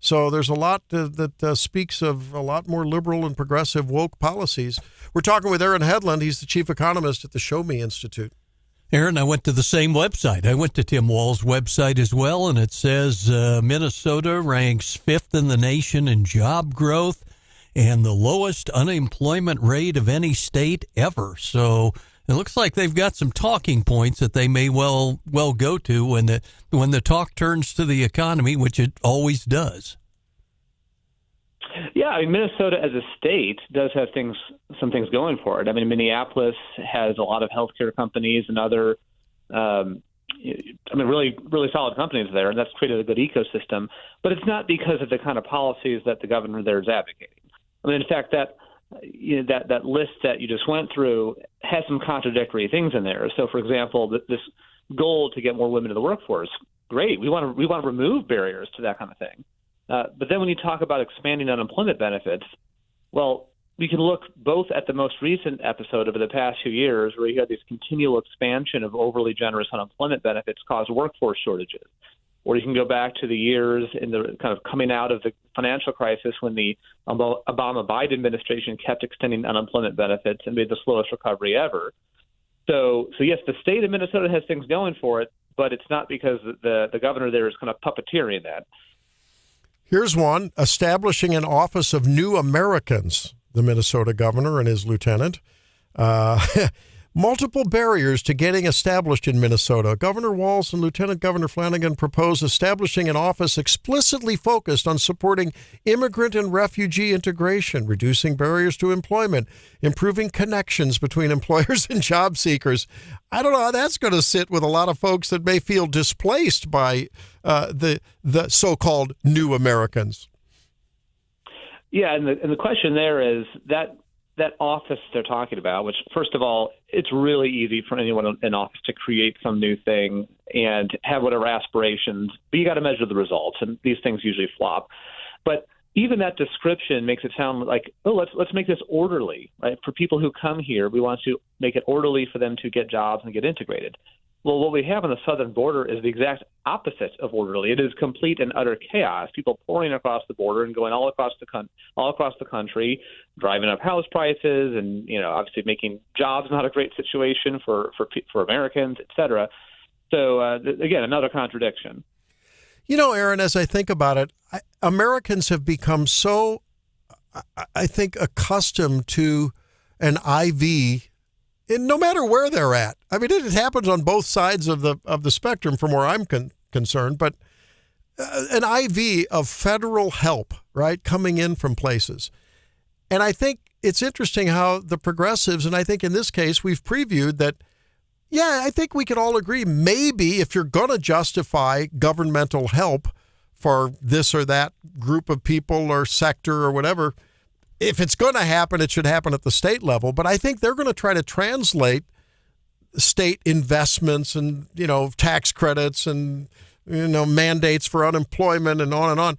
So there's a lot that speaks of a lot more liberal and progressive woke policies. We're talking with Aaron Hedlund. He's the chief economist at the Show Me Institute. Aaron, I went to the same website. I went to Tim Walz's website as well, and it says Minnesota ranks 5th in the nation in job growth and the lowest unemployment rate of any state ever. So it looks like they've got some talking points that they may well go to when the talk turns to the economy, which it always does. Yeah, I mean, Minnesota as a state does have some things going for it. I mean, Minneapolis has a lot of healthcare companies and other, really, really solid companies there, and that's created a good ecosystem. But it's not because of the kind of policies that the governor there is advocating. I mean, in fact, that list that you just went through has some contradictory things in there. So, for example, this goal to get more women to the workforce, great. We want to remove barriers to that kind of thing. But then when you talk about expanding unemployment benefits, well, we can look both at the most recent episode over the past few years where you had this continual expansion of overly generous unemployment benefits cause workforce shortages. or you can go back to the years in the kind of coming out of the financial crisis when the Obama-Biden administration kept extending unemployment benefits and made the slowest recovery ever. So yes, the state of Minnesota has things going for it, but it's not because the governor there is kind of puppeteering that. Here's one: establishing an Office of New Americans, the Minnesota governor and his lieutenant. Multiple barriers to getting established in Minnesota. Governor Walz and Lieutenant Governor Flanagan propose establishing an office explicitly focused on supporting immigrant and refugee integration, reducing barriers to employment, improving connections between employers and job seekers. I don't know how that's going to sit with a lot of folks that may feel displaced by the so-called new Americans. Yeah, and the question there is that office they're talking about, which, first of all, it's really easy for anyone in office to create some new thing and have whatever aspirations, but you got to measure the results, and these things usually flop. But even that description makes it sound like, oh, let's make this orderly, right? For people who come here, we want to make it orderly for them to get jobs and get integrated. Well, what we have on the southern border is the exact opposite of orderly. It is complete and utter chaos. People pouring across the border and going all across the country, driving up house prices, and obviously making jobs not a great situation for Americans, et cetera. So again, another contradiction. Aaron, as I think about it, Americans have become so, I think, accustomed to an IV. And no matter where they're at. I mean, it happens on both sides of the spectrum from where I'm concerned, but an IV of federal help, right, coming in from places. And I think it's interesting how the progressives, and I think in this case we've previewed that, yeah, I think we can all agree maybe if you're going to justify governmental help for this or that group of people or sector or whatever, if it's going to happen, it should happen at the state level. But I think they're going to try to translate state investments and, tax credits and, mandates for unemployment and on and on.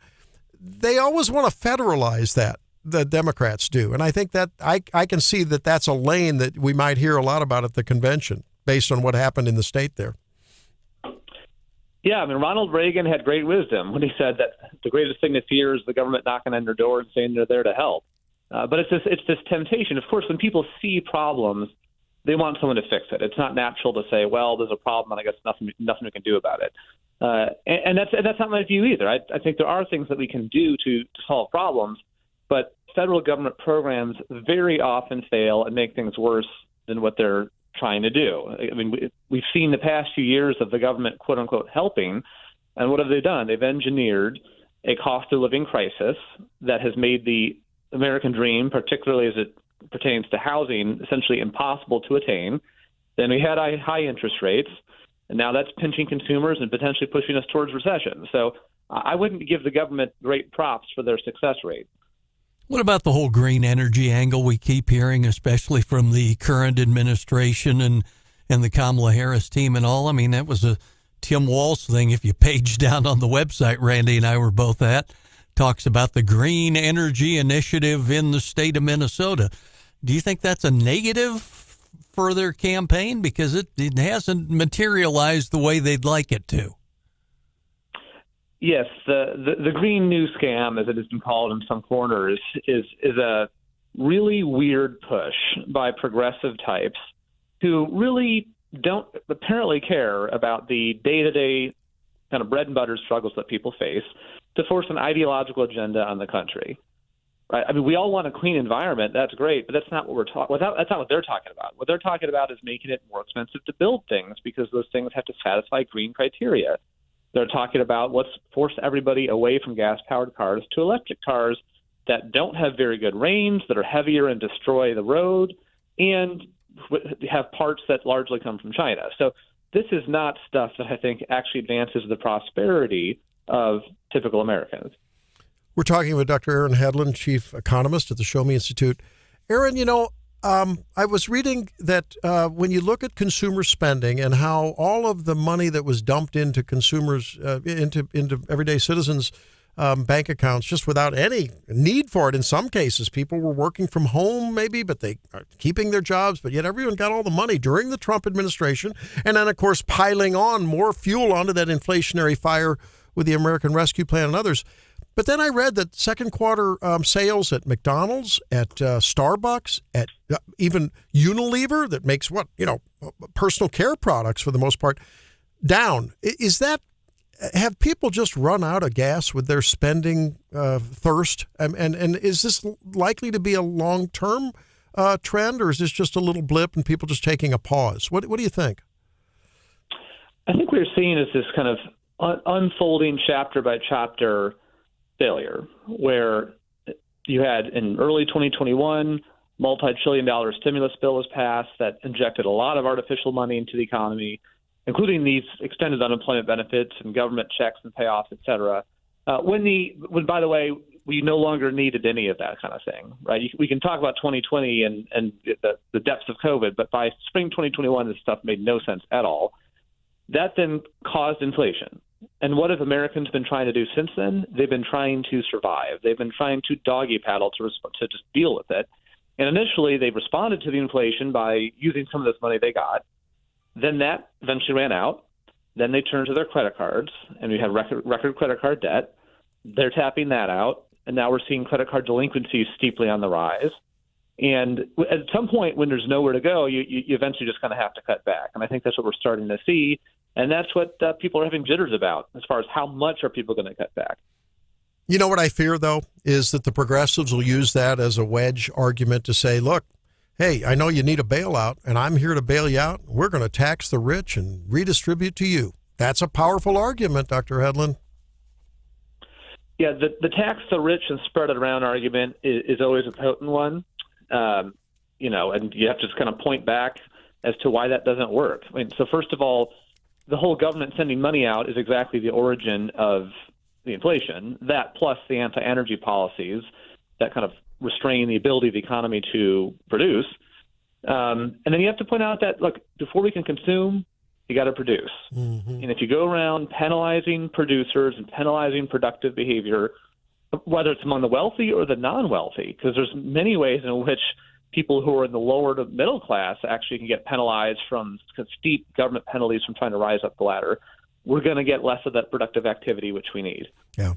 They always want to federalize that, the Democrats do. And I think that I can see that that's a lane that we might hear a lot about at the convention based on what happened in the state there. Yeah, I mean, Ronald Reagan had great wisdom when he said that the greatest thing to fear is the government knocking on your door and saying they're there to help. But it's this temptation. Of course, when people see problems, they want someone to fix it. It's not natural to say, well, there's a problem, and I guess nothing we can do about it. And that's not my view either. I think there are things that we can do to solve problems, but federal government programs very often fail and make things worse than what they're trying to do. I mean, we've seen the past few years of the government, quote unquote, helping, and what have they done? They've engineered a cost of living crisis that has made the American dream, particularly as it pertains to housing, essentially impossible to attain. Then we had high interest rates, and now that's pinching consumers and potentially pushing us towards recession. So I wouldn't give the government great props for their success rate. What about the whole green energy angle we keep hearing, especially from the current administration and the Kamala Harris team and all? I mean, that was a Tim Walz thing. If you page down on the website Randy and I were both at, talks about the green energy initiative in the state of Minnesota. Do you think that's a negative for their campaign? Because it hasn't materialized the way they'd like it to. Yes, the green new scam, as it has been called in some corners, is a really weird push by progressive types who really don't apparently care about the day-to-day kind of bread and butter struggles that people face to force an ideological agenda on the country. Right? I mean, we all want a clean environment. That's great, but that's not what that's not what they're talking about. What they're talking about is making it more expensive to build things because those things have to satisfy green criteria. They're talking about let's force everybody away from gas-powered cars to electric cars that don't have very good range, that are heavier and destroy the road, and have parts that largely come from China. So this is not stuff that I think actually advances the prosperity of typical Americans. We're talking with Dr. Aaron Hedlund, Chief Economist at the Show Me Institute. Aaron, I was reading that when you look at consumer spending and how all of the money that was dumped into consumers, into everyday citizens bank accounts just without any need for it. In some cases, people were working from home maybe, but they are keeping their jobs, but yet everyone got all the money during the Trump administration. And then, of course, piling on more fuel onto that inflationary fire with the American Rescue Plan and others. But then I read that second quarter sales at McDonald's, at Starbucks, at even Unilever that makes personal care products for the most part, down. Is that, have people just run out of gas with their spending thirst? And is this likely to be a long-term trend, or is this just a little blip and people just taking a pause? What do you think? I think what we're seeing is this kind of unfolding chapter by chapter failure, where you had in early 2021, multi-trillion-dollar stimulus bill was passed that injected a lot of artificial money into the economy, including these extended unemployment benefits and government checks and payoffs, et cetera. When by the way, we no longer needed any of that kind of thing, right? We can talk about 2020 and the depths of COVID, but by spring 2021, this stuff made no sense at all. That then caused inflation. And what have Americans been trying to do since then? They've been trying to survive. They've been trying to doggy paddle to just deal with it. And initially, they responded to the inflation by using some of this money they got. Then that eventually ran out. Then they turned to their credit cards, and we had record credit card debt. They're tapping that out, and now we're seeing credit card delinquencies steeply on the rise. And at some point, when there's nowhere to go, you eventually just kind of have to cut back. And I think that's what we're starting to see. And that's what people are having jitters about as far as how much are people going to cut back. You know what I fear, though, is that the progressives will use that as a wedge argument to say, look, hey, I know you need a bailout, and I'm here to bail you out. We're going to tax the rich and redistribute to you. That's a powerful argument, Dr. Hedlund. Yeah, the tax the rich and spread it around argument is always a potent one. And you have to just kind of point back as to why that doesn't work. I mean, so first of all, the whole government sending money out is exactly the origin of the inflation. That plus the anti-energy policies that kind of restrain the ability of the economy to produce. And then you have to point out that, look, before we can consume, you got to produce. Mm-hmm. And if you go around penalizing producers and penalizing productive behavior, whether it's among the wealthy or the non-wealthy, because there's many ways in which people who are in the lower to middle class actually can get penalized from steep government penalties from trying to rise up the ladder, we're going to get less of that productive activity, which we need. Yeah.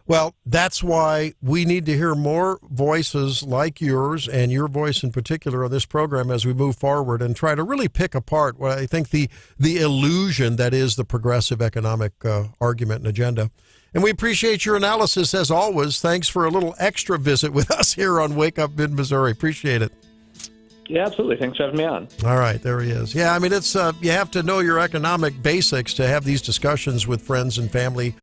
Well, that's why we need to hear more voices like yours and your voice in particular on this program as we move forward and try to really pick apart what I think the illusion that is the progressive economic argument and agenda. And we appreciate your analysis as always. Thanks for a little extra visit with us here on Wake Up Mid-Missouri. Appreciate it. Yeah, absolutely. Thanks for having me on. All right, there he is. Yeah, I mean, it's you have to know your economic basics to have these discussions with friends and family.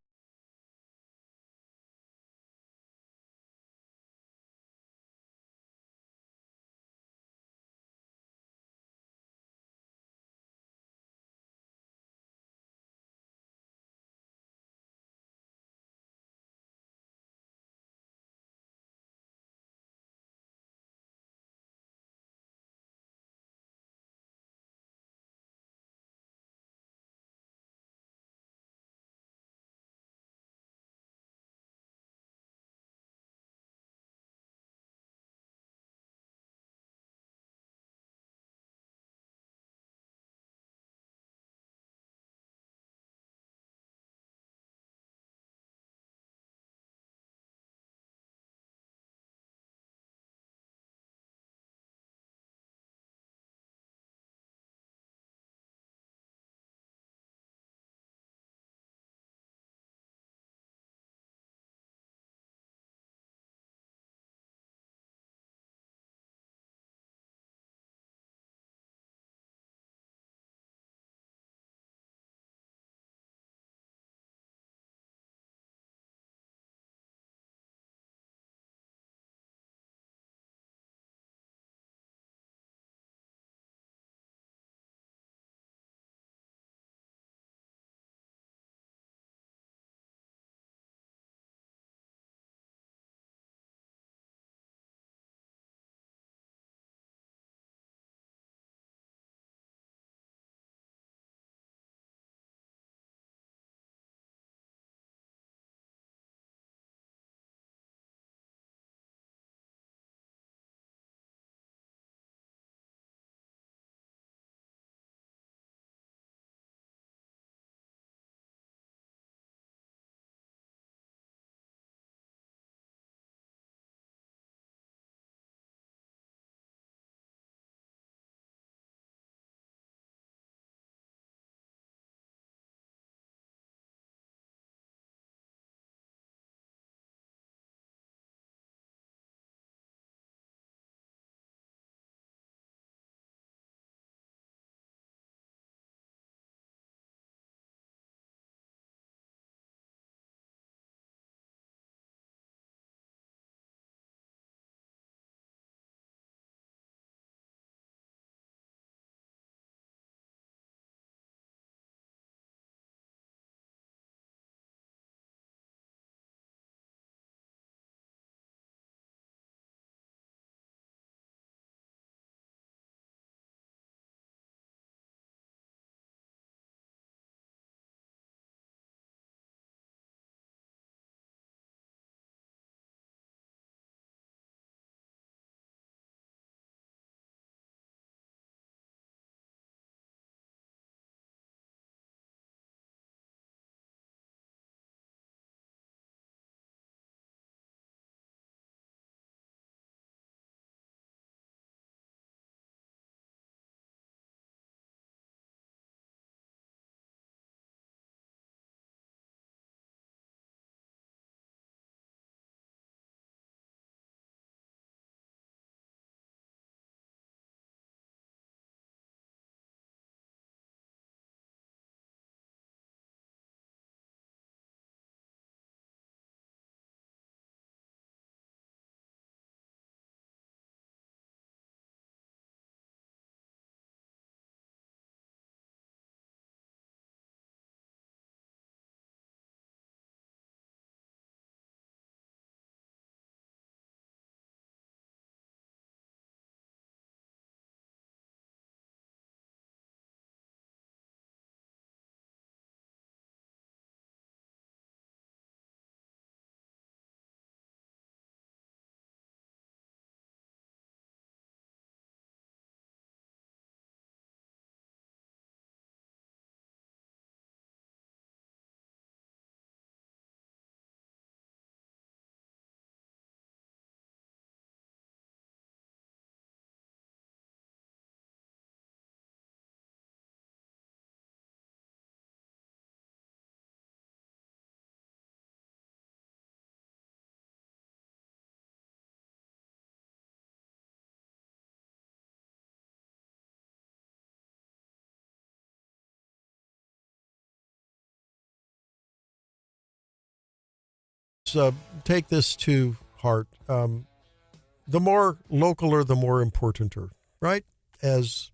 take this to heart. The more localer, the more importanter, right? As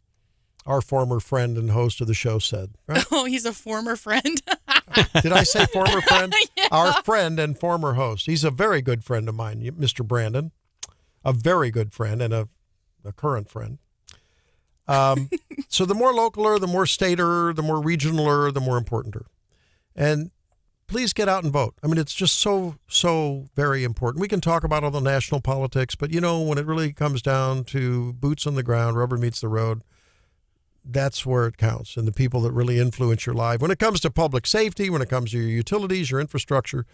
our former friend and host of the show said, right? Oh, he's a former friend. Did I say former friend? Yeah. Our friend and former host. He's a very good friend of mine, Mr. Brandon. A very good friend and a current friend. So the more localer, the more stater, the more regionaler, the more importanter. And please get out and vote. I mean, it's just so very important. We can talk about all the national politics, but, when it really comes down to boots on the ground, rubber meets the road, that's where it counts, and the people that really influence your life. When it comes to public safety, when it comes to your utilities, your infrastructure,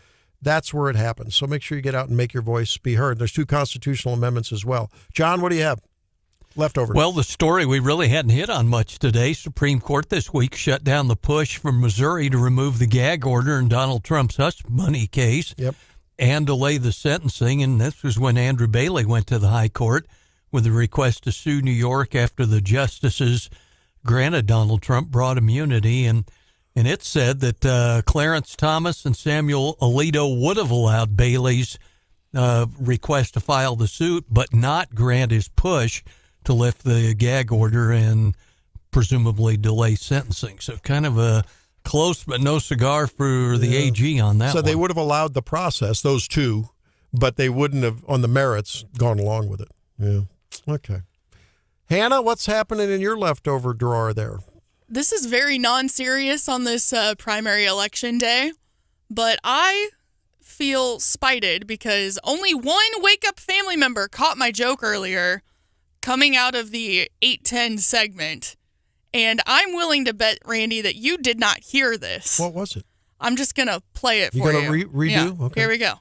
that's where it happens. So make sure you get out and make your voice be heard. There's 2 constitutional amendments as well. John, what do you have left over? Well, the story we really hadn't hit on much today. Supreme Court this week shut down the push from Missouri to remove the gag order in Donald Trump's hush money case and delay the sentencing. And this was when Andrew Bailey went to the high court with a request to sue New York after the justices granted Donald Trump broad immunity. And it said that Clarence Thomas and Samuel Alito would have allowed Bailey's request to file the suit, but not grant his push to lift the gag order and presumably delay sentencing. So kind of a close but no cigar for the AG on that. So one. they would have allowed the process, those 2, but they wouldn't have, on the merits, gone along with it. Yeah. Okay. Hannah, what's happening in your leftover drawer there? This is very non-serious on this primary election day, but I feel spited because only one wake-up family member caught my joke earlier coming out of the 8:10 segment, and I'm willing to bet, Randy, that you did not hear this. What was it? I'm just going to play it for you. You're going to redo? Yeah, Okay. Here we go.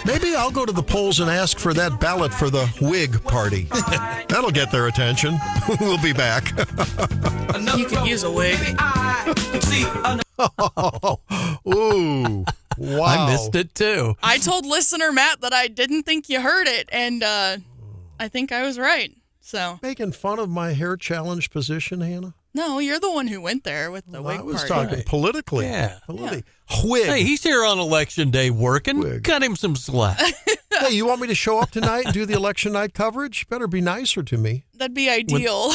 Maybe I'll go to the polls and ask for that ballot for the Whig Party. That'll get their attention. We'll be back. You could use a wig. Ooh, wow. I missed it, too. I told listener Matt that I didn't think you heard it, and I think I was right. So Making fun of my hair challenge position, Hannah? no, you're the one who went there with the wig I was party. talking politically. Yeah. Whig. Hey, he's here on Election Day working. Whig. Cut him some slack. Hey, you want me to show up tonight and do the election night coverage? Better be nicer to me. That'd be ideal.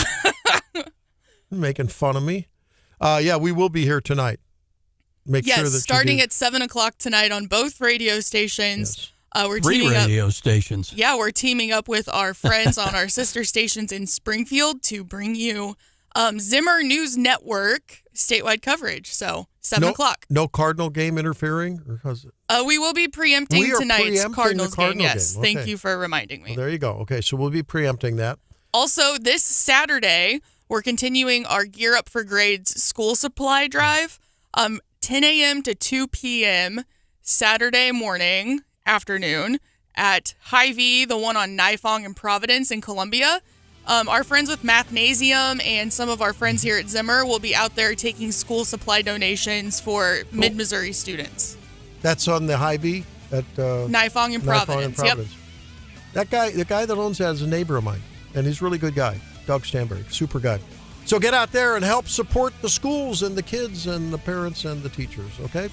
Making fun of me. Yeah, we will be here tonight. Make yes, sure that starting you do. at 7:00 tonight on both radio stations. We're 3 teaming up. radio stations. Yeah, we're teaming up with our friends on our sister stations in Springfield to bring you Zimmer News Network statewide coverage. So 7:00. No Cardinal game interfering? Or how's it? We will be preempting We are tonight's preempting Cardinals the Cardinal game. Yes, game. thank Okay. you for reminding me. Well, there you go. Okay, so we'll be preempting that. Also, this Saturday, we're continuing our Gear Up for Grades school supply drive. 10 a.m. to 2 p.m. Saturday morning, afternoon, at Hy-Vee, the one on Nifong and Providence in Columbia. Our friends with Mathnasium and some of our friends here at Zimmer will be out there taking school supply donations for mid-Missouri students. That's on the Hy-Vee at Nifong and Providence. Yep. That guy, the guy that owns that is a neighbor of mine, and he's a really good guy. Doug Stanberg, super guy. So get out there and help support the schools and the kids and the parents and the teachers, okay?